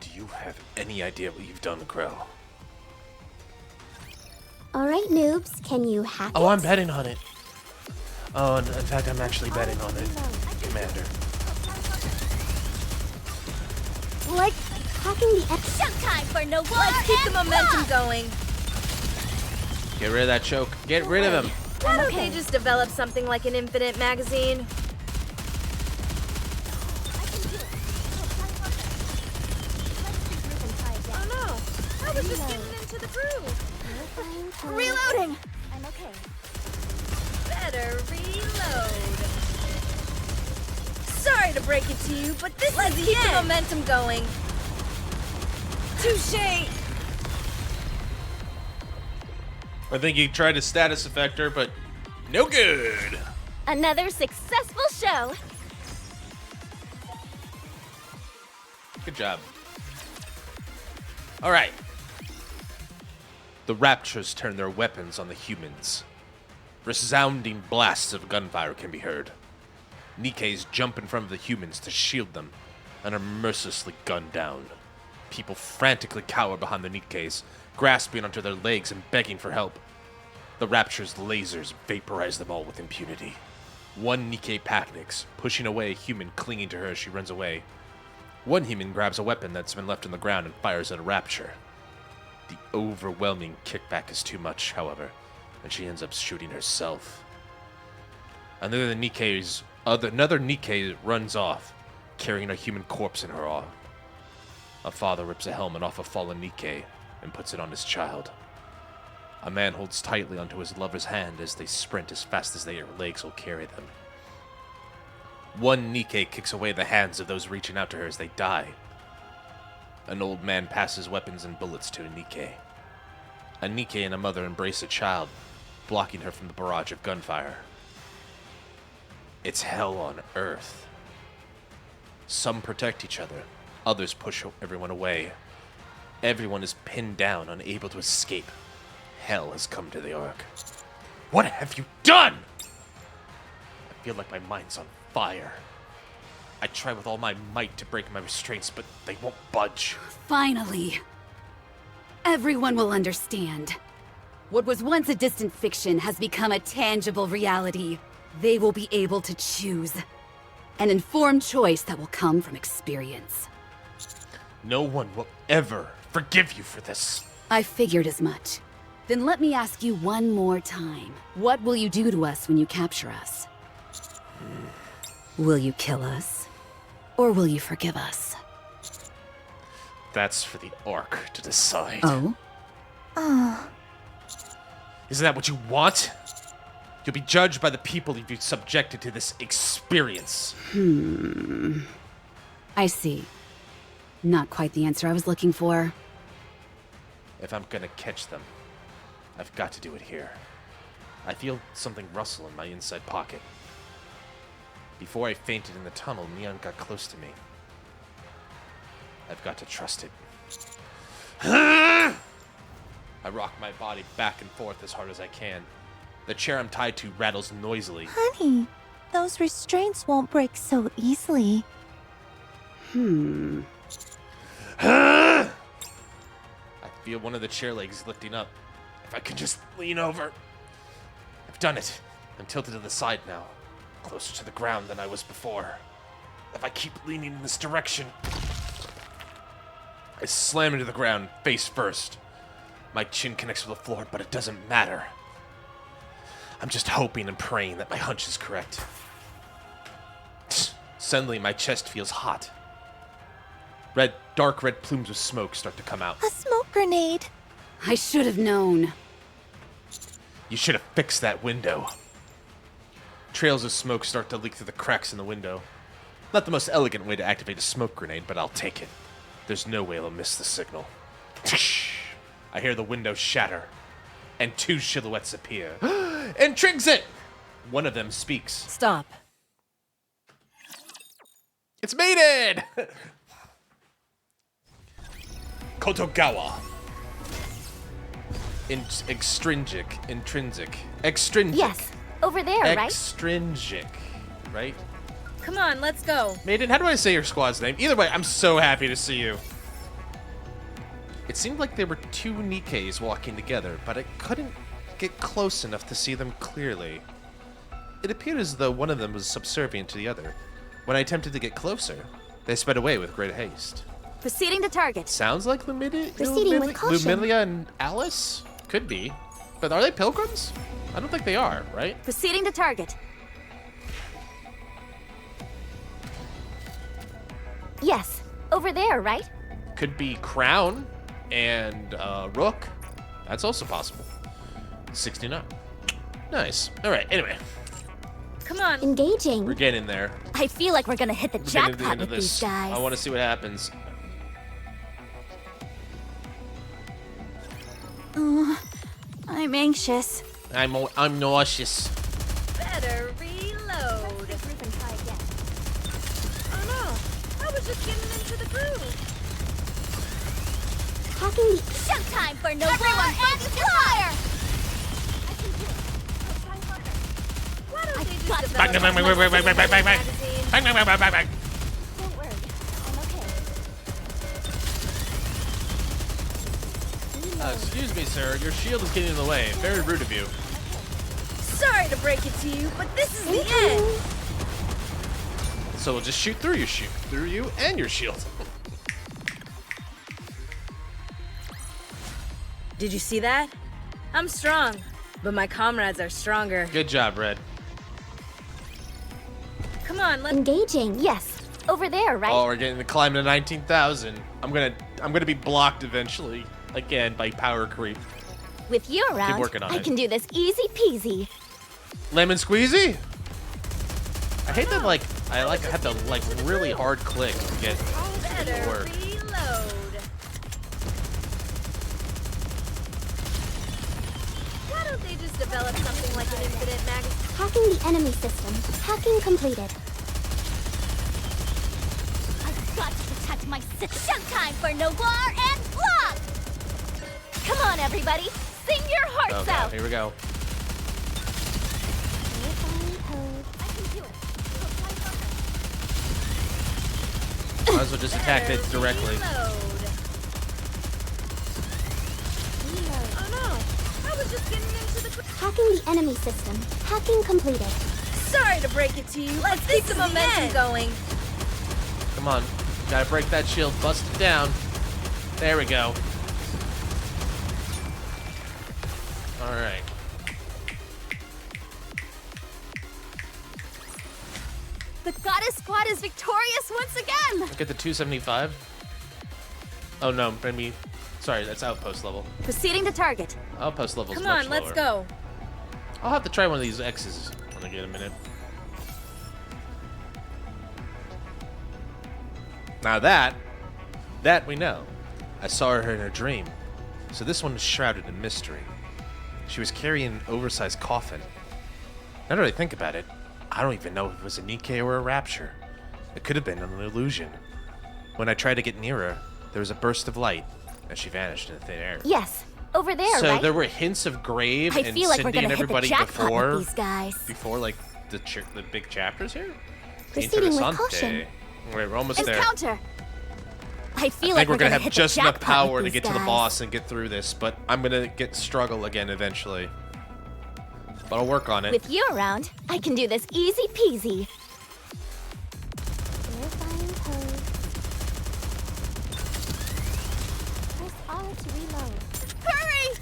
Do you have any idea what you've done, Crow? All right, noobs, can you hack Oh, it? I'm betting on it. Oh, in fact, I'm actually betting on it, Commander. Like hacking the Showtime for no war Let's keep the and momentum love! going. Get rid of that choke. Get rid of him. Why don't okay. they just develop something like an infinite magazine? Oh no, I was just getting into the groove. Reloading! I'm okay. Better reload. Sorry to break it to you, but this is keep the momentum going. Touche. I think he tried to status affect her, but no good. Another successful show! Good job. All right. The raptures turn their weapons on the humans. Resounding blasts of gunfire can be heard. NIKKEs jump in front of the humans to shield them and are mercilessly gunned down. People frantically cower behind the NIKKEs, grasping onto their legs and begging for help. The rapture's lasers vaporize them all with impunity. One NIKKE panics, pushing away a human clinging to her as she runs away. One human grabs a weapon that's been left on the ground and fires at a rapture. The overwhelming kickback is too much, however, and she ends up shooting herself. Another NIKKE runs off, carrying a human corpse in her arm. A father rips a helmet off a fallen NIKKE and puts it on his child. A man holds tightly onto his lover's hand as they sprint as fast as their legs will carry them. One NIKKE kicks away the hands of those reaching out to her as they die. An old man passes weapons and bullets to a NIKKE. A NIKKE and a mother embrace a child, blocking her from the barrage of gunfire. It's hell on earth. Some protect each other, others push everyone away. Everyone is pinned down, unable to escape. Hell has come to the Ark. What have you done? I feel like my mind's on fire. I try with all my might to break my restraints, but they won't budge. Finally. Everyone will understand. What was once a distant fiction has become a tangible reality. They will be able to choose. An informed choice that will come from experience. No one will ever forgive you for this. I figured as much. Then let me ask you one more time. What will you do to us when you capture us? Will you kill us? Or will you forgive us? That's for the Ark to decide. Oh? Isn't that what you want? You'll be judged by the people you've subjected to this experience. I see. Not quite the answer I was looking for. If I'm gonna catch them, I've got to do it here. I feel something rustle in my inside pocket. Before I fainted in the tunnel, Neon got close to me. I've got to trust it. I rock my body back and forth as hard as I can. The chair I'm tied to rattles noisily. Honey, those restraints won't break so easily. I feel one of the chair legs lifting up. If I could just lean over. I've done it. I'm tilted to the side now, closer to the ground than I was before. If I keep leaning in this direction, I slam into the ground face first. My chin connects with the floor, but it doesn't matter. I'm just hoping and praying that my hunch is correct. Suddenly, my chest feels hot. Dark red plumes of smoke start to come out. A smoke grenade. I should have known. You should have fixed that window. Trails of smoke start to leak through the cracks in the window. Not the most elegant way to activate a smoke grenade, but I'll take it. There's no way I'll miss the signal. I hear the window shatter, and two silhouettes appear. And Trinxit! One of them speaks. Stop. It's mated! Kotogawa. Extrinsic. Yes, over there, right? Extrinsic, right? Come on, let's go. Maiden, how do I say your squad's name? Either way, I'm so happy to see you. It seemed like there were two NIKKEs walking together, but I couldn't get close enough to see them clearly. It appeared as though one of them was subservient to the other. When I attempted to get closer, they sped away with great haste. Proceeding to target. Sounds like Proceeding with caution. Lumilia and Alice? Could be. But are they pilgrims? I don't think they are, right? Proceeding to target. Yes, over there, right? Could be Crown and Rook. That's also possible. 69. Nice. Alright, anyway. Come on. Engaging. We're getting there. I feel like we're gonna hit the We're getting to the jackpot end of with these this. guys. I want to see what happens. I'm anxious. I'm nauseous. Better reload. Oh no, I was just getting into the groove. Hacking the showtime for no everyone focus your fire! I can do it. I'll try harder. Why don't they just Bang, develop bang, bang, bang, bang, bang, bang, bang, bang, bang. Bang, bang, bang, bang, bang, bang. Don't worry, I'm okay. Excuse me, sir. Your shield is getting in the way. Very rude of you. Sorry to break it to you, but this is the end. So we'll just shoot through you and your shield. Did you see that? I'm strong, but my comrades are stronger. Good job, Red. Come on, let's... Engaging, yes. Over there, right? Oh, we're getting to climb to 19,000. I'm gonna be blocked eventually again by power creep. With you around, working on I it. can do this easy peasy. Lemon squeezy. I hate that I have to really hard click to get it to work. Reload. Why don't they just develop something like an infinite magazine? Hacking the enemy system. Hacking completed. I've got to protect my system. Showtime for Noir and Block! Come on, everybody. Sing your hearts Okay, out. here we go. I can do it. Might as well just attack it directly. Oh no! I was just getting into the... Hacking the enemy system. Hacking completed. Sorry to break it to you. Let's keep the momentum going. Come on. Gotta break that shield. Bust it down. There we go. Alright. The Goddess Squad is victorious once again! Look at the 275. Oh no, maybe. Sorry, that's outpost level. Proceeding to target. Outpost level is Come much on, let's lower. go. I'll have to try one of these X's when I get a minute. Now that we know. I saw her in a dream. So this one is shrouded in mystery. She was carrying an oversized coffin. Now that I think about it, I don't even know if it was a NIKKE or a rapture. It could have been an illusion. When I tried to get near her, there was a burst of light, and she vanished in thin air. Yes, over there, So right? there were hints of Grave I and feel like we're Cindy gonna and hit the everybody jackpot before, with these guys. before like the big chapters here. Proceeding with Interessante. caution. We're almost It's there. counter. I feel I like think we're gonna have hit just the enough jackpot power to with get these to the guys. boss and get through this, but I'm gonna struggle again eventually. But I'll work on it. With you around, I can do this easy peasy. Verifying code. Press R to reload. Hurry!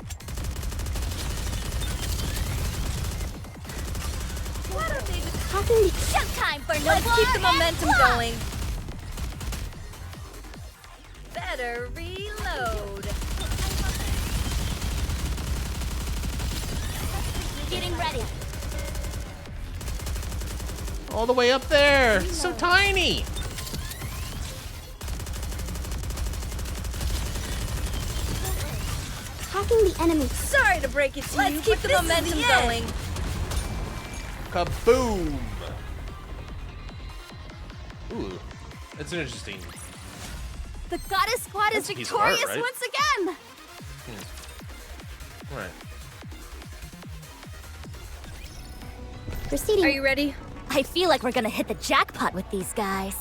Why don't they just... Hacking the... Showtime for Let's Noir keep the and momentum Block! going. Better reload. Getting ready. All the way up there. It's so tiny. Hacking the enemy. Sorry to break it to you, Let's keep but the this is momentum the end. going. Kaboom! Ooh, that's interesting. The Goddess Squad is That's a piece of art, victorious right? once again! All right. Proceeding. Are you ready? I feel like we're gonna hit the jackpot with these guys.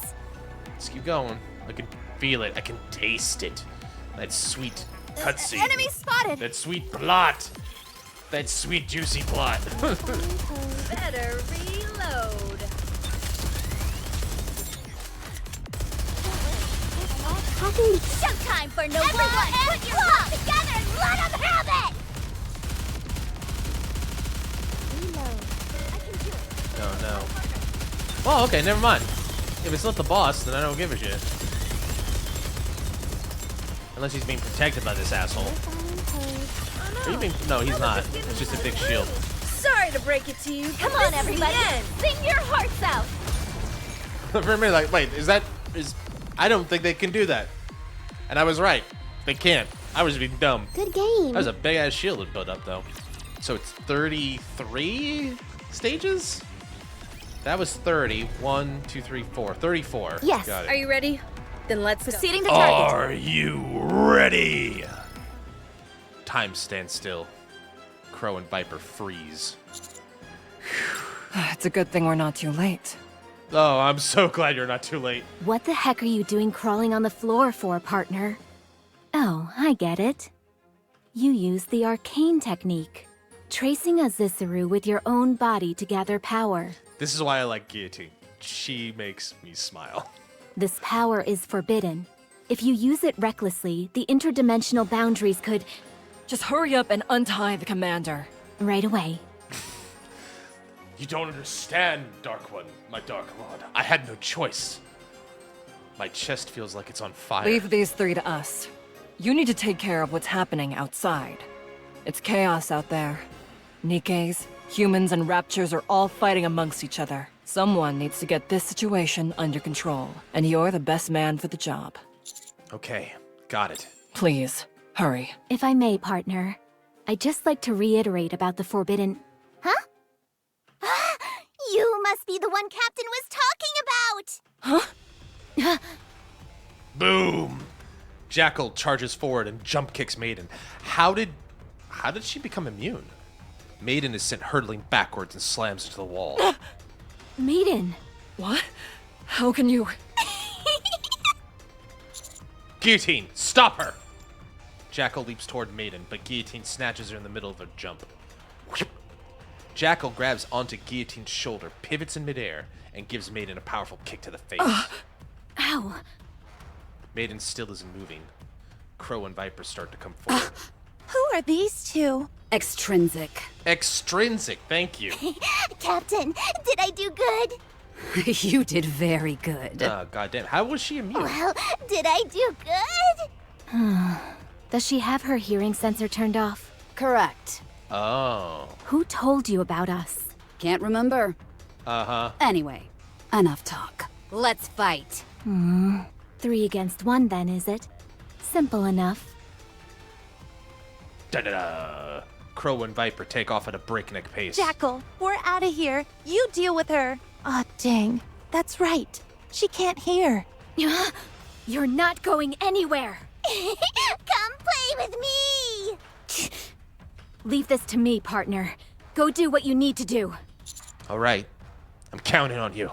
Let's keep going. I can feel it. I can taste it. That sweet cutscene. Enemy spotted! That sweet plot. That sweet juicy plot. Better reload. Hacking the... Showtime for Noir and Block! Put your hands together and let them have it! Reload. I can do it. Oh no. Oh, okay, never mind. If it's not the boss, then I don't give a shit. Unless he's being protected by this asshole. Are you being... No, he's not. It's just a big shield. Sorry to break it to you, Come but on, this is everybody! the end. Sing your hearts out! For a minute, like, wait, is... I don't think they can do that. And I was right. They can't. I was being dumb. Good game. That was a big-ass shield to build up, though. So it's 33 stages? That was 30. 1, 2, 3, 4. 34. Yes. Got it. Are you ready? Then let's go. Proceeding to target. Are you ready? Time stands still. Crow and Viper freeze. It's a good thing we're not too late. Oh, I'm so glad you're not too late. What the heck are you doing crawling on the floor for, partner? Oh, I get it. You use the arcane technique, tracing a Zissaru with your own body to gather power. This is why I like Guillotine. She makes me smile. This power is forbidden. If you use it recklessly, the interdimensional boundaries could... Just hurry up and untie the commander. Right away. You don't understand, Dark One, my Dark Lord. I had no choice. My chest feels like it's on fire. Leave these three to us. You need to take care of what's happening outside. It's chaos out there. Nikkes, humans, and raptures are all fighting amongst each other. Someone needs to get this situation under control, and you're the best man for the job. Okay, got it. Please, hurry. If I may, partner, I'd just like to reiterate about the forbidden... Huh? You must be the one Captain was talking about! Huh? Boom! Jackal charges forward and jump kicks Maiden. How did she become immune? Maiden is sent hurtling backwards and slams into the wall. Maiden! What? How can you... Guillotine, stop her! Jackal leaps toward Maiden, but Guillotine snatches her in the middle of a jump. Jackal grabs onto Guillotine's shoulder, pivots in midair, and gives Maiden a powerful kick to the face. Ow! Maiden still isn't moving. Crow and Viper start to come forward. Who are these two? Extrinsic. Extrinsic, thank you. Captain, did I do good? You did very good. Goddamn, how was she immune? Well, did I do good? Does she have her hearing sensor turned off? Correct. Oh. Who told you about us? Can't remember. Uh-huh. Anyway, enough talk. Let's fight. 3 against 1 then, is it? Simple enough. Da-da-da. Crow and Viper take off at a breakneck pace. Jackal, we're out of here. You deal with her. Aw, dang. That's right. She can't hear. You're not going anywhere! Come play with me! Leave this to me, partner. Go do what you need to do. All right. I'm counting on you.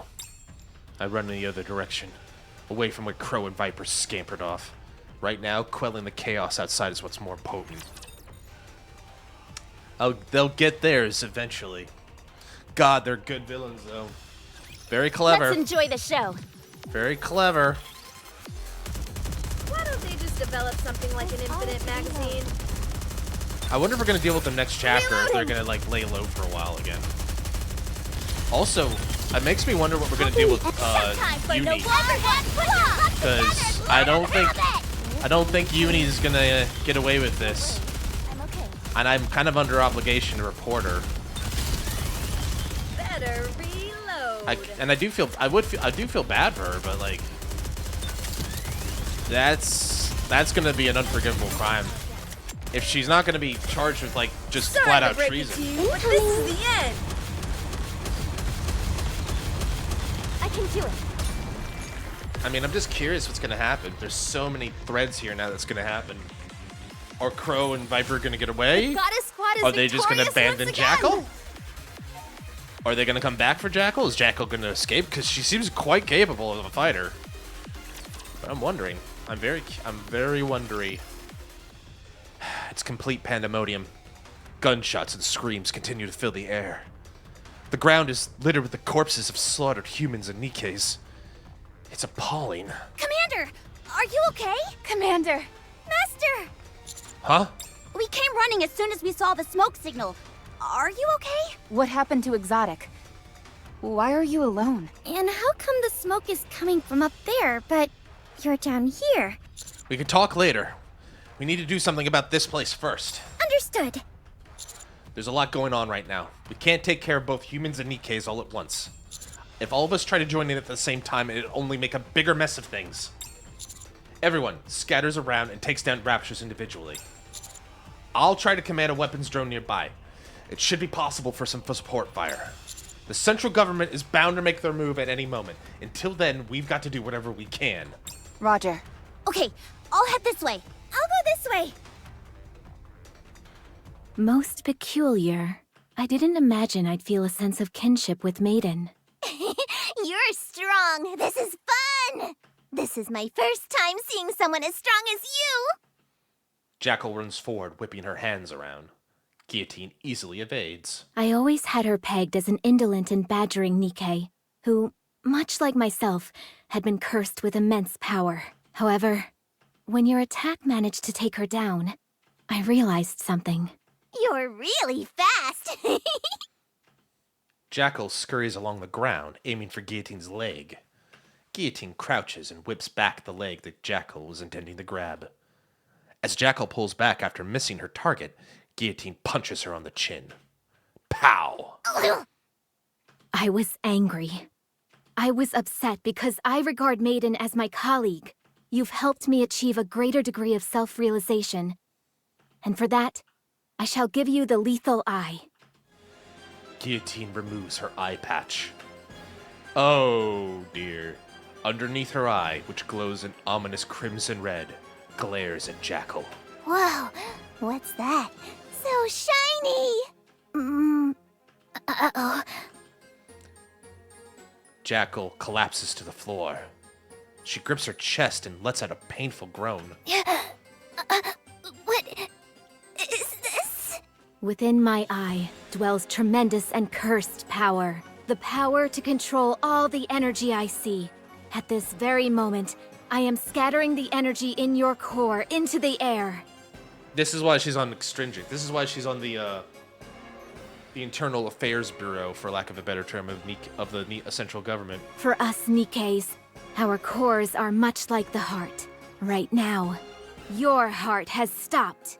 I run in the other direction, away from where Crow and Viper scampered off. Right now, quelling the chaos outside is what's more potent. They'll get theirs eventually. God, they're good villains, though. Very clever. Let's enjoy the show. Very clever. Why don't they just develop something like an Infinite magazine? I wonder if we're going to deal with the next chapter, if they're going to, like, lay low for a while again. Also, it makes me wonder what we're going to deal with, Uni. Because I don't think Uni is going to get away with this. And I'm kind of under obligation to report her. Better reload. I do feel bad for her, but like that's gonna be an unforgivable crime. If she's not gonna be charged with like just flat out treason. But this is the end. I can do it. I mean, I'm just curious what's gonna happen. There's so many threads here now that's gonna happen. Are Crow and Viper gonna get away? Goddess Squad is Are they just gonna abandon once Jackal? Are they gonna come back for Jackal? Is Jackal gonna escape? Because she seems quite capable of a fighter. But I'm wondering. I'm very wondery. It's complete pandemonium. Gunshots and screams continue to fill the air. The ground is littered with the corpses of slaughtered humans and Nikkes. It's appalling. Commander, are you okay? Commander. Master. Huh? We came running as soon as we saw the smoke signal. Are you okay? What happened to Exotic? Why are you alone? And how come the smoke is coming from up there, but you're down here? We can talk later. We need to do something about this place first. Understood. There's a lot going on right now. We can't take care of both humans and Nikkes all at once. If all of us try to join in at the same time, it'll only make a bigger mess of things. Everyone scatters around and takes down raptures individually. I'll try to command a weapons drone nearby. It should be possible for some support fire. The central government is bound to make their move at any moment. Until then, we've got to do whatever we can. Roger. Okay, I'll head this way. I'll go this way. Most peculiar. I didn't imagine I'd feel a sense of kinship with Maiden. You're strong. This is fun. This is my first time seeing someone as strong as you. Jackal runs forward, whipping her hands around. Guillotine easily evades. I always had her pegged as an indolent and badgering Nikke, who, much like myself, had been cursed with immense power. However, when your attack managed to take her down, I realized something. You're really fast. Jackal scurries along the ground, aiming for Guillotine's leg. Guillotine crouches and whips back the leg that Jackal was intending to grab. As Jackal pulls back after missing her target, Guillotine punches her on the chin. Pow! I was angry. I was upset because I regard Maiden as my colleague. You've helped me achieve a greater degree of self-realization. And for that, I shall give you the lethal eye. Guillotine removes her eye patch. Oh dear. Underneath her eye, which glows an ominous crimson red, glares at Jackal. Whoa, what's that? So shiny! Uh-oh. Jackal collapses to the floor. She grips her chest and lets out a painful groan. What is this? Within my eye dwells tremendous and cursed power. The power to control all the energy I see. At this very moment, I am scattering the energy in your core into the air. This is why she's on Extrinsic. This is why she's on the Internal Affairs Bureau, for lack of a better term, of the central government. For us Nikkes, our cores are much like the heart. Right now, your heart has stopped.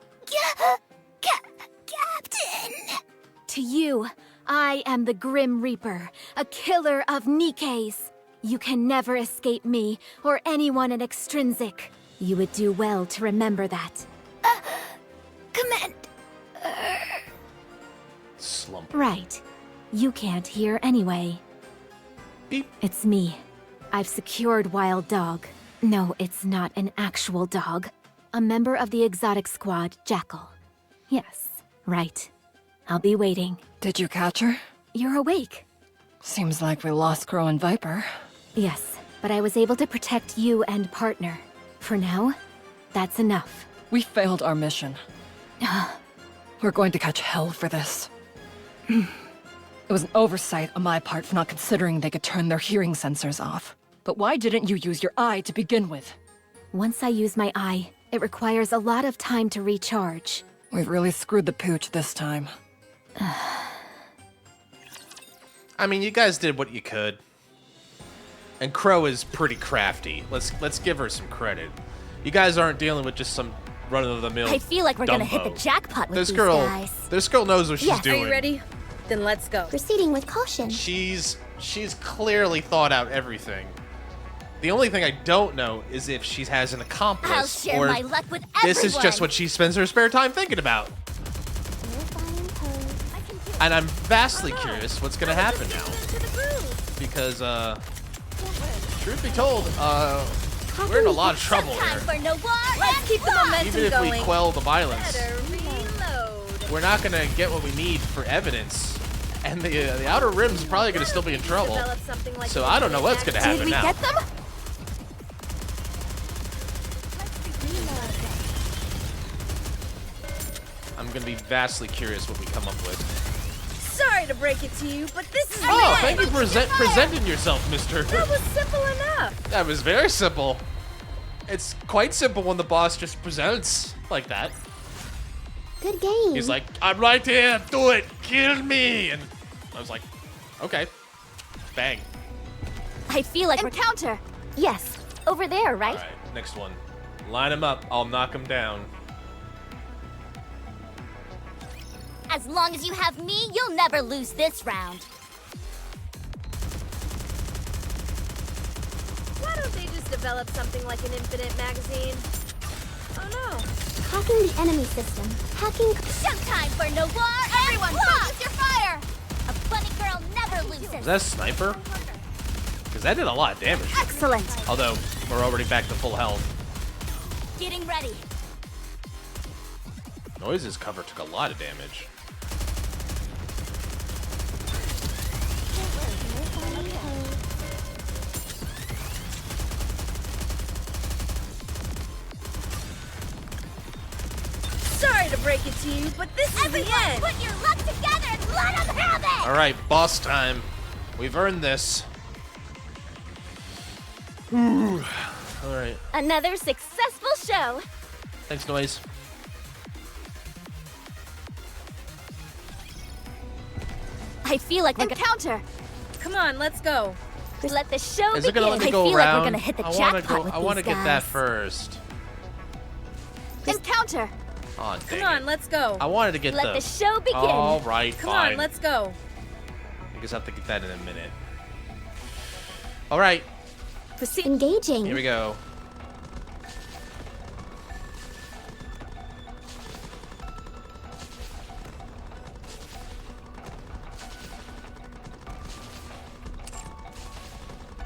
Captain! To you, I am the Grim Reaper, a killer of Nikkes. You can never escape me or anyone in Extrinsic. You would do well to remember that. Command. Slump. Right. You can't hear anyway. Beep. It's me. I've secured Wild Dog. No, it's not an actual dog. A member of the exotic squad, Jackal. Yes, right. I'll be waiting. Did you catch her? You're awake. Seems like we lost Crow and Viper. Yes, but I was able to protect you and partner. For now, that's enough. We failed our mission. We're going to catch hell for this. It was an oversight on my part for not considering they could turn their hearing sensors off. But why didn't you use your eye to begin with? Once I use my eye, it requires a lot of time to recharge. We've really screwed the pooch this time. I mean, you guys did what you could. And Crow is pretty crafty. Let's give her some credit. You guys aren't dealing with just some run-of-the-mill I feel like we're gonna hit the Dumbo. jackpot with This these girl, guys. this girl knows what she's Yes. doing. Are you ready? Then let's go. Proceeding with caution. She's clearly thought out everything. The only thing I don't know is if she has an accomplice, I'll share or my if luck with this is just everyone. what she spends her spare time thinking about. And I'm vastly curious what's gonna happen now. Because, truth be told, we're in a lot of trouble here. For no war. Let's keep the momentum Even if going. we quell the violence, Better reload. we're not gonna get what we need for evidence. And the Outer Rim's probably gonna still be in trouble. Develop something like So I don't know what's gonna happen now. Get them? I'm gonna be vastly curious what we come up with. Sorry to break it to you, but this is Oh, the thank you for presenting yourself, mister. That was simple enough. That was very simple. It's quite simple when the boss just presents like that. Good game. He's like, I'm right here, do it, kill me. And I was like, okay. Bang. I feel like encounter. Yes, over there, right? All right, next one. Line him up, I'll knock him down. As long as you have me, you'll never lose this round. Why don't they just develop something like an infinite magazine? Oh no. Hacking the enemy system. Hacking. Showtime for no war. Everyone, focus your fire. A bunny girl never loses. Was that a sniper? Because that did a lot of damage. Excellent. Although, we're already back to full health. Getting ready. Noise's cover took a lot of damage. Sorry to break it to you, but this is the end. Put your luck together and let them have it. All right, boss time. We've earned this. Ooh. All right. Another successful show. Thanks, Noise. I feel like encounter. Come on, let's go. Let the show Is it gonna let me begin. go I feel around? like we're gonna hit the I wanna jackpot go. with I want to these get that guys. first. Encounter. Oh, Come dang on, it. let's go. I wanted to get Let the show begin. All right, Come fine. on, let's go. I guess I'll have to get that in a minute. All right, Engaging. here we go.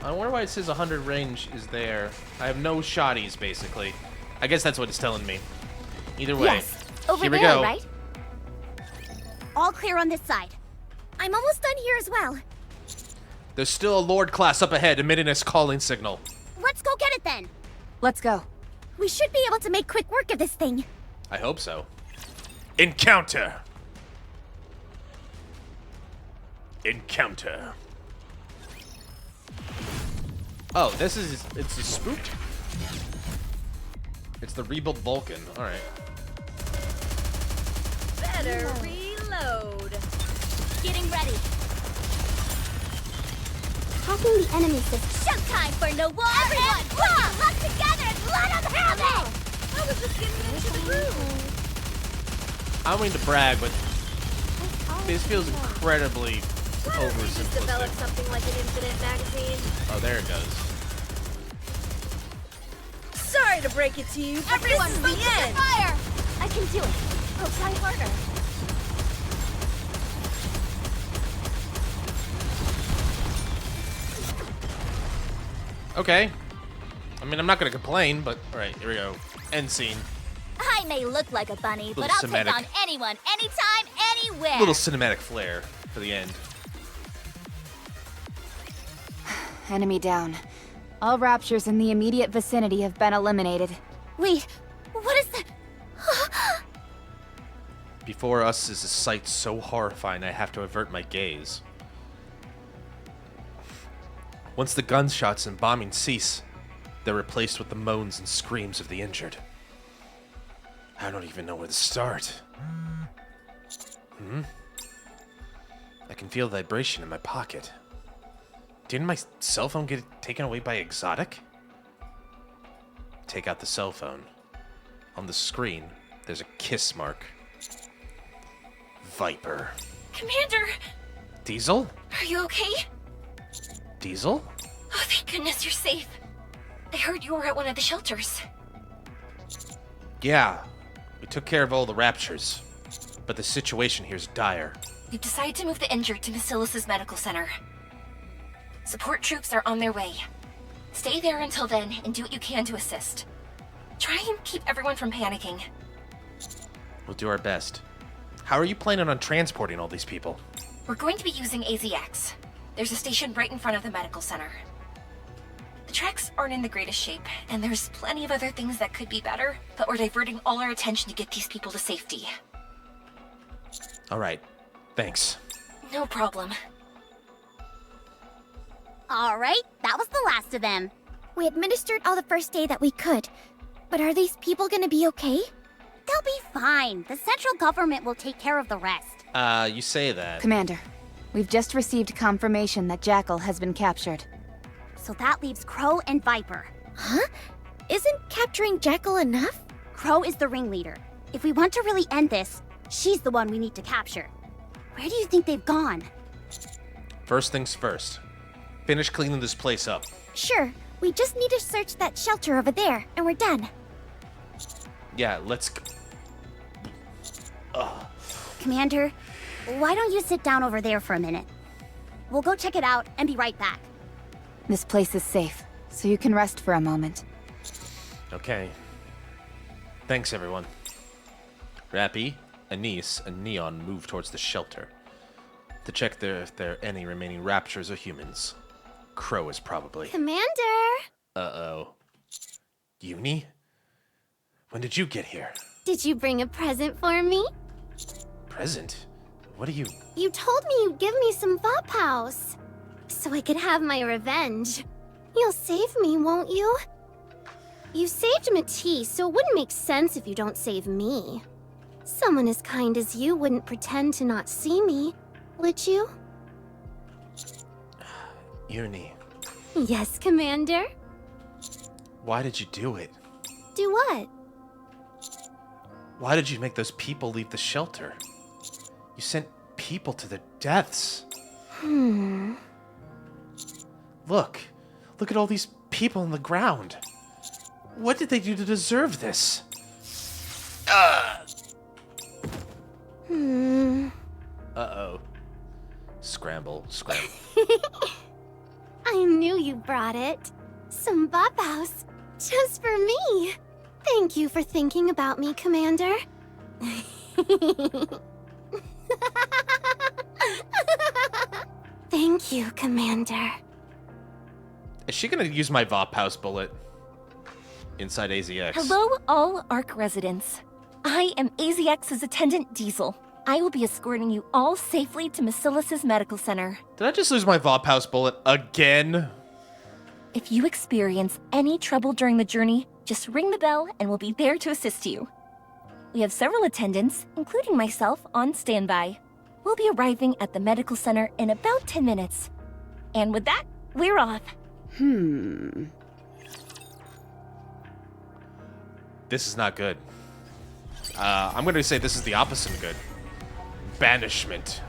I wonder why it says 100 range is there. I have no shotties, basically. I guess that's what it's telling me. Either way. Yes, over here we there, go. right? All clear on this side. I'm almost done here as well. There's still a Lord class up ahead emitting its calling signal. Let's go get it then. Let's go. We should be able to make quick work of this thing. I hope so. Encounter! Encounter. Oh, this is... It's a spooked? It's the rebuilt Vulcan. Alright. Better reload. Getting ready. Hacking the enemy system. Showtime for no war. Everyone, put your luck together and let them have it. I was just getting into the groove. I don't mean to brag, but this feels incredibly Why don't we just develop oversimplistic. something like an infinite magazine? Oh, there it goes. Sorry to break it to you, but Everyone, this is wait the for end. fire. I can do it. I'll try harder. Okay. I mean, I'm not gonna complain, but alright, here we go. End scene. I may look like a bunny, Little but I'll cinematic. take on anyone, anytime, anywhere. Little cinematic flair for the end. Enemy down. All raptures in the immediate vicinity have been eliminated. Wait, what is that? Before us is a sight so horrifying I have to avert my gaze. Once the gunshots and bombing cease, they're replaced with the moans and screams of the injured. I don't even know where to start. I can feel the vibration in my pocket. Didn't my cell phone get taken away by Exotic? Take out the cell phone. On the screen, there's a kiss mark. Viper. Commander, Diesel? are you okay? Diesel? Oh, thank goodness you're safe. I heard you were at one of the shelters. Yeah, we took care of all the raptures. But the situation here's dire. We've decided to move the injured to Basilis's medical center. Support troops are on their way. Stay there until then and do what you can to assist. Try and keep everyone from panicking. We'll do our best. How are you planning on transporting all these people? We're going to be using AZX. There's a station right in front of the medical center. The tracks aren't in the greatest shape, and there's plenty of other things that could be better, but we're diverting all our attention to get these people to safety. Alright, thanks. No problem. All right, that was the last of them. We administered all the first aid that we could. But are these people gonna be okay? They'll be fine. The central government will take care of the rest. You say that. Commander, we've just received confirmation that Jackal has been captured. So that leaves Crow and Viper. Huh? Isn't capturing Jackal enough? Crow is the ringleader. If we want to really end this, she's the one we need to capture. Where do you think they've gone? First things first. Finish cleaning this place up. Sure, we just need to search that shelter over there, and we're done. Yeah, let's... Commander, why don't you sit down over there for a minute? We'll go check it out and be right back. This place is safe, so you can rest for a moment. Okay. Thanks, everyone. Rappy, Anise, and Neon move towards the shelter to check if there are any remaining raptures or humans. Crow is probably... Commander! Uh-oh. Uni? When did you get here? Did you bring a present for me? Present? What are you... You told me you'd give me some Vophouse, so I could have my revenge. You'll save me, won't you? You saved Matisse, so it wouldn't make sense if you don't save me. Someone as kind as you wouldn't pretend to not see me, would you? Uni, Yes, Commander? Why did you do it? Do what? Why did you make those people leave the shelter? You sent people to their deaths. Look at all these people on the ground. What did they do to deserve this? Uh-oh. Scramble. I knew you brought it. Some babos. Just for me. Thank you for thinking about me, Commander. Thank you, Commander. Is she gonna use my Vop House bullet inside AZX? Hello, all ARC residents. I am AZX's attendant Diesel. I will be escorting you all safely to Macilis's medical center. Did I just lose my Vop House bullet again? If you experience any trouble during the journey, just ring the bell and we'll be there to assist you. We have several attendants, including myself, on standby. We'll be arriving at the medical center in about 10 minutes. And with that, we're off. This is not good. I'm going to say this is the opposite of good. Banishment.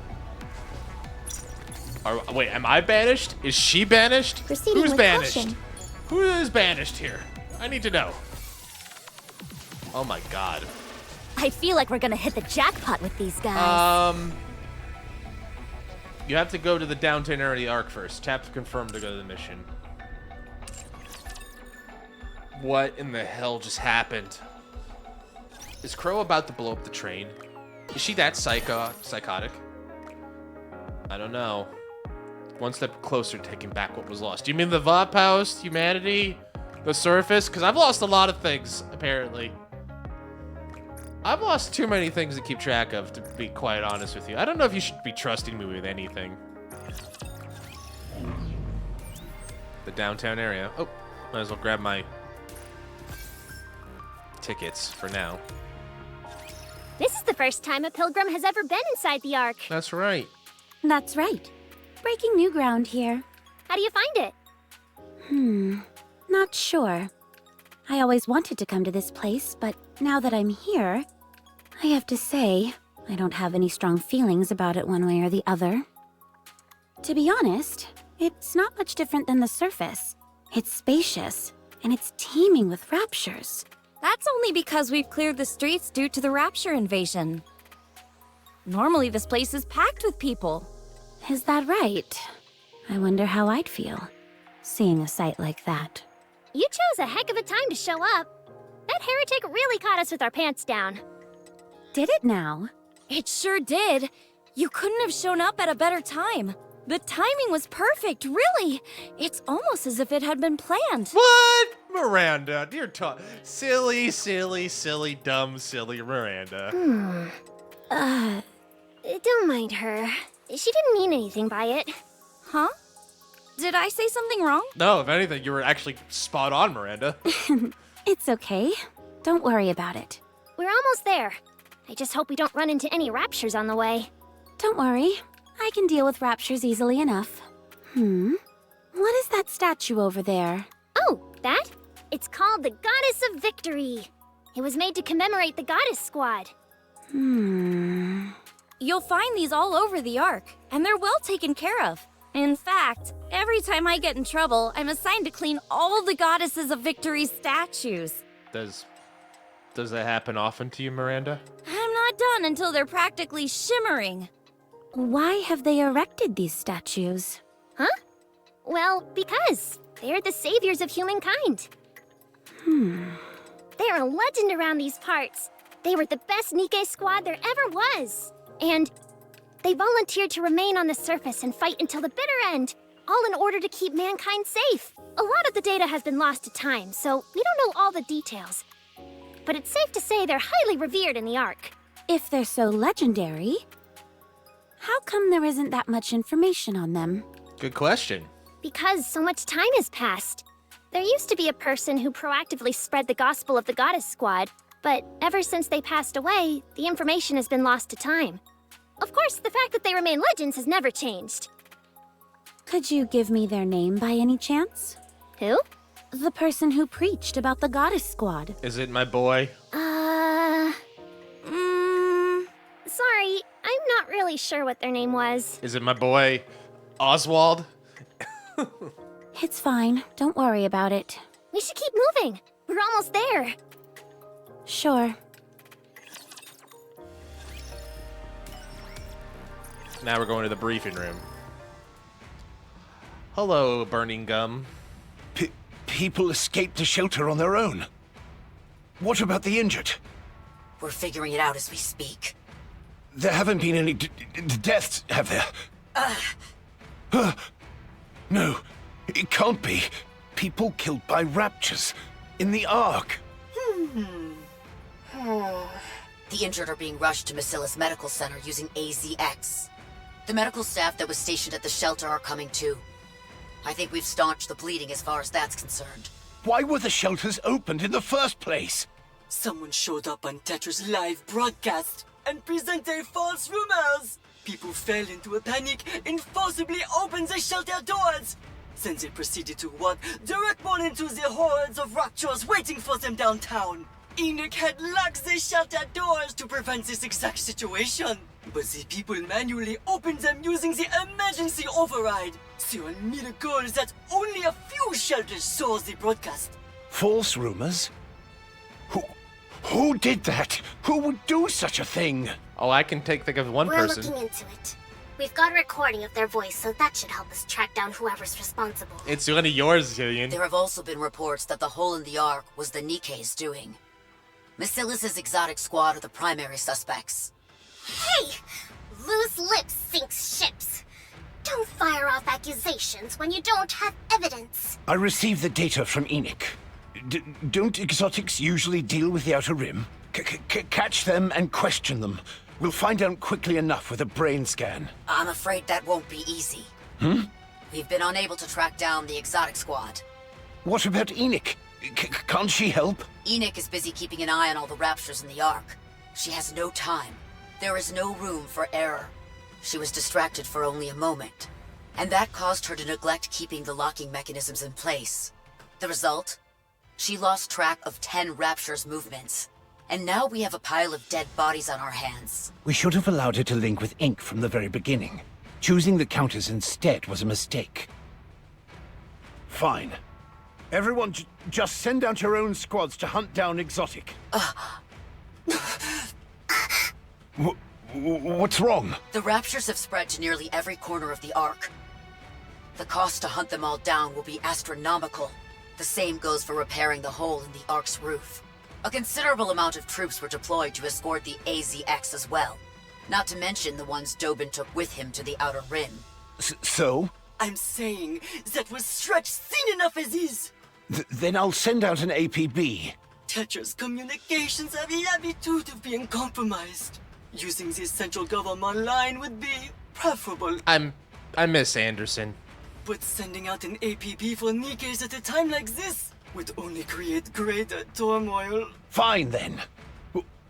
Wait, am I banished? Is she banished? Proceeding Who's with banished? caution. Who is banished here? I need to know. Oh my god. I feel like we're gonna hit the jackpot with these guys. You have to go to the downtown area of the Ark first. Tap to confirm to go to the mission. What in the hell just happened? Is Crow about to blow up the train? Is she that psychotic? I don't know. One step closer to taking back what was lost. Do you mean the Vop House, humanity, the surface? Because I've lost a lot of things, apparently. I've lost too many things to keep track of, to be quite honest with you. I don't know if you should be trusting me with anything. The downtown area. Oh, might as well grab my tickets for now. This is the first time a pilgrim has ever been inside the Ark. That's right. That's right. Breaking new ground here. How do you find it? Not sure. I always wanted to come to this place, but now that I'm here, I have to say, I don't have any strong feelings about it one way or the other. To be honest, it's not much different than the surface. It's spacious, and it's teeming with raptures. That's only because we've cleared the streets due to the Rapture invasion. Normally this place is packed with people. Is that right? I wonder how I'd feel, seeing a sight like that. You chose a heck of a time to show up. That heretic really caught us with our pants down. Did it now? It sure did. You couldn't have shown up at a better time. The timing was perfect, really. It's almost as if it had been planned. What? Miranda, dear silly, dumb, silly Miranda. Don't mind her. She didn't mean anything by it. Huh? Did I say something wrong? No, if anything, you were actually spot on, Miranda. It's okay. Don't worry about it. We're almost there. I just hope we don't run into any raptures on the way. Don't worry. I can deal with raptures easily enough. What is that statue over there? Oh, that? It's called the Goddess of Victory. It was made to commemorate the Goddess Squad. You'll find these all over the Ark, and they're well taken care of. In fact, every time I get in trouble, I'm assigned to clean all the Goddesses of Victory's statues. Does that happen often to you, Miranda? I'm not done until they're practically shimmering. Why have they erected these statues? Huh? Well, because they're the saviors of humankind. They're a legend around these parts. They were the best NIKKE squad there ever was. And they volunteered to remain on the surface and fight until the bitter end, all in order to keep mankind safe. A lot of the data has been lost to time, so we don't know all the details. But it's safe to say they're highly revered in the Ark. If they're so legendary, how come there isn't that much information on them? Good question. Because so much time has passed. There used to be a person who proactively spread the gospel of the Goddess Squad, but ever since they passed away, the information has been lost to time. Of course, the fact that they remain legends has never changed. Could you give me their name by any chance? Who? The person who preached about the Goddess Squad. Is it my boy? Sorry, I'm not really sure what their name was. Is it my boy, Oswald? It's fine. Don't worry about it. We should keep moving. We're almost there. Sure. Now we're going to the briefing room. Hello, Burning Gum. People escaped the shelter on their own. What about the injured? We're figuring it out as we speak. There haven't been any deaths, have there? No, it can't be. People killed by raptures in the Ark. The injured are being rushed to Massilis Medical Center using AZX. The medical staff that was stationed at the shelter are coming too. I think we've staunched the bleeding as far as that's concerned. Why were the shelters opened in the first place? Someone showed up on Tetra's live broadcast and presented false rumors. People fell into a panic and forcibly opened the shelter doors. Then they proceeded to walk directly into the hordes of raptures waiting for them downtown. Enoch had locked the shelter doors to prevent this exact situation. But the people manually opened them using the emergency override. So on me the goal is that only a few shelters saw the broadcast. False rumors? Who did that? Who would do such a thing? Oh, I can think of one person. We're looking into it. We've got a recording of their voice, so that should help us track down whoever's responsible. It's one of yours, Jillian. There have also been reports that the hole in the Ark was the NIKKE's doing. Massilis' exotic squad are the primary suspects. Hey! Loose lips sinks ships. Don't fire off accusations when you don't have evidence. I received the data from Enoch. Don't exotics usually deal with the Outer Rim? Catch them and question them. We'll find out quickly enough with a brain scan. I'm afraid that won't be easy. We've been unable to track down the exotic squad. What about Enoch? Can't she help? Enoch is busy keeping an eye on all the raptures in the Ark. She has no time. There is no room for error. She was distracted for only a moment, and that caused her to neglect keeping the locking mechanisms in place. The result? She lost track of 10 raptures' movements, and now we have a pile of dead bodies on our hands. We should have allowed her to link with Ink from the very beginning. Choosing the counters instead was a mistake. Fine. Everyone just send out your own squads to hunt down Exotic. What's wrong? The raptures have spread to nearly every corner of the Ark. The cost to hunt them all down will be astronomical. The same goes for repairing the hole in the Ark's roof. A considerable amount of troops were deployed to escort the AZX as well. Not to mention the ones Dobin took with him to the Outer Rim. So? I'm saying that was stretched thin enough as is. Then I'll send out an APB. Tetra's communications have the attitude of being compromised. Using the central government line would be preferable. I miss Anderson. But sending out an APB for NIKKE's at a time like this would only create greater turmoil. Fine then.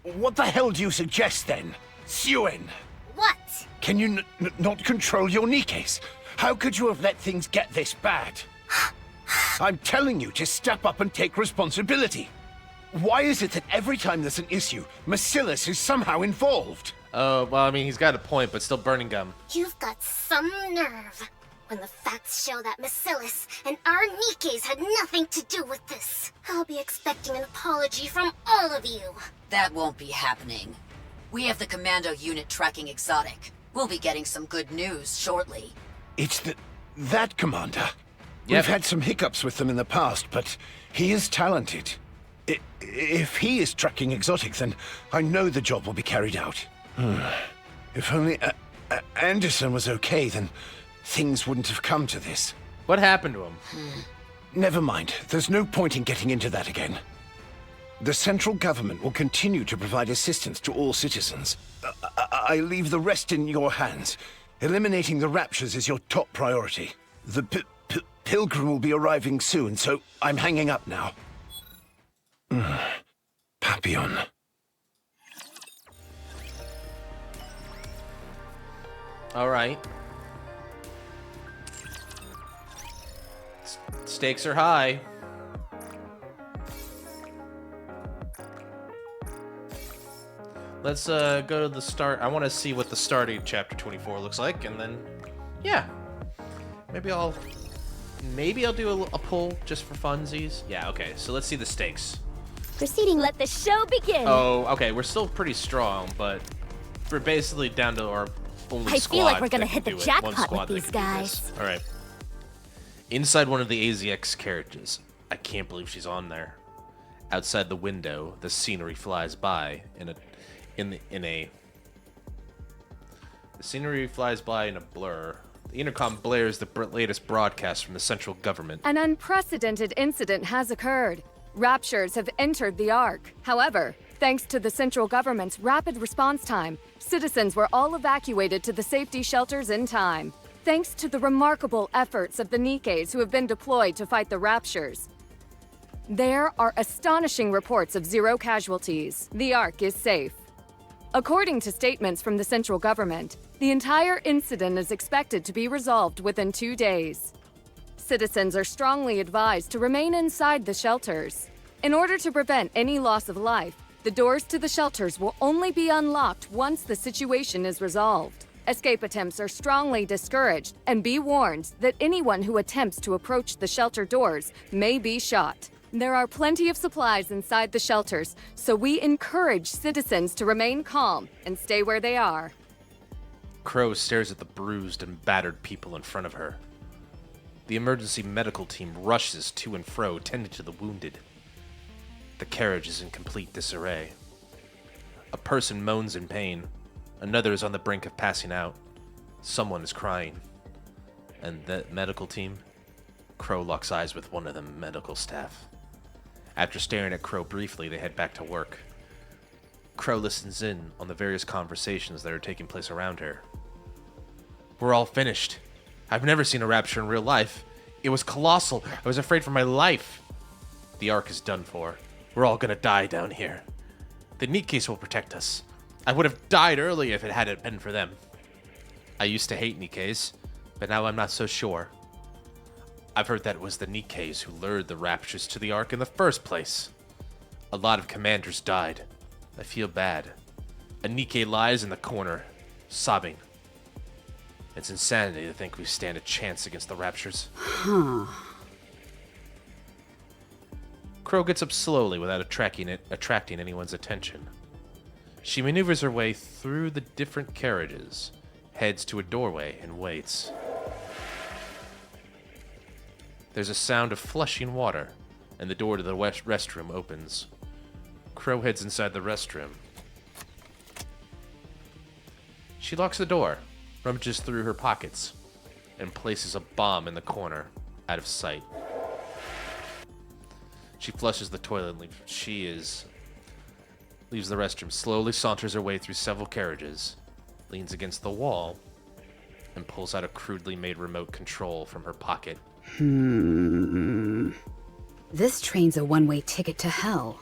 What the hell do you suggest then? Suen! What? Can you not control your NIKKE's? How could you have let things get this bad? I'm telling you to step up and take responsibility. Why is it that every time there's an issue, Massilis is somehow involved? Oh, well, I mean, he's got a point, but still Burning Gum. You've got some nerve. When the facts show that Massilis and our NIKKE's had nothing to do with this, I'll be expecting an apology from all of you. That won't be happening. We have the commando unit tracking Exotic. We'll be getting some good news shortly. It's that commander. Yep. We've had some hiccups with them in the past, but he is talented. If he is tracking Exotic, then I know the job will be carried out. If only Anderson was okay, then things wouldn't have come to this. What happened to him? Never mind. There's no point in getting into that again. The central government will continue to provide assistance to all citizens. I leave the rest in your hands. Eliminating the raptures is your top priority. The pilgrim will be arriving soon, so I'm hanging up now. Papillon. All right. stakes are high. Let's go to the start. I want to see what the starting chapter 24 looks like, and then, yeah, maybe I'll do a poll just for funsies. Yeah, okay. So let's see the stakes. Proceeding, let the show begin. Oh, okay. We're still pretty strong, but we're basically down to our only I squad. feel like we're gonna that hit can the do it. jackpot One squad with that these can do this. guys. All right. Inside one of the AZX carriages. I can't believe she's on there. Outside the window, the scenery flies by the scenery flies by in a blur. The intercom blares the latest broadcast from the central government. An unprecedented incident has occurred. Raptures have entered the Ark. However, thanks to the central government's rapid response time, citizens were all evacuated to the safety shelters in time. Thanks to the remarkable efforts of the NIKKEs who have been deployed to fight the Raptures. There are astonishing reports of 0 casualties. The Ark is safe. According to statements from the central government, the entire incident is expected to be resolved within 2 days. Citizens are strongly advised to remain inside the shelters. In order to prevent any loss of life, the doors to the shelters will only be unlocked once the situation is resolved. Escape attempts are strongly discouraged, and be warned that anyone who attempts to approach the shelter doors may be shot. There are plenty of supplies inside the shelters, so we encourage citizens to remain calm and stay where they are. Crow stares at the bruised and battered people in front of her. The emergency medical team rushes to and fro, tending to the wounded. The carriage is in complete disarray. A person moans in pain. Another is on the brink of passing out. Someone is crying. And that medical team? Crow locks eyes with one of the medical staff. After staring at Crow briefly, they head back to work. Crow listens in on the various conversations that are taking place around her. We're all finished. I've never seen a rapture in real life. It was colossal. I was afraid for my life. The Ark is done for. We're all gonna die down here. The NIKKEs will protect us. I would have died early if it hadn't been for them. I used to hate NIKKEs, but now I'm not so sure. I've heard that it was the NIKKEs who lured the Raptures to the Ark in the first place. A lot of commanders died. I feel bad. A NIKKE lies in the corner, sobbing. It's insanity to think we stand a chance against the Raptures. Huh. Crow gets up slowly without attracting anyone's attention. She maneuvers her way through the different carriages, heads to a doorway, and waits. There's a sound of flushing water, and the door to the restroom opens. Crow heads inside the restroom. She locks the door, rummages through her pockets, and places a bomb in the corner, out of sight. She flushes the toilet and leaves the restroom, slowly saunters her way through several carriages, leans against the wall, and pulls out a crudely made remote control from her pocket. This train's a one-way ticket to hell.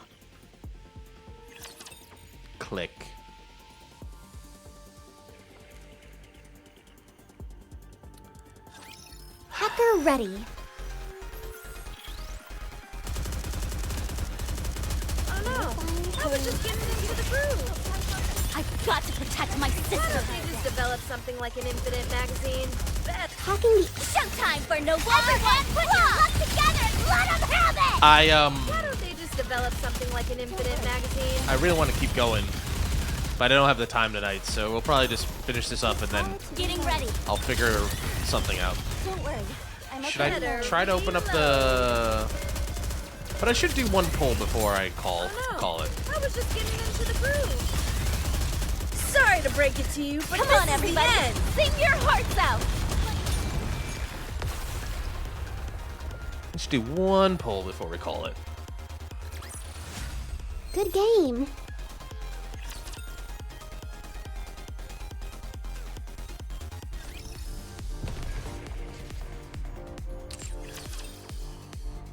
Click. Hacker ready. Oh no! I was just getting into the groove! I've got to protect my sister. Why don't they just develop something like an Infinite magazine? Hacking the showtime for no Everyone put your luck together and let them have it! Why don't they just develop something like an Infinite magazine? I really want to keep going, but I don't have the time tonight, so we'll probably just finish this up and then Getting ready. I'll figure something out. Don't worry. I'm Should I try to open up the... But I should do one poll before I call it. I was just getting into the groove. Sorry to break it to you, but Come this on, is everybody. the end. Sing your hearts out. Let's do one poll before we call it. Good game.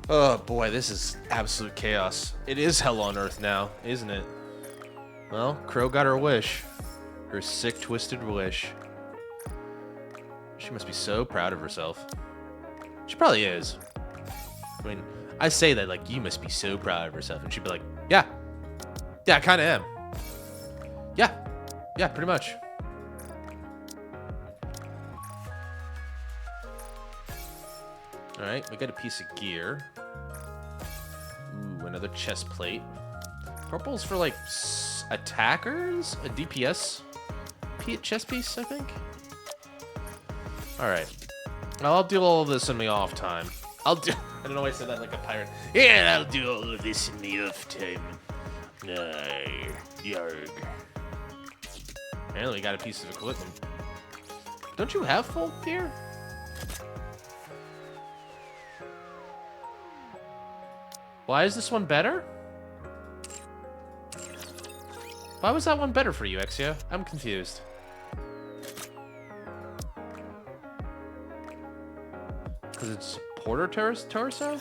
Oh boy, this is absolute chaos. It is hell on earth now, isn't it? Well, Crow got her wish. Her sick, twisted wish. She must be so proud of herself. She probably is. I mean, I say that like, you must be so proud of yourself. And she'd be like, yeah. Yeah, I kind of am. Yeah. Yeah, pretty much. Alright, we got a piece of gear. Ooh, another chest plate. Purple's for, like, attackers? A DPS chest piece, I think? Alright. I'll do all of this in my off time. I don't know why I said that like a pirate. Yeah, I'll do all of this in the off time. Yarg. Apparently we got a piece of equipment. Don't you have full gear? Why is this one better? Why was that one better for you, Exia? I'm confused. Because it's Porter Torso?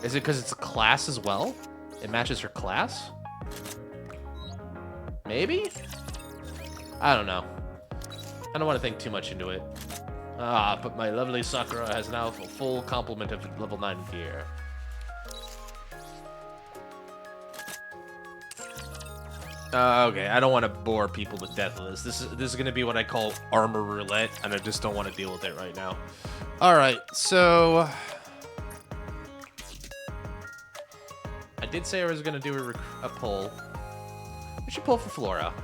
Is it because it's a class as well? It matches her class? Maybe? I don't know. I don't want to think too much into it. Ah, but my lovely Sakura has now a full complement of level 9 gear. Okay, I don't want to bore people to death with this. This is going to be what I call armor roulette, and I just don't want to deal with it right now. Alright, so... I did say I was going to do a poll. We should pull for Flora.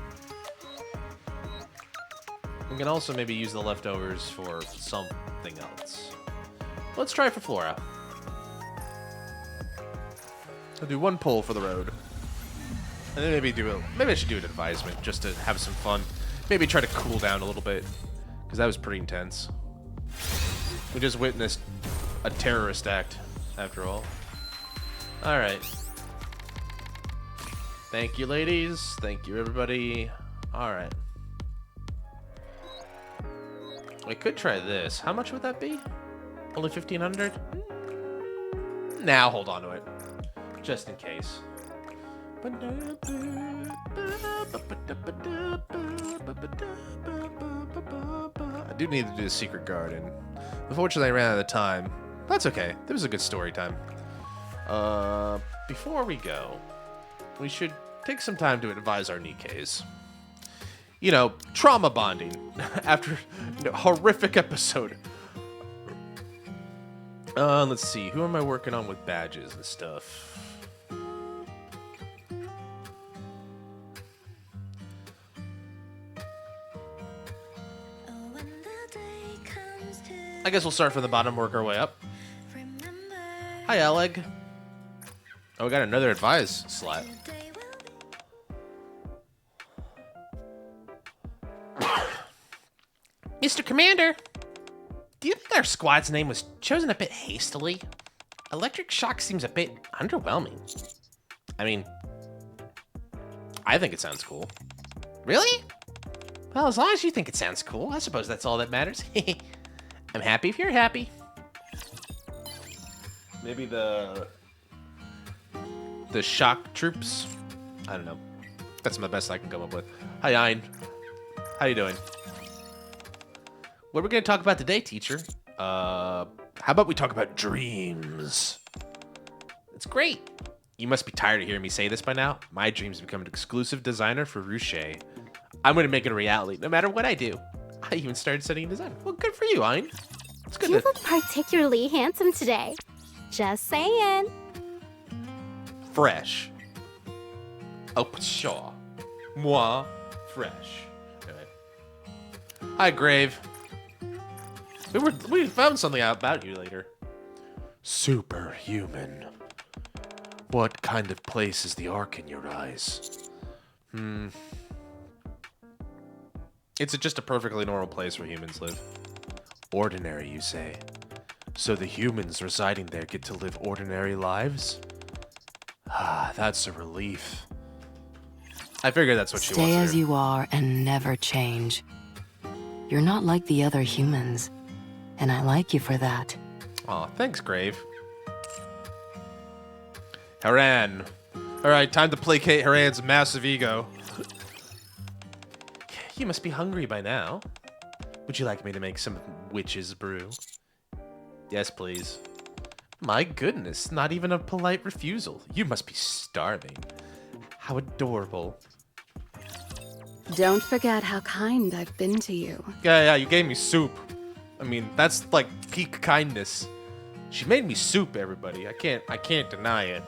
We can also maybe use the leftovers for something else. Let's try for Flora. I'll do one poll for the road. And then maybe I should do an advisement just to have some fun. Maybe try to cool down a little bit. Because that was pretty intense. We just witnessed a terrorist act, after all. Alright. Thank you, ladies. Thank you, everybody. Alright. We could try this. How much would that be? Only 1,500? Now hold on to it. Just in case. I do need to do the secret garden. Unfortunately, I ran out of time. That's okay. That was a good story time. Before we go, we should take some time to advise our NIKKEs. You know, trauma bonding after a horrific episode. Let's see. Who am I working on with badges and stuff? I guess we'll start from the bottom, work our way up. Hi, Oleg. Oh, we got another advise slot. Mr. Commander, do you think our squad's name was chosen a bit hastily? Electric Shock seems a bit underwhelming. I mean, I think it sounds cool. Really? Well, as long as you think it sounds cool, I suppose that's all that matters. I'm happy if you're happy. Maybe the shock troops? I don't know. That's the best I can come up with. Hi, Ein. How you doing? What are we going to talk about today, teacher? How about we talk about dreams? It's great. You must be tired of hearing me say this by now. My dreams become an exclusive designer for Ruche. I'm going to make it a reality, no matter what I do. I even started studying design. Well, good for you, Ein. It's good. You look particularly handsome today. Just saying. Fresh. Oh, sure. Moi, fresh. Okay. Hi, Grave. We found something out about you later. Superhuman. What kind of place is the Ark in your eyes? It's just a perfectly normal place where humans live. Ordinary, you say? So the humans residing there get to live ordinary lives? Ah, that's a relief. I figured that's what she wants. Stay as you are and never change. You're not like the other humans, and I like you for that. Aw, thanks, Grave. Haran. Alright, time to placate Haran's massive ego. You must be hungry by now. Would you like me to make some witch's brew? Yes, please. My goodness, not even a polite refusal. You must be starving. How adorable. Don't forget how kind I've been to you. Yeah, you gave me soup. I mean, that's like peak kindness. She made me soup, everybody. I can't deny it.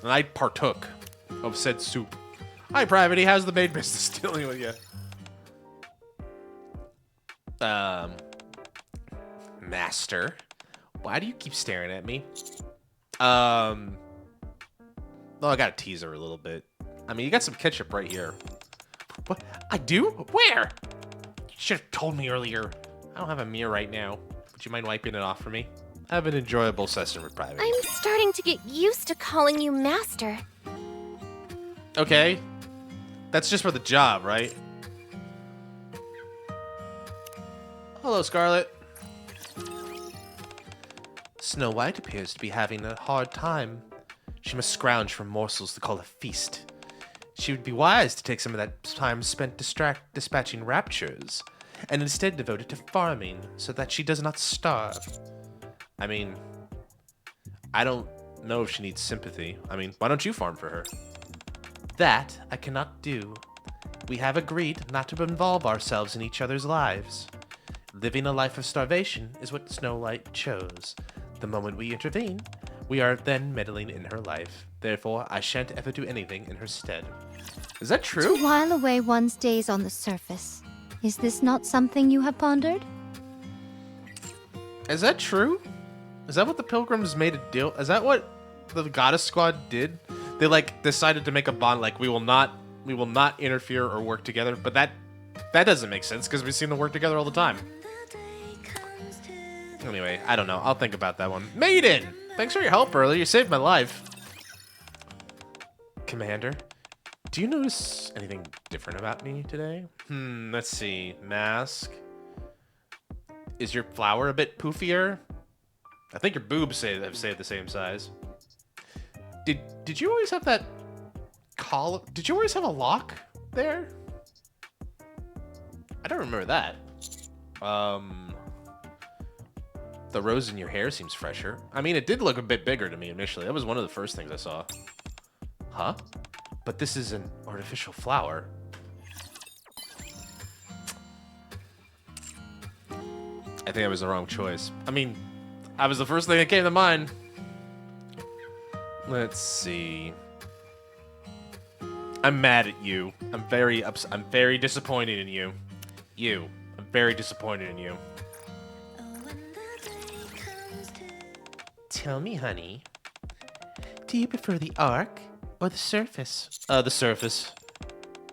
And I partook of said soup. Hi, Private. How's the maid business dealing with you? Master. Why do you keep staring at me? Oh, I gotta tease her a little bit. I mean, you got some ketchup right here. What? I do? Where? You should have told me earlier. I don't have a mirror right now. Would you mind wiping it off for me? Have an enjoyable session with Private. I'm starting to get used to calling you Master. Okay. That's just for the job, right? Hello, Scarlet. Snow White appears to be having a hard time. She must scrounge for morsels to call a feast. She would be wise to take some of that time spent dispatching raptures, and instead devote it to farming, so that she does not starve. I mean, I don't know if she needs sympathy. I mean, why don't you farm for her? That I cannot do. We have agreed not to involve ourselves in each other's lives. Living a life of starvation is what Snow White chose. The moment we intervene, we are then meddling in her life. Therefore, I shan't ever do anything in her stead. Is that true? To while away one's days on the surface. Is this not something you have pondered? Is that true? Is that what the Pilgrims made a deal? Is that what the Goddess Squad did? They like decided to make a bond like we will not interfere or work together, but that doesn't make sense because we've seen them work together all the time. Anyway, I don't know. I'll think about that one. Maiden! Thanks for your help earlier. You saved my life. Commander, do you notice anything different about me today? Let's see. Mask. Is your flower a bit poofier? I think your boobs have stayed the same size. Did you always have that collar? Did you always have a lock there? I don't remember that. The rose in your hair seems fresher. I mean, it did look a bit bigger to me initially. That was one of the first things I saw. Huh? But this is an artificial flower. I think that was the wrong choice. I mean, that was the first thing that came to mind. Let's see. I'm mad at you. I'm very disappointed in you. I'm very disappointed in you. Tell me, honey. Do you prefer the Ark or the surface? The surface.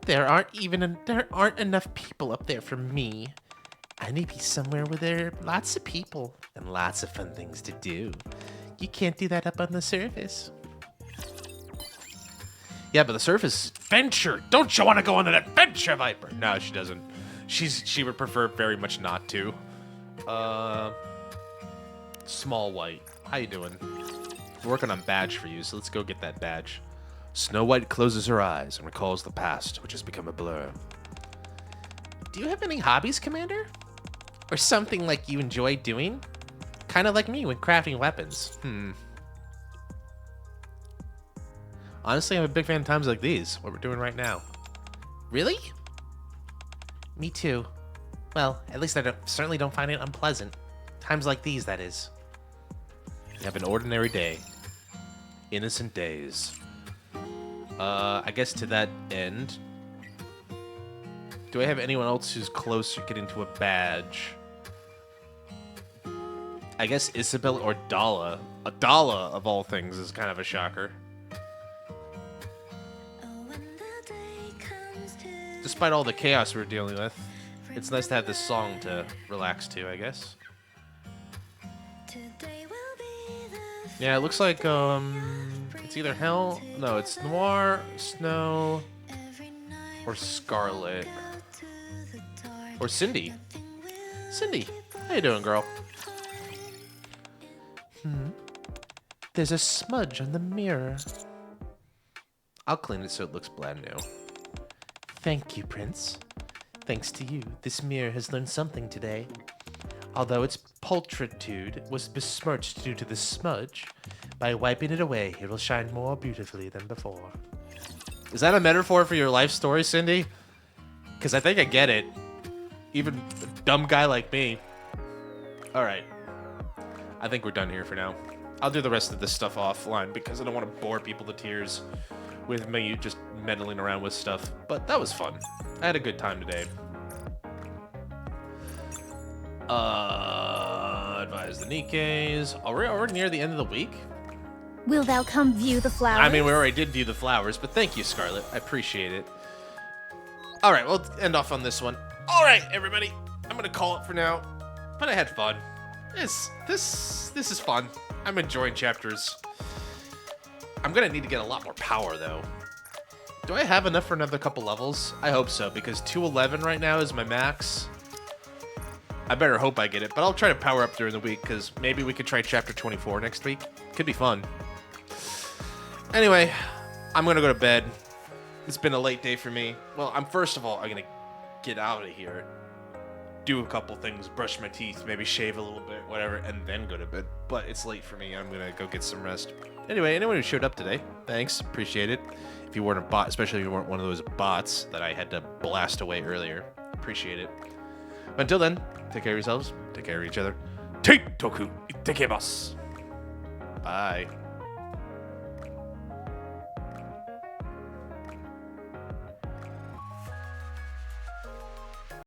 There aren't enough people up there for me. I need to be somewhere where there are lots of people and lots of fun things to do. You can't do that up on the surface. Yeah, but the surface adventure. Don't you want to go on an adventure, Viper? No, she doesn't. She would prefer very much not to. Small White. How you doing? We're working on badge for you, so let's go get that badge. Snow White closes her eyes and recalls the past, which has become a blur. Do you have any hobbies, Commander? Or something like you enjoy doing? Kind of like me when crafting weapons. Honestly, I'm a big fan of times like these, what we're doing right now. Really? Me too. Well, at least I certainly don't find it unpleasant. Times like these, that is. We have an ordinary day. Innocent days. I guess to that end... Do I have anyone else who's close to getting to a badge? I guess Isabel or Dala. Dala, of all things, is kind of a shocker. Despite all the chaos we're dealing with, it's nice to have this song to relax to, I guess. Yeah, it looks like, it's either Hell... No, it's Noir, Snow, or Scarlet. Or Cindy. Cindy, how you doing, girl? There's a smudge on the mirror. I'll clean it so it looks brand new. Thank you, Prince. Thanks to you, this mirror has learned something today. Although its pulchritude was besmirched due to the smudge, by wiping it away, it will shine more beautifully than before. Is that a metaphor for your life story, Cindy? Because I think I get it. Even a dumb guy like me. Alright. I think we're done here for now. I'll do the rest of this stuff offline because I don't want to bore people to tears with me just meddling around with stuff. But that was fun. I had a good time today. Advise the NIKKEs. Are we already near the end of the week? Will thou come view the flowers? I mean, we already did view the flowers, but thank you, Scarlet. I appreciate it. All right, we'll end off on this one. All right, everybody. I'm going to call it for now, but I had fun. This is fun. I'm enjoying chapters. I'm going to need to get a lot more power, though. Do I have enough for another couple levels? I hope so, because 211 right now is my max. I better hope I get it, but I'll try to power up during the week, because maybe we could try chapter 24 next week. Could be fun. Anyway, I'm going to go to bed. It's been a late day for me. Well, first of all, I'm going to get out of here, do a couple things, brush my teeth, maybe shave a little bit, whatever, and then go to bed. But it's late for me. I'm going to go get some rest. Anyway, anyone who showed up today, thanks. Appreciate it. If you weren't a bot, especially if you weren't one of those bots that I had to blast away earlier, appreciate it. Until then, take care of yourselves, take care of each other. Take Toku, ittekimasu. Bye.